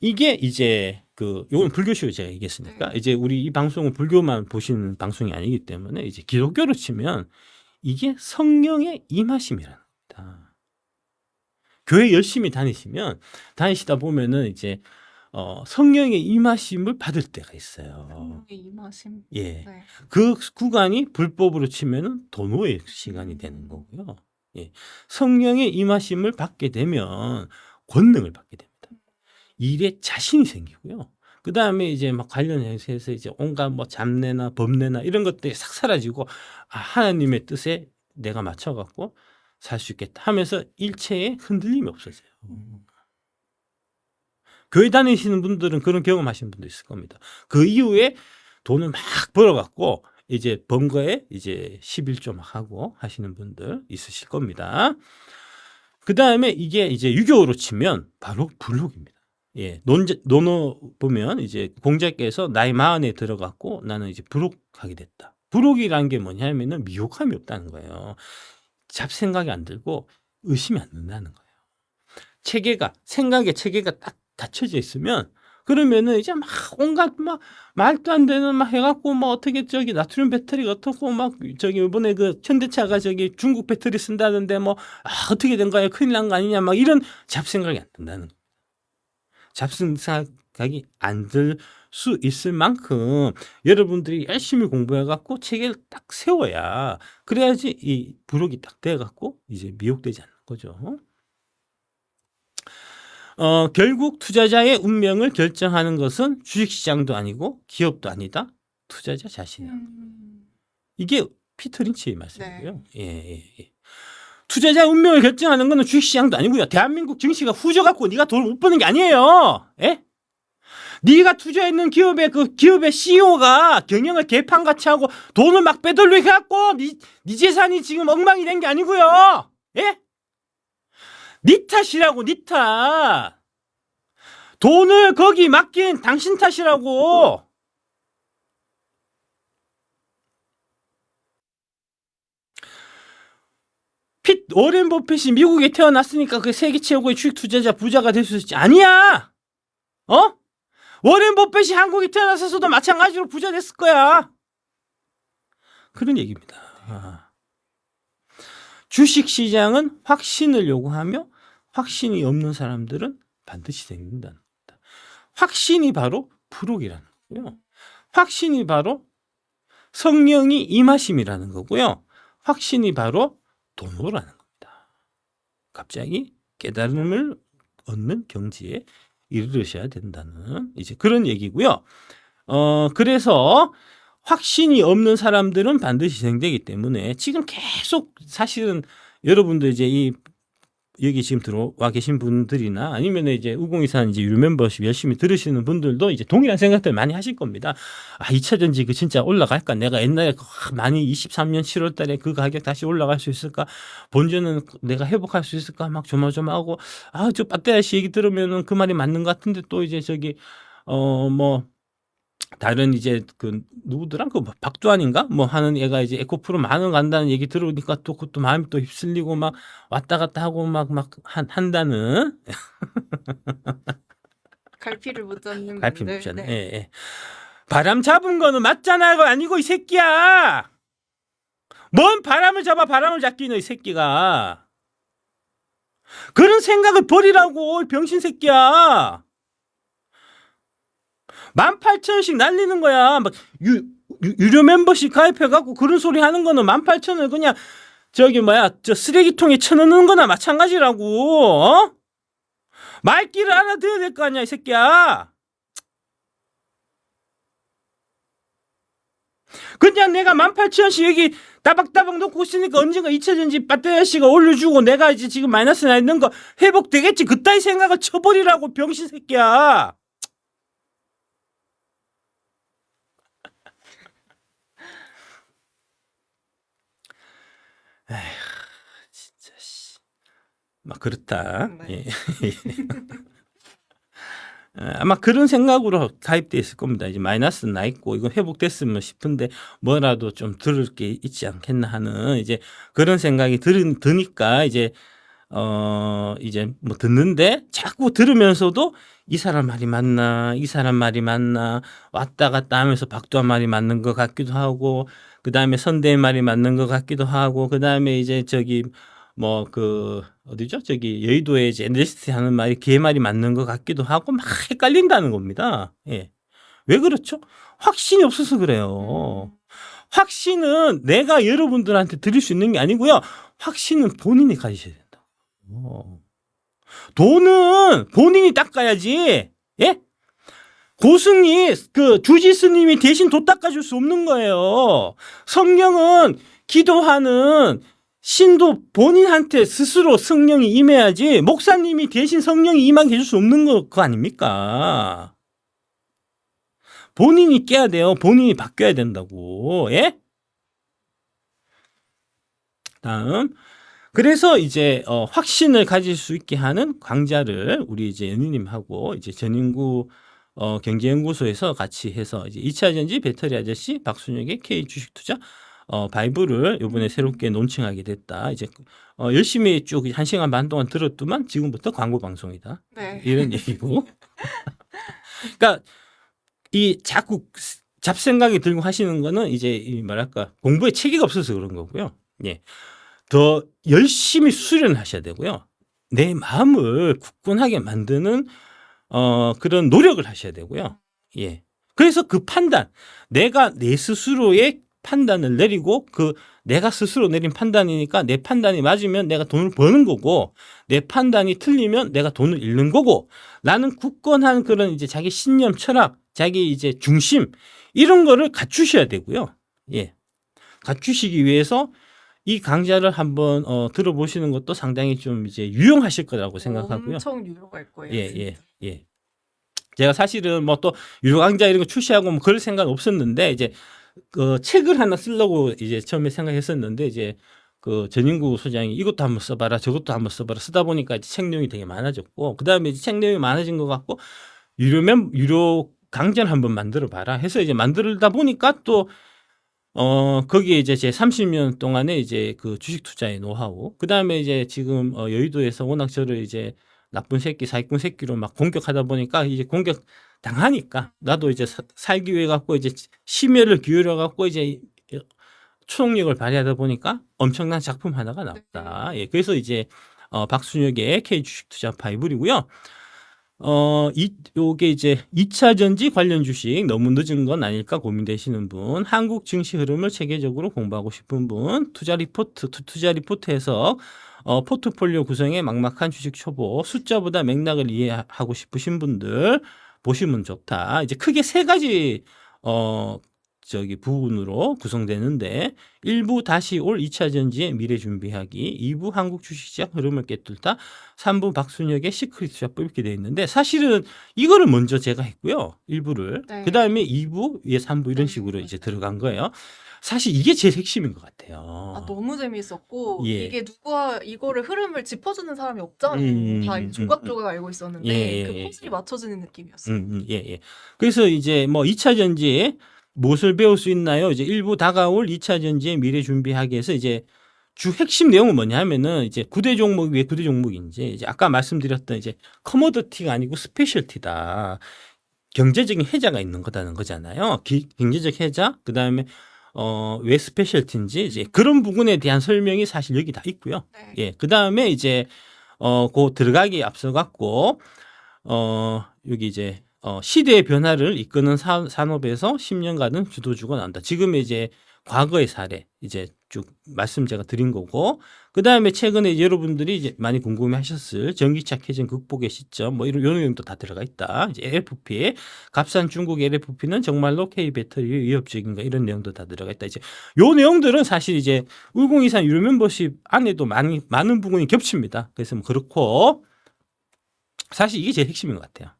이게 이제 요건 불교식으로 제가 얘기했으니까 이제 우리 이 방송은 불교만 보시는 방송이 아니기 때문에 이제 기독교로 치면 이게 성령의 임하심이라는 겁니다. 교회 열심히 다니시다 보면은 이제 성령의 임하심을 받을 때가 있어요. 성령의 임하심. 예. 네. 그 구간이 불법으로 치면은 도노의 시간이 되는 거고요. 예. 성령의 임하심을 받게 되면 권능을 받게 됩니다. 일에 자신이 생기고요. 그 다음에 이제 막 관련해서 이제 온갖 뭐 잡내나 법내나 이런 것들이 싹 사라지고 하나님의 뜻에 내가 맞춰갖고 살 수 있겠다 하면서 일체의 흔들림이 없어져요. 교회 다니시는 분들은 그런 경험하시는 분도 있을 겁니다. 그 이후에 돈을 막 벌어갖고 이제 번 거에 이제 11조 막 하고 하시는 분들 있으실 겁니다. 그 다음에 이게 이제 유교로 치면 바로 불록입니다. 예, 논어 보면 이제 공자께서 나이 40에 들어갔고 나는 이제 불록하게 됐다. 불록이라는 게 뭐냐면은 미혹함이 없다는 거예요. 잡생각이 안 들고 의심이 안 든다는 거예요. 생각의 체계가 딱 닫혀져 있으면 그러면은 이제 막 온갖 막 말도 안 되는 막 해갖고 뭐 어떻게 저기 나트륨 배터리가 어떻고 막 저기 이번에 그 현대차가 저기 중국 배터리 쓴다는데 뭐 어떻게 된 거야 큰일 난 거 아니냐 막 이런 잡생각이 안 든다는 거예요. 잡생각이 안 들 수 있을 만큼 여러분들이 열심히 공부해갖고 체계를 딱 세워야 그래야지 이 부록이 딱 돼갖고 이제 미혹되지 않는 거죠. 결국 투자자의 운명을 결정하는 것은 주식시장도 아니고 기업도 아니다. 투자자 자신이야. 이게 피터 린치의 말씀이고요. 예. 투자자의 운명을 결정하는 것은 주식시장도 아니고요. 대한민국 증시가 후져갖고 네가 돈을 못 버는 게 아니에요. 예? 네가 투자했는 기업의 그 기업의 CEO가 경영을 개판같이 하고 돈을 막 빼돌리게 해갖고 네 재산이 지금 엉망이 된 게 아니고요. 예? 네 탓이라고, 네 탓. 돈을 거기 맡긴 당신 탓이라고. 워렌 버핏이 미국에 태어났으니까 그 세계 최고의 주식 투자자 부자가 될 수 있지. 아니야. 워렌 버핏이 한국에 태어났어도 마찬가지로 부자 됐을 거야. 그런 얘기입니다. 주식 시장은 확신을 요구하며 확신이 없는 사람들은 반드시 생긴다는 겁니다. 확신이 바로 불혹이라는 거고요. 확신이 바로 성령이 임하심이라는 거고요. 확신이 바로 도노라는 겁니다. 갑자기 깨달음을 얻는 경지에 이르르셔야 된다는 이제 그런 얘기고요. 그래서 확신이 없는 사람들은 반드시 생기기 때문에 지금 계속 사실은 여러분들 이제 여기 지금 들어와 계신 분들이나 아니면 이제 우공이산 이제 유료 멤버십 열심히 들으시는 분들도 이제 동일한 생각들 많이 하실 겁니다. 2차 전지 그 진짜 올라갈까? 내가 옛날에 많이 23년 7월 달에 그 가격 다시 올라갈 수 있을까? 본전은 내가 회복할 수 있을까? 막 조마조마하고 저 빠떼야 씨 얘기 들으면은 그 말이 맞는 것 같은데 또 이제 저기 뭐 다른 이제 그 누구더라 그 박두환인가 뭐 하는 애가 이제 에코프로 만원 간다는 얘기 들으니까 또 그것도 마음이 또 휩쓸리고 막 왔다 갔다 하고 막 한다는 갈피를 못 잡는 갈피 분들. 묻잖아. 네. 예. 바람 잡은 거는 맞잖아. 그거 아니고 이 새끼야. 뭔 바람을 잡아 바람을 잡기 너 이 새끼가. 그런 생각을 버리라고, 이 병신 새끼야. 18,000원씩 날리는 거야. 막 유료 멤버십 가입해갖고 그런 소리 하는 거는 18,000원을 그냥 저 쓰레기통에 쳐넣는 거나 마찬가지라고. 어? 말귀를 알아들어야 될 거 아니야, 이 새끼야. 그냥 내가 18,000원씩 여기 따박따박 놓고 있으니까 언젠가 2차전지 배터리 아저씨가 올려주고 내가 이제 지금 마이너스 나 있는 거 회복되겠지. 그따위 생각을 쳐버리라고, 병신 새끼야. 에휴, 진짜 씨. 막 그렇다. 네. 예. 아마 그런 생각으로 가입돼 있을 겁니다. 이제 마이너스 나 있고 이거 회복됐으면 싶은데 뭐라도 좀 들을 게 있지 않겠나 하는 이제 그런 생각이 드니까 이제 이제 뭐 듣는데 자꾸 들으면서도 이 사람 말이 맞나, 이 사람 말이 맞나, 왔다 갔다 하면서 박두한 말이 맞는 것 같기도 하고, 그 다음에 선대의 말이 맞는 것 같기도 하고, 그 다음에 이제 저기 뭐 그 어디죠? 저기 여의도에 이제 NCT 하는 말이 걔 말이 맞는 것 같기도 하고 막 헷갈린다는 겁니다. 예. 왜 그렇죠? 확신이 없어서 그래요. 확신은 내가 여러분들한테 드릴 수 있는 게 아니고요. 확신은 본인이 가지셔야 된다고. 돈은 본인이 닦아야지. 예? 고승이 그 주지스님이 대신 돈 닦아줄 수 없는 거예요. 성령은 기도하는 신도 본인한테 스스로 성령이 임해야지 목사님이 대신 성령이 임하게 해줄 수 없는 거 아닙니까? 본인이 깨야 돼요. 본인이 바뀌어야 된다고. 예? 다음. 그래서 이제 확신을 가질 수 있게 하는 강좌를 우리 이제 연희님하고 이제 전인구 경제연구소에서 같이 해서 이제 2차 전지 배터리 아저씨 박순혁의 K 주식 투자 바이블을 이번에 새롭게 론칭하게 됐다. 이제 열심히 쭉 1시간 반 동안 들었더만 지금부터 광고 방송이다. 네. 이런 얘기고. 그러니까 이 자꾸 잡생각이 들고 하시는 거는 이제 이 뭐랄까 공부에 체계가 없어서 그런 거고요. 예. 더 열심히 수련을 하셔야 되고요. 내 마음을 굳건하게 만드는 그런 노력을 하셔야 되고요. 예. 그래서 그 판단, 내가 내 스스로의 판단을 내리고 그 내가 스스로 내린 판단이니까 내 판단이 맞으면 내가 돈을 버는 거고 내 판단이 틀리면 내가 돈을 잃는 거고 나는 굳건한 그런 이제 자기 신념, 철학, 자기 이제 중심 이런 거를 갖추셔야 되고요. 예. 갖추시기 위해서 이 강좌를 한번 들어보시는 것도 상당히 좀 이제 유용하실 거라고 생각하고요. 엄청 유용할 거예요. 예, 진짜. 예, 예. 제가 사실은 뭐 또 유료 강좌 이런 거 출시하고 뭐 그럴 생각 없었는데 이제 그 책을 하나 쓰려고 이제 처음에 생각했었는데 이제 그 전인구 소장이 이것도 한번 써봐라 저것도 한번 써봐라 쓰다 보니까 이제 책 내용이 되게 많아졌고 그 다음에 이제 책 내용이 많아진 것 같고 유료 강좌를 한번 만들어 봐라 해서 이제 만들다 보니까 또 거기에 이제 제 30년 동안에 이제 그 주식 투자의 노하우, 그 다음에 이제 지금 여의도에서 워낙 저를 이제 나쁜 새끼, 사기꾼 새끼로 막 공격하다 보니까 이제 공격 당하니까 나도 이제 살기 위해 갖고 이제 심혈을 기울여 갖고 이제 초능력을 발휘하다 보니까 엄청난 작품 하나가 나왔다. 예, 그래서 이제 박순혁의 K 주식 투자 바이블이고요. 요게 이제 2차 전지 관련 주식 너무 늦은 건 아닐까 고민되시는 분, 한국 증시 흐름을 체계적으로 공부하고 싶은 분, 투자 리포트 해석, 포트폴리오 구성의 막막한 주식 초보, 숫자보다 맥락을 이해하고 싶으신 분들 보시면 좋다. 이제 크게 세 가지 부분으로 구성되는데 1부 다시 올 2차 전지의 미래 준비하기, 2부 한국 주식시장 흐름을 깨뚫다, 3부 박순혁의 시크릿 투자법 이렇게 되어 있는데 사실은 이거를 먼저 제가 했고요. 1부를. 네. 그다음에 2부, 3부 이런 식으로 이제 들어간 거예요. 사실 이게 제일 핵심인 것 같아요. 아, 너무 재미있었고 예. 이게 누가 이거를 흐름을 짚어주는 사람이 없잖아요. 다 이제 조각조각 알고 있었는데 그 퍼즐이 맞춰지는 느낌이었어요. 예. 그래서 이제 뭐 2차 전지 무엇을 배울 수 있나요? 이제 1부 다가올 2차 전지의 미래 준비하기 위해서 이제 주 핵심 내용은 뭐냐 하면은 이제 9대 종목이 왜 9대 종목인지 이제 아까 말씀드렸던 이제 커머더티가 아니고 스페셜티다. 경제적인 혜자가 있는 거다는 거잖아요. 경제적 혜자, 그다음에 왜 스페셜티인지 이제 그런 부분에 대한 설명이 사실 여기 다 있고요. 네. 예. 그다음에 이제 그 들어가기에 앞서 갖고 여기 이제 시대의 변화를 이끄는 산업에서 10년간은 주도주가 나온다. 지금 이제 과거의 사례 이제 쭉 말씀 제가 드린 거고, 그 다음에 최근에 여러분들이 이제 많이 궁금해하셨을 전기차 캐전 극복의 시점 뭐 이런 내용도 다 들어가 있다. 이제 LFP 값싼 중국 LFP는 정말로 K 배터리에 위협적인가 이런 내용도 다 들어가 있다. 이제 요 내용들은 사실 이제 1023 유료 멤버십 안에도 많은 부분이 겹칩니다. 그래서 뭐 그렇고 사실 이게 제일 핵심인 것 같아요.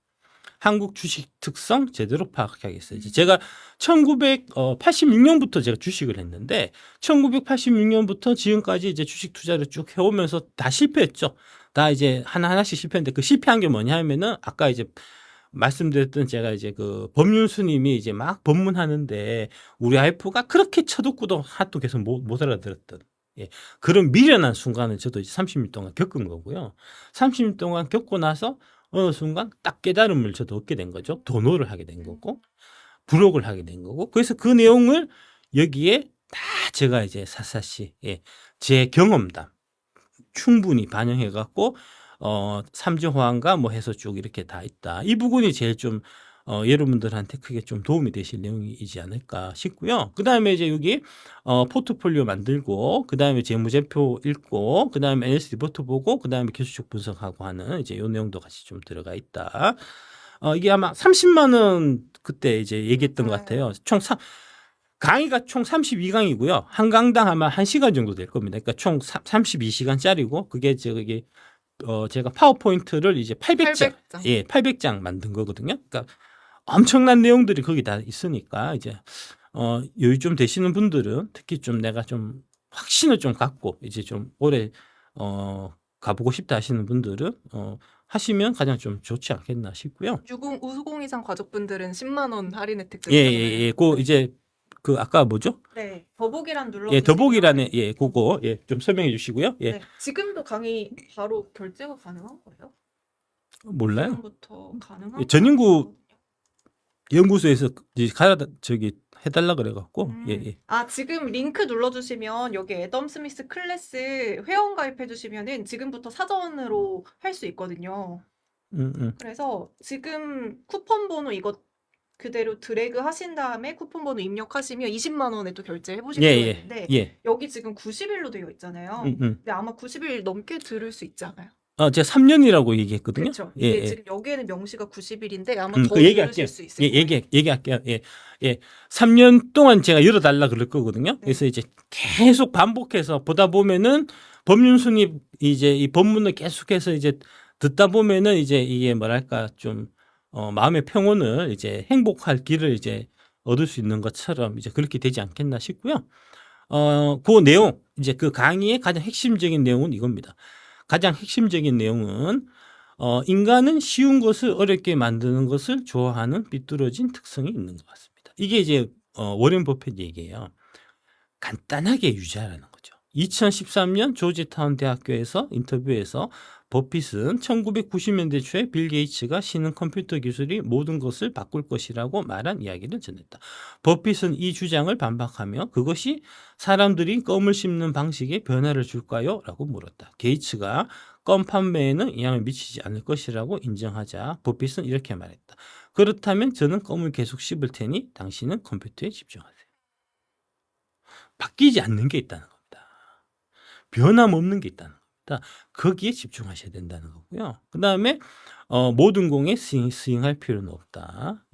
한국 주식 특성 제대로 파악하겠어요. 제가 1986년부터 제가 주식을 했는데 1986년부터 지금까지 이제 주식 투자를 쭉 해오면서 다 실패했죠. 다 이제 하나하나씩 실패했는데 그 실패한 게 뭐냐 하면은 아까 이제 말씀드렸던 제가 이제 그 법륜스님이 이제 막 법문하는데 우리 와이프가 그렇게 쳐듣고도 하도 계속 못 알아들었던 그런 미련한 순간을 저도 이제 30년 동안 겪은 거고요. 30년 동안 겪고 나서 어느 순간 딱 깨달음을 저도 얻게 된 거죠. 도노를 하게 된 거고, 부록을 하게 된 거고. 그래서 그 내용을 여기에 다 제가 이제 사사시, 제 경험담 충분히 반영해 갖고, 삼조호환과 뭐 해서 쭉 이렇게 다 있다. 이 부분이 제일 좀, 여러분들한테 크게 좀 도움이 되실 내용이지 않을까 싶고요. 그 다음에 이제 여기, 포트폴리오 만들고, 그 다음에 재무제표 읽고, 그 다음에 NS 리포트 보고, 그 다음에 기술적 분석하고 하는 이제 요 내용도 같이 좀 들어가 있다. 이게 아마 30만원 그때 이제 얘기했던 것 같아요. 강의가 총 32강이고요. 한 강당 아마 1시간 정도 될 겁니다. 그러니까 총 32시간짜리고, 그게 저기, 제가 파워포인트를 이제 800장, 800장. 800장 만든 거거든요. 그러니까 엄청난 내용들이 거기 다 있으니까 이제 여유 좀 되시는 분들은 특히 좀 내가 좀 확신을 좀 갖고 이제 좀 오래 가보고 싶다 하시는 분들은 하시면 가장 좀 좋지 않겠나 싶고요. 우수공 이상 가족분들은 10만 원 할인 혜택 예. 그 이제 그 아까 뭐죠? 네, 더보기란 눌러. 더보기란에 그거 좀 설명해 주시고요. 네, 지금도 강의 바로 결제가 가능한 거예요? 몰라요. 지금부터 가능한 전인구 연구소에서 이제 저기 해달라 그래갖고 아, 지금 링크 눌러주시면 여기 애덤 스미스 클래스 회원 가입해주시면은 지금부터 사전으로 할 수 있거든요. 그래서 지금 쿠폰 번호 이거 그대로 드래그 하신 다음에 쿠폰 번호 입력하시면 20만 원에 또 결제해 보실 수가 있는데 여기 지금 90일로 되어 있잖아요. 근데 아마 90일 넘게 들을 수 있잖아요. 제가 3년이라고 얘기했거든요. 그렇죠. 이게 지금 여기에는 명시가 90일인데 아마 더 얘기할게요. 들으실 수 있을 거예요. 얘기할게요. 3년 동안 제가 열어달라 그럴 거거든요. 그래서 이제 계속 반복해서 보다 보면은 법륜순이 이제 이 법문을 계속해서 이제 듣다 보면은 이제 이게 뭐랄까 좀 마음의 평온을 이제 행복할 길을 이제 얻을 수 있는 것처럼 이제 그렇게 되지 않겠나 싶고요. 그 내용 이제 그 강의의 가장 핵심적인 내용은 이겁니다. 가장 핵심적인 내용은 인간은 쉬운 것을 어렵게 만드는 것을 좋아하는 삐뚤어진 특성이 있는 것 같습니다. 이게 이제 워렌 버핏 얘기예요. 간단하게 유지하라는 거죠. 2013년 조지타운 대학교에서 인터뷰에서 버핏은 1990년대 초에 빌 게이츠가 신흥 컴퓨터 기술이 모든 것을 바꿀 것이라고 말한 이야기를 전했다. 버핏은 이 주장을 반박하며 그것이 사람들이 껌을 씹는 방식에 변화를 줄까요? 라고 물었다. 게이츠가 껌 판매에는 영향을 미치지 않을 것이라고 인정하자 버핏은 이렇게 말했다. 그렇다면 저는 껌을 계속 씹을 테니 당신은 컴퓨터에 집중하세요. 바뀌지 않는 게 있다는 겁니다. 변함없는 게 있다는 겁니다. 거기에 집중하셔야 된다는 거고요. 그 다음에 모든 공에 스윙할 필요는 없다.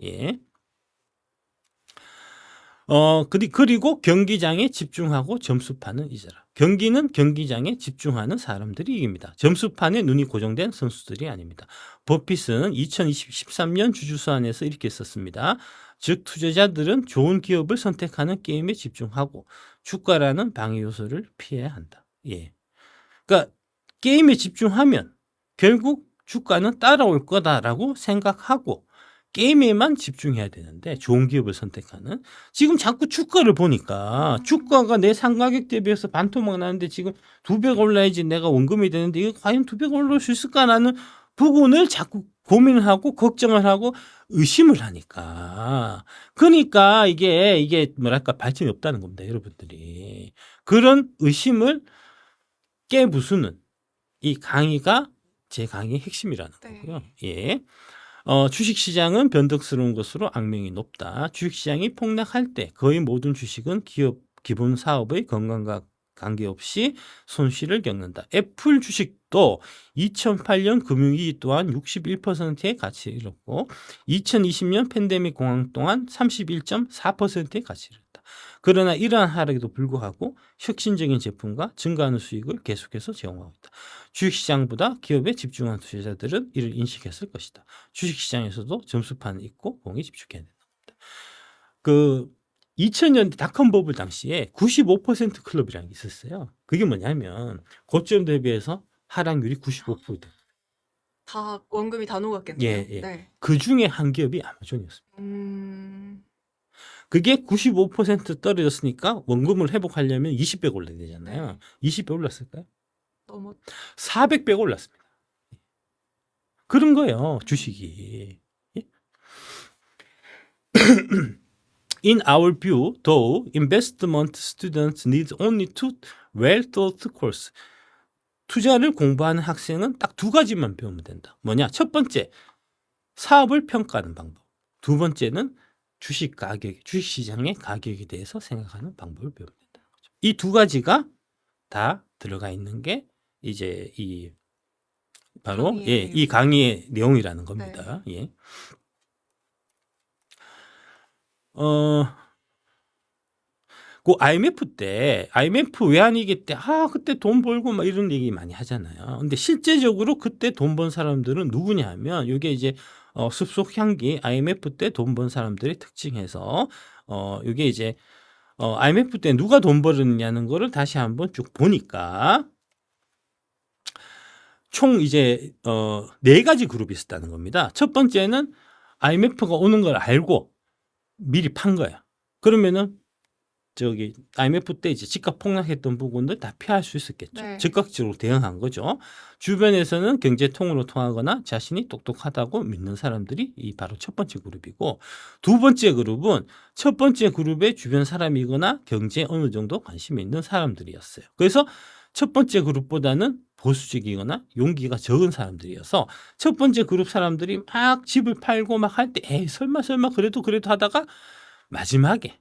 그리고 경기장에 집중하고 점수판을 잊어라. 경기는 경기장에 집중하는 사람들이 이깁니다. 점수판에 눈이 고정된 선수들이 아닙니다. 버핏은 2013년 주주서안에서 이렇게 썼습니다. 즉 투자자들은 좋은 기업을 선택하는 게임에 집중하고 주가라는 방해 요소를 피해야 한다. 그러니까 게임에 집중하면 결국 주가는 따라올 거다라고 생각하고 게임에만 집중해야 되는데 좋은 기업을 선택하는 지금 자꾸 주가를 보니까 주가가 내 상가격 대비해서 반토막 나는데 지금 2배가 올라야지 내가 원금이 되는데 이거 과연 2배가 올라올 수 있을까라는 부분을 자꾸 고민을 하고 걱정을 하고 의심을 하니까 그러니까 이게 뭐랄까 발전이 없다는 겁니다. 여러분들이 그런 의심을 깨부수는 이 강의가 제 강의의 핵심이라는 네. 거고요. 예. 주식시장은 변덕스러운 것으로 악명이 높다. 주식시장이 폭락할 때 거의 모든 주식은 기업 기본 사업의 건강과 관계없이 손실을 겪는다. 애플 주식도 2008년 금융위기 또한 61%의 가치를 잃었고 2020년 팬데믹 공황 동안 31.4%의 가치를 잃었다. 그러나 이러한 하락에도 불구하고 혁신적인 제품과 증가하는 수익을 계속해서 제공하고 있다. 주식시장보다 기업에 집중한 투자자들은 이를 인식했을 것이다. 주식시장에서도 점수판이 있고 공에 집중해야 된다. 그 2000년대 닷컴 버블 당시에 95% 클럽이라는 게 있었어요. 그게 뭐냐면 고점 대비해서 하락률이 95%다. 다 원금이 다 녹았겠네요. 예, 예. 네. 그 중에 한 기업이 아마존이었습니다. 그게 95% 떨어졌으니까 원금을 회복하려면 20배 올라야 되잖아요. 20배 올랐을까요? 너무 400배 올랐습니다. 그런 거예요, 주식이. 예? In our view, though, investment students need only two well-thought courses. 투자를 공부하는 학생은 딱 두 가지만 배우면 된다. 뭐냐? 첫 번째, 사업을 평가하는 방법. 두 번째는 주식 시장의 가격에 대해서 생각하는 방법을 배우면 된다는 거죠. 이 두 가지가 다 들어가 있는 게 이제 이 바로 강의의 이 강의의 내용이라는 겁니다. 예. 그 IMF 외환위기 때 그때 돈 벌고 막 이런 얘기 많이 하잖아요. 근데 실제적으로 그때 돈 번 사람들은 누구냐 하면 이게 이제 숲속 향기 IMF 때 돈 번 사람들의 특징에서 이게 이제 IMF 때 누가 돈 벌었냐는 거를 다시 한번 쭉 보니까 총 이제 네 가지 그룹이 있었다는 겁니다. 첫 번째는 IMF가 오는 걸 알고 미리 판 거야. 그러면은 저기 IMF 때 이제 집값 폭락했던 부분들 다 피할 수 있었겠죠. 네. 즉각적으로 대응한 거죠. 주변에서는 경제통으로 통하거나 자신이 똑똑하다고 믿는 사람들이 이 바로 첫 번째 그룹이고, 두 번째 그룹은 첫 번째 그룹의 주변 사람이거나 경제에 어느 정도 관심이 있는 사람들이었어요. 그래서 첫 번째 그룹보다는 보수적이거나 용기가 적은 사람들이어서 첫 번째 그룹 사람들이 막 집을 팔고 막 할 때 에이 설마 그래도 하다가 마지막에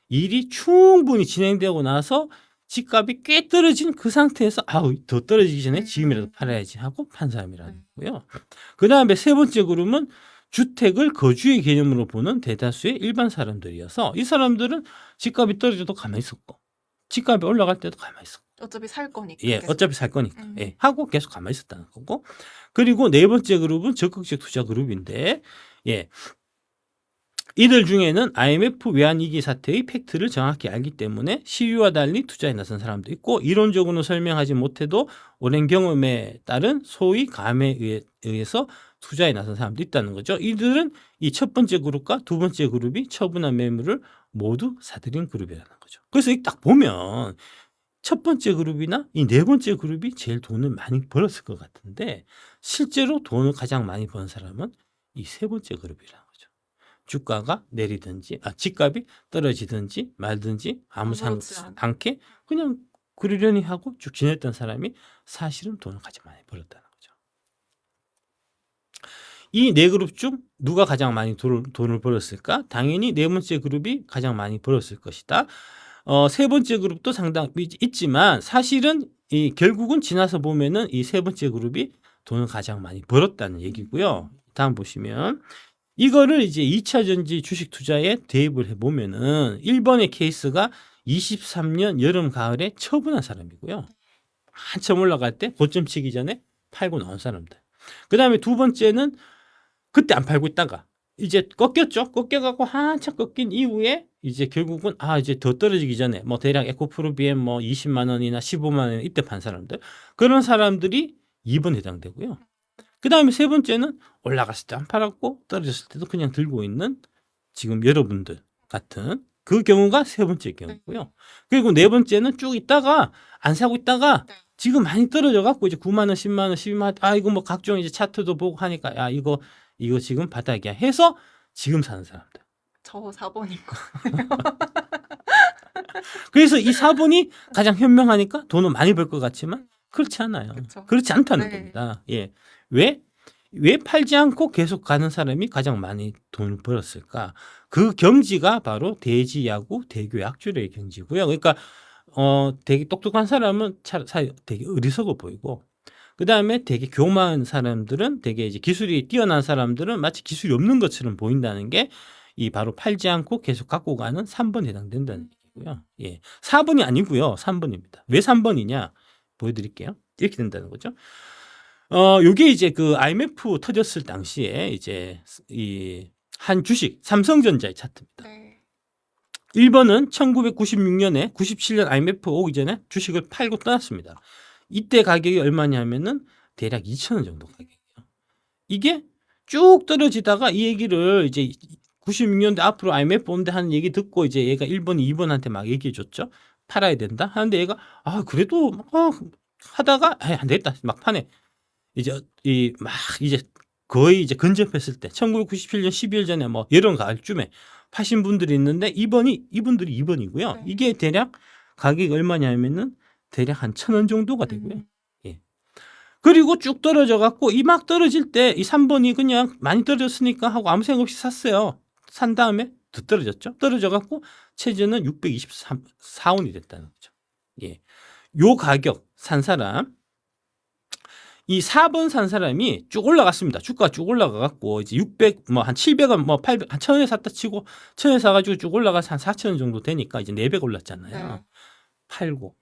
일이 충분히 진행되고 나서 집값이 꽤 떨어진 그 상태에서 더 떨어지기 전에 지금이라도 팔아야지 하고 판 사람이라는 거고요. 그 다음에 세 번째 그룹은 주택을 거주의 개념으로 보는 대다수의 일반 사람들이어서 이 사람들은 집값이 떨어져도 가만히 있었고 집값이 올라갈 때도 가만히 있었고 어차피 살 거니까. 예, 계속. 어차피 살 거니까. 예, 하고 계속 가만히 있었다는 거고. 그리고 네 번째 그룹은 적극적 투자 그룹인데, 예. 이들 중에는 IMF 외환위기 사태의 팩트를 정확히 알기 때문에 시위와 달리 투자에 나선 사람도 있고, 이론적으로는 설명하지 못해도 오랜 경험에 따른 소위 감에 의해서 투자에 나선 사람도 있다는 거죠. 이들은 이 첫 번째 그룹과 두 번째 그룹이 처분한 매물을 모두 사들인 그룹이라는 거죠. 그래서 딱 보면 첫 번째 그룹이나 이 네 번째 그룹이 제일 돈을 많이 벌었을 것 같은데, 실제로 돈을 가장 많이 번 사람은 이 세 번째 그룹이라는 거죠. 주가가 내리든지 집값이 떨어지든지 말든지 아무 아무렇지 상관 않게 그냥 그러려니 하고 쭉 지냈던 사람이 사실은 돈을 가장 많이 벌었다는 거죠. 이 네 그룹 중 누가 가장 많이 돈을 벌었을까? 당연히 네 번째 그룹이 가장 많이 벌었을 것이다. 세 번째 그룹도 상당히 있지만 사실은 결국은 지나서 보면은 이 세 번째 그룹이 돈을 가장 많이 벌었다는 얘기고요. 다음 보시면 이거를 이제 2차 전지 주식 투자에 대입을 해보면은 1번의 케이스가 23년 여름 가을에 처분한 사람이고요. 한참 올라갈 때 고점 치기 전에 팔고 나온 사람들. 그 다음에 두 번째는 그때 안 팔고 있다가 이제 꺾였죠. 꺾여갖고 한참 꺾인 이후에 이제 결국은 이제 더 떨어지기 전에 뭐 대략 에코프로 BM 뭐 20만 원이나 15만 원 이때 판 사람들, 그런 사람들이 2번 해당되고요. 그 다음에 세 번째는 올라갔을 때 안 팔았고 떨어졌을 때도 그냥 들고 있는 지금 여러분들 같은 그 경우가 세 번째 경우고요. 그리고 네 번째는 쭉 있다가 안 사고 있다가 지금 많이 떨어져 갖고 이제 9만 원, 10만 원, 12만 원, 이거 뭐 각종 이제 차트도 보고 하니까 이거 지금 바닥이야 해서 지금 사는 사람들. 저 4번인 거. 그래서 이 4번이 가장 현명하니까 돈을 많이 벌 것 같지만 그렇지 않아요. 그쵸. 그렇지 않다는 네. 겁니다. 예. 왜 팔지 않고 계속 가는 사람이 가장 많이 돈을 벌었을까? 그 경지가 바로 대지, 야구, 대교, 약줄의 경지고요. 그러니까 되게 똑똑한 사람은 되게 어리석어 보이고, 그 다음에 되게 교만한 사람들은 되게 이제 기술이 뛰어난 사람들은 마치 기술이 없는 것처럼 보인다는 게 이 바로 팔지 않고 계속 갖고 가는 3번에 해당된다는 얘기고요. 예. 4번이 아니고요. 3번입니다. 왜 3번이냐? 보여드릴게요. 이렇게 된다는 거죠. 요게 이제 그 IMF 터졌을 당시에 이제 이 한 주식, 삼성전자의 차트입니다. 네. 1번은 1996년에 97년 IMF 오기 전에 주식을 팔고 떠났습니다. 이때 가격이 얼마냐면은 대략 2,000원 정도 가격이에요. 이게 쭉 떨어지다가 이 얘기를 이제 96년대 앞으로 IMF 온대 하는 얘기 듣고 이제 얘가 1번, 2번한테 막 얘기해 줬죠. 팔아야 된다 하는데 얘가 그래도 하다가 안 되겠다 막 파네. 이제 이제 거의 이제 근접했을 때 1997년 12월 전에 뭐 여름 가을쯤에 파신 분들이 있는데 이분들이 2번이고요. 네. 이게 대략 가격이 얼마냐면은 대략 한 1,000원 정도가 되고요. 음. 예. 그리고 쭉 떨어져 갖고 이 막 떨어질 때 이 3번이 그냥 많이 떨어졌으니까 하고 아무 생각 없이 샀어요. 산 다음에 더 떨어졌죠. 떨어져 갖고 최저는 624원이 됐다는 거죠. 예. 요 가격 산 사람 이 4번 산 사람이 쭉 올라갔습니다. 주가가 쭉 올라가 갖고 이제 600 뭐 한 700원 뭐 800 한 1,000원에 샀다 치고 1,000원에 사 가지고 쭉 올라가서 한 4,000원 정도 되니까 이제 4배 올랐잖아요. 네. 팔고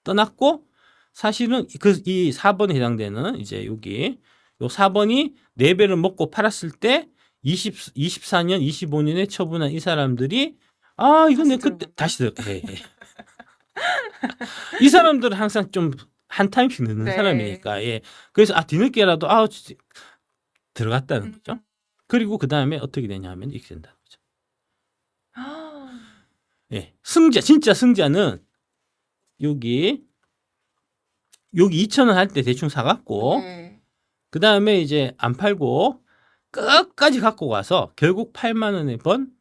떠났고 사실은 이 4번에 해당되는 이제 여기 요 4번이 4배를 먹고 팔았을 때 24년, 25년에 처분한 이 사람들이 이건 내 그때 다시 들어. 이 사람들은 항상 좀 한 타임씩 넣는 네. 사람이니까 예. 그래서 뒤늦게라도 들어갔다는 거죠. 그리고 그 다음에 어떻게 되냐면 이렇게 된다는 거죠. 예. 진짜 승자는 여기 2,000원 할 때 대충 사갖고 네. 그 다음에 이제 안 팔고 끝까지 갖고 가서 결국 8만 원에 판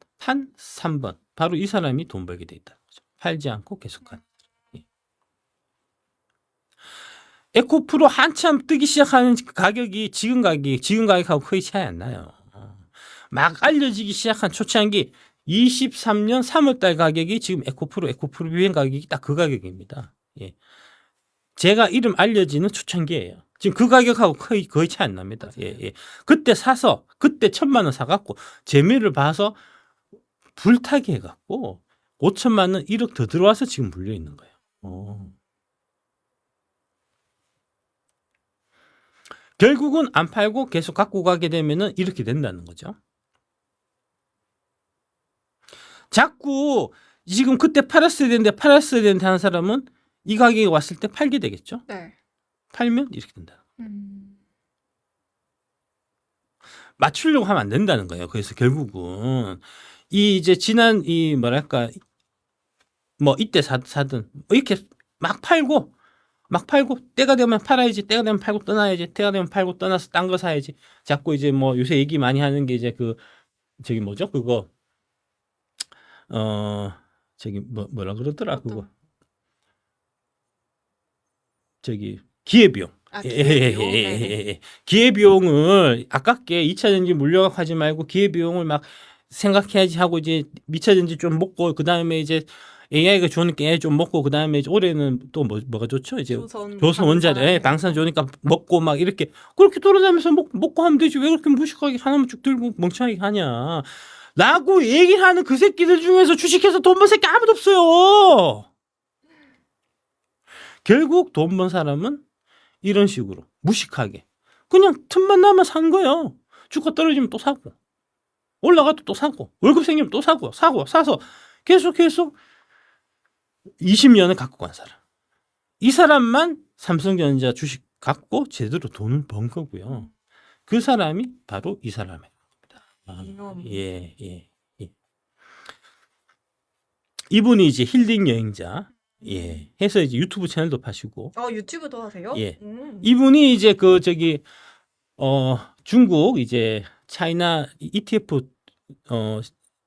3번. 바로 이 사람이 돈 벌게 돼 있다는 거죠. 팔지 않고 계속 가는. 예. 에코프로 한참 뜨기 시작하는 가격이 지금 가격하고 거의 차이 안 나요. 막 알려지기 시작한 초창기 23년 3월달 가격이 지금 에코프로 비행 가격이 딱 그 가격입니다. 예. 제가 이름 알려지는 초창기예요. 지금 그 가격하고 거의 차이 안 납니다. 예. 그때 사서 그때 1,000만 원 사갖고 재미를 봐서 불타게 해갖고 5천만 원 1억 더 들어와서 지금 물려 있는 거예요. 결국은 안 팔고 계속 갖고 가게 되면은 이렇게 된다는 거죠. 자꾸 지금 그때 팔았어야 되는데 하는 사람은 이 가격이 왔을 때 팔게 되겠죠. 네. 팔면 이렇게 된다. 음. 맞추려고 하면 안 된다는 거예요. 그래서 결국은 이제 지난 뭐랄까 뭐 이때 사든 이렇게 막 팔고 때가 되면 팔아야지, 때가 되면 팔고 떠나야지, 때가 되면 팔고 떠나서 딴 거 사야지. 자꾸 이제 뭐 요새 얘기 많이 하는 게 이제 저기 뭐죠? 그거 저기 뭐라 그러더라 그거 저기 기회비용. 기회비용. 네. 기회비용을 아깝게 2차 전지 물려갖고 하지 말고 기회비용을 막 생각해야지 하고 이제 2차 전지 좀 먹고 그 다음에 이제 AI가 좋으니까 AI 좀 먹고 그 다음에 이제 올해는 또 뭐가 좋죠? 이제 조선 원자재 방산 좋으니까 먹고 막 이렇게 그렇게 돌아다니면서 먹고 하면 되지 왜 그렇게 무식하게 하나만 쭉 들고 멍청하게 하냐? 라고 얘기하는 그 새끼들 중에서 주식해서 돈 번 새끼 아무도 없어요. 결국 돈 번 사람은 이런 식으로 무식하게 그냥 틈만 나면 산 거예요. 주가 떨어지면 또 사고 올라가도 또 사고 월급 생기면 또 사서 계속 20년을 갖고 간 사람. 이 사람만 삼성전자 주식 갖고 제대로 돈을 번 거고요. 그 사람이 바로 이 사람이에요. 예. 이분이 이제 힐링 여행자. 예. 해서 이제 유튜브 채널도 파시고. 유튜브도 하세요? 예. 이분이 이제 중국 이제 차이나 ETF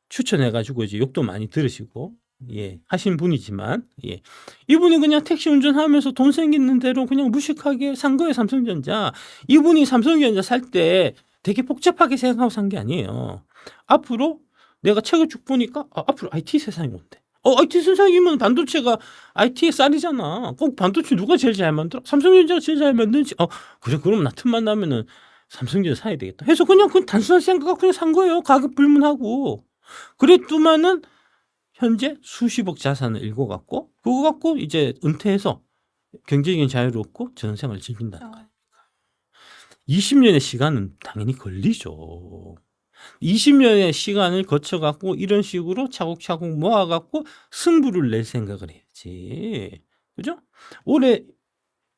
추천해 가지고 이제 욕도 많이 들으시고 예, 하신 분이지만, 예. 이분이 그냥 택시 운전하면서 돈 생기는 대로 그냥 무식하게 산 거예요, 삼성전자. 이분이 삼성전자 살 때 되게 복잡하게 생각하고 산 게 아니에요. 앞으로 내가 책을 쭉 보니까, 앞으로 IT 세상이 온대. IT 세상이면 반도체가 IT의 쌀이잖아. 꼭 반도체 누가 제일 잘 만들어? 삼성전자가 제일 잘 만드는지. 그래, 그럼 나 틈만 나면은 삼성전자 사야 되겠다. 해서 그냥 단순한 생각하고 그냥 산 거예요. 가격 불문하고. 그랬더만은 현재 수십억 자산을 읽어갖고 그거 갖고 이제 은퇴해서 경제적인 자유를 얻고 전생을 즐긴다는 거예요. 20년의 시간은 당연히 걸리죠. 20년의 시간을 거쳐갖고 이런 식으로 차곡차곡 모아갖고 승부를 낼 생각을 해야지. 그죠? 올해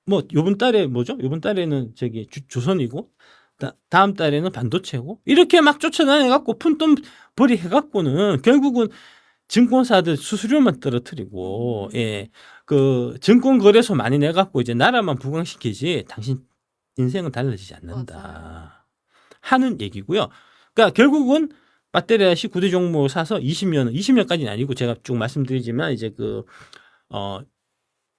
뭐 요번 달에 뭐죠? 요번 달에는 저기 조선이고 다음 달에는 반도체고 이렇게 막 쫓아다녀갖고 푼돈 벌이 해갖고는 결국은 증권사들 수수료만 떨어뜨리고, 예, 그 증권거래소 많이 내갖고 이제 나라만 부강시키지 당신 인생은 달라지지 않는다 맞아요. 하는 얘기고요. 그러니까 결국은 배터리아시 9대 종목을 사서 20년까지는 아니고 제가 쭉 말씀드리지만 이제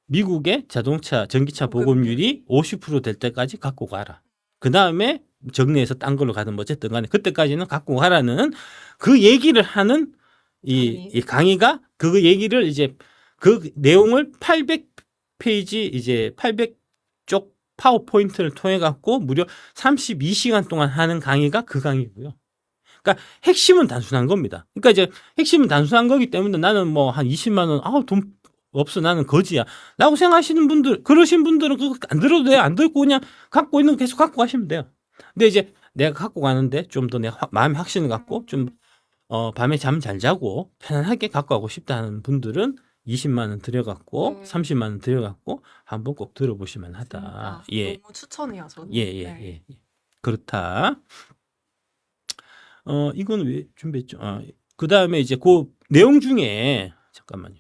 미국의 자동차 전기차 보급률이 50% 될 때까지 갖고 가라. 그 다음에 정리해서 딴 걸로 가든 뭐 어쨌든 간에 그때까지는 갖고 가라는 그 얘기를 하는 이 강의가 그 얘기를 이제 그 내용을 800페이지 이제 800쪽 파워포인트를 통해 갖고 무려 32시간 동안 하는 강의가 그 강의고요. 그러니까 핵심은 단순한 겁니다. 그러니까 이제 핵심은 단순한 거기 때문에 나는 뭐 한 20만 원, 돈 없어 나는 거지야 라고 생각하시는 분들, 그러신 분들은 그거 안 들어도 돼요. 안 듣고 그냥 갖고 있는 거 계속 갖고 가시면 돼요. 근데 이제 내가 갖고 가는데 좀 더 내가 마음의 확신을 갖고 좀 밤에 잠 잘 자고 편안하게 갖고 가고 싶다는 분들은 20만 원 들여갖고 30만 원 들여갖고 한번 꼭 들어보시면 하다. 예, 너무 추천해요, 저는. 예. 그렇다. 이건 왜 준비했죠? 그 다음에 이제 그 내용 중에 잠깐만요.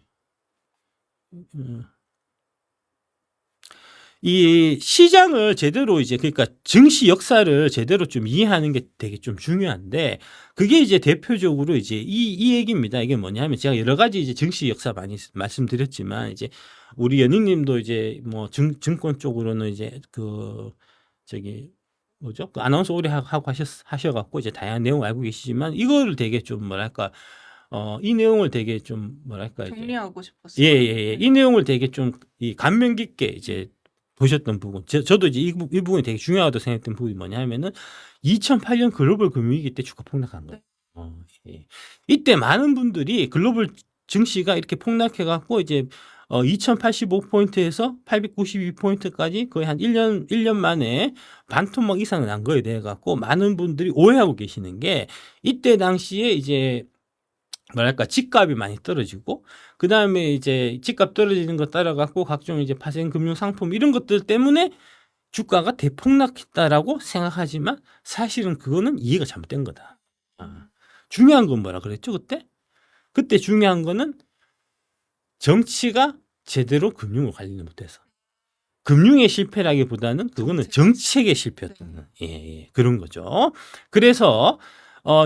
이 시장을 제대로 이제 그러니까 증시 역사를 제대로 좀 이해하는 게 되게 좀 중요한데 그게 이제 대표적으로 이제 이 얘기입니다. 이게 뭐냐면 제가 여러 가지 이제 증시 역사 많이 말씀드렸지만 이제 우리 연희님도 이제 뭐 증권 쪽으로는 이제 저기 뭐죠? 그 아나운서 오래 하고 하셔갖고 이제 다양한 내용 알고 계시지만 이거를 되게 좀 뭐랄까 이 내용을 되게 좀 뭐랄까 이제 정리하고 싶었어요. 예. 이 내용을 되게 좀 이 감명 깊게 이제 보셨던 부분. 저도 이제 이 부분이 되게 중요하다고 생각했던 부분이 뭐냐면은 2008년 글로벌 금융위기 때 주가 폭락한 거예요. 예. 이때 많은 분들이 글로벌 증시가 이렇게 폭락해 갖고 이제 2085포인트에서 892포인트까지 거의 한 1년 만에 반토막 이상은 난 거에 대해 갖고 많은 분들이 오해하고 계시는 게 이때 당시에 이제 뭐랄까 집값이 많이 떨어지고 그 다음에 이제 집값 떨어지는 거 따라갖고 각종 이제 파생 금융 상품 이런 것들 때문에 주가가 대폭락했다라고 생각하지만 사실은 그거는 이해가 잘못된 거다. 중요한 건 뭐라 그랬죠 그때? 그때 중요한 거는 정치가 제대로 금융을 관리를 못해서 금융의 실패라기보다는 그거는 정책의 실패였던 그런 거죠. 그래서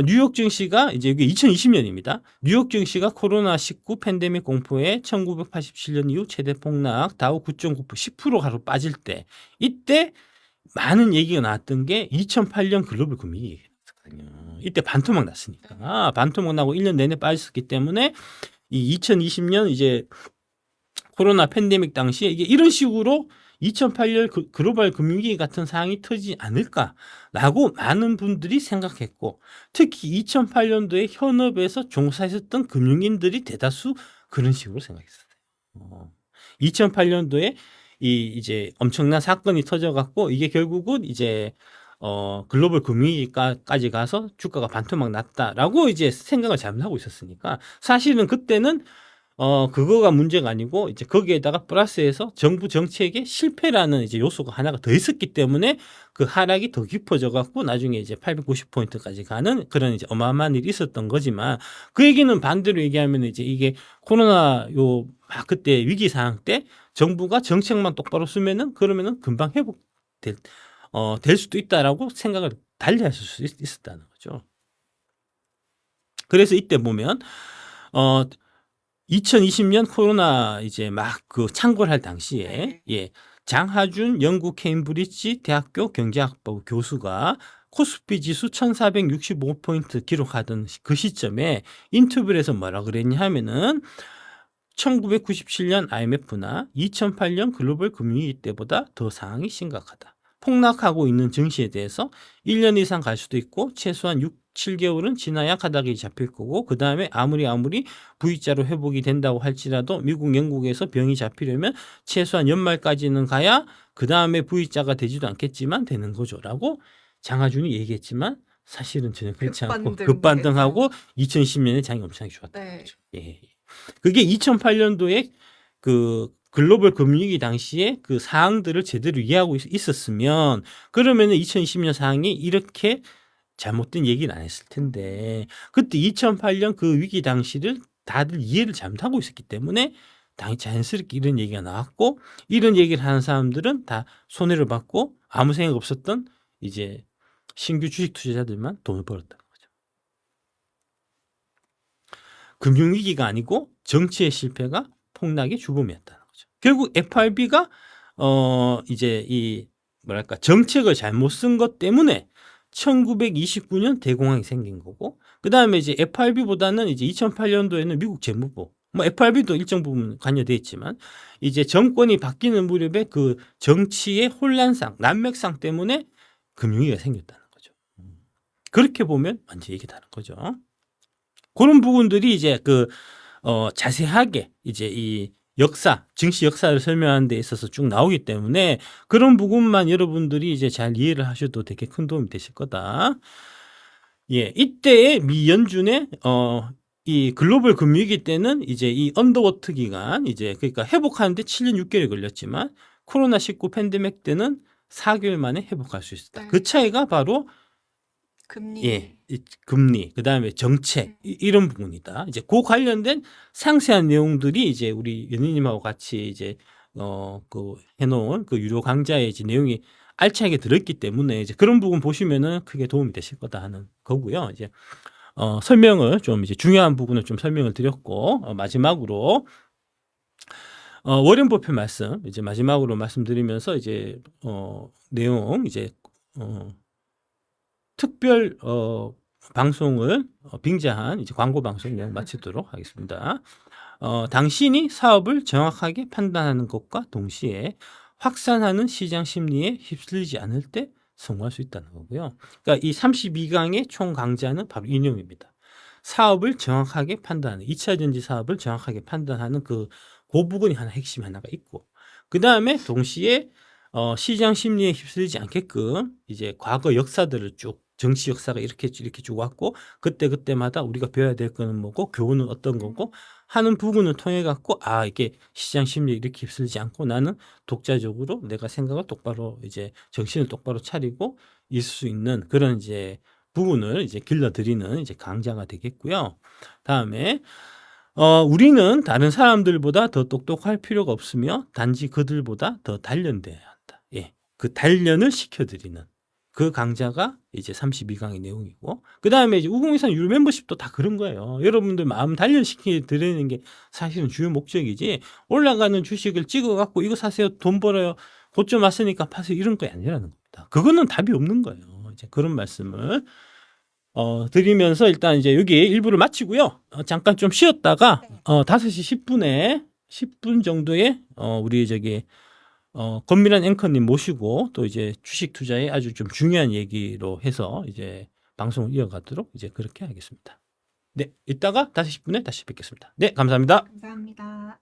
뉴욕 증시가 이제 이게 2020년입니다. 뉴욕 증시가 코로나19 팬데믹 공포에 1987년 이후 최대 폭락, 다우 9.9% 10% 가로 빠질 때 이때 많은 얘기가 나왔던 게 2008년 글로벌 금융위기였거든요. 이때 반토막 났으니까 반토막 나고 1년 내내 빠졌기 때문에 이 2020년 이제 코로나 팬데믹 당시에 이게 이런 식으로 2008년 글로벌 금융위기 같은 상황이 터지지 않을까라고 많은 분들이 생각했고 특히 2008년도에 현업에서 종사했었던 금융인들이 대다수 그런 식으로 생각했어요. 2008년도에 이제 엄청난 사건이 터져갖고 이게 결국은 이제 글로벌 금융위기까지 가서 주가가 반토막 났다라고 이제 생각을 잘못하고 있었으니까 사실은 그때는 그거가 문제가 아니고 이제 거기에다가 플러스해서 정부 정책의 실패라는 이제 요소가 하나가 더 있었기 때문에 그 하락이 더 깊어져 갖고 나중에 이제 890포인트까지 가는 그런 이제 어마어마한 일이 있었던 거지만 그 얘기는 반대로 얘기하면 이제 이게 코로나 막 그때 위기 상황 때 정부가 정책만 똑바로 쓰면은 그러면은 금방 될 수도 있다라고 생각을 달리 하실 수 있었다는 거죠. 그래서 이때 보면 2020년 코로나 이제 막 그 창궐할 당시에 네. 예. 장하준 영국 케임브리지 대학교 경제학부 교수가 코스피 지수 1465포인트 기록하던 그 시점에 인터뷰를 해서 뭐라 그랬냐 하면은 1997년 IMF나 2008년 글로벌 금융위기 때보다 더 상황이 심각하다. 폭락하고 있는 증시에 대해서 1년 이상 갈 수도 있고 최소한 6, 7개월은 지나야 가닥이 잡힐 거고 그 다음에 아무리 V자로 회복이 된다고 할지라도 미국, 영국에서 병이 잡히려면 최소한 연말까지는 가야 그 다음에 V자가 되지도 않겠지만 되는 거죠라고 장하준이 얘기했지만 사실은 전혀 그렇지 않고 급반등하고 2010년에 장이 엄청나게 좋았다. 네. 예. 그게 2008년도에 그 글로벌 금융위기 당시에 그 사항들을 제대로 이해하고 있었으면 그러면은 2020년 상황이 이렇게 잘못된 얘기는 안 했을 텐데 그때 2008년 그 위기 당시를 다들 이해를 잘못하고 있었기 때문에 자연스럽게 이런 얘기가 나왔고 이런 얘기를 하는 사람들은 다 손해를 받고 아무 생각 없었던 이제 신규 주식 투자자들만 돈을 벌었다는 거죠. 금융위기가 아니고 정치의 실패가 폭락의 주범이었다는 거죠. 결국 FRB가 이제 이 뭐랄까 정책을 잘못 쓴 것 때문에 1929년 대공황이 생긴 거고 그 다음에 이제 FRB보다는 이제 2008년도에는 미국 재무부 뭐 FRB도 일정 부분 관여돼 있지만 이제 정권이 바뀌는 무렵에 그 정치의 혼란상 난맥상 때문에 금융위기가 생겼다는 거죠. 그렇게 보면 완전 이게 다른 거죠. 그런 부분들이 이제 그 자세하게 이제 이 역사, 증시 역사를 설명하는 데 있어서 쭉 나오기 때문에 그런 부분만 여러분들이 이제 잘 이해를 하셔도 되게 큰 도움이 되실 거다. 예, 이때의 미 연준의 이 글로벌 금융위기 때는 이제 이 언더워터 기간 이제 그러니까 회복하는데 7년 6개월이 걸렸지만 코로나19 팬데믹 때는 4개월 만에 회복할 수 있었다. 네. 그 차이가 바로 금리. 예, 이 금리, 그 다음에 정책, 이런 부분이다. 이제 그 관련된 상세한 내용들이 이제 우리 연희님하고 같이 이제, 그 해놓은 그 유료 강좌의 이제 내용이 알차게 들어있기 때문에 이제 그런 부분 보시면은 크게 도움이 되실 거다 하는 거고요. 이제, 설명을 좀 이제 중요한 부분을 좀 설명을 드렸고, 마지막으로, 워렌 버핏 말씀, 이제 마지막으로 말씀드리면서 이제, 내용, 이제, 특별 방송을 빙자한 이제 광고 방송 내용 마치도록 하겠습니다. 당신이 사업을 정확하게 판단하는 것과 동시에 확산하는 시장 심리에 휩쓸리지 않을 때 성공할 수 있다는 거고요. 그러니까 이 32강의 총 강좌는 바로 이 내용입니다. 사업을 정확하게 판단하는 2차 전지 사업을 정확하게 판단하는 그 부분이 핵심 하나가 있고 그 다음에 동시에 시장 심리에 휩쓸리지 않게끔 이제 과거 역사들을 쭉 정치 역사가 이렇게 쭉 왔고 그때마다 우리가 배워야 될 거는 뭐고 교훈은 어떤 거고 하는 부분을 통해 갖고 이게 시장 심리에 이렇게 휩쓸리지 않고 나는 독자적으로 내가 생각을 똑바로 이제 정신을 똑바로 차리고 있을 수 있는 그런 이제 부분을 이제 길러드리는 이제 강좌가 되겠고요. 다음에 우리는 다른 사람들보다 더 똑똑할 필요가 없으며 단지 그들보다 더 단련돼야 한다. 예, 그 단련을 시켜드리는 그 강좌가 이제 32강의 내용이고 그 다음에 이제 우공이산 유료 멤버십도 다 그런 거예요. 여러분들 마음 단련시켜드리는 게 사실은 주요 목적이지 올라가는 주식을 찍어갖고 이거 사세요 돈 벌어요 고점 왔으니까 파세요 이런 거 아니라는 겁니다. 그거는 답이 없는 거예요. 이제 그런 말씀을 드리면서 일단 이제 여기 일부를 마치고요. 잠깐 좀 쉬었다가 5시 10분 정도에 우리 저기 권미란 앵커님 모시고 또 이제 주식 투자에 아주 좀 중요한 얘기로 해서 이제 방송을 이어가도록 이제 그렇게 하겠습니다. 네, 이따가 5시 10분에 다시 뵙겠습니다. 네, 감사합니다. 감사합니다.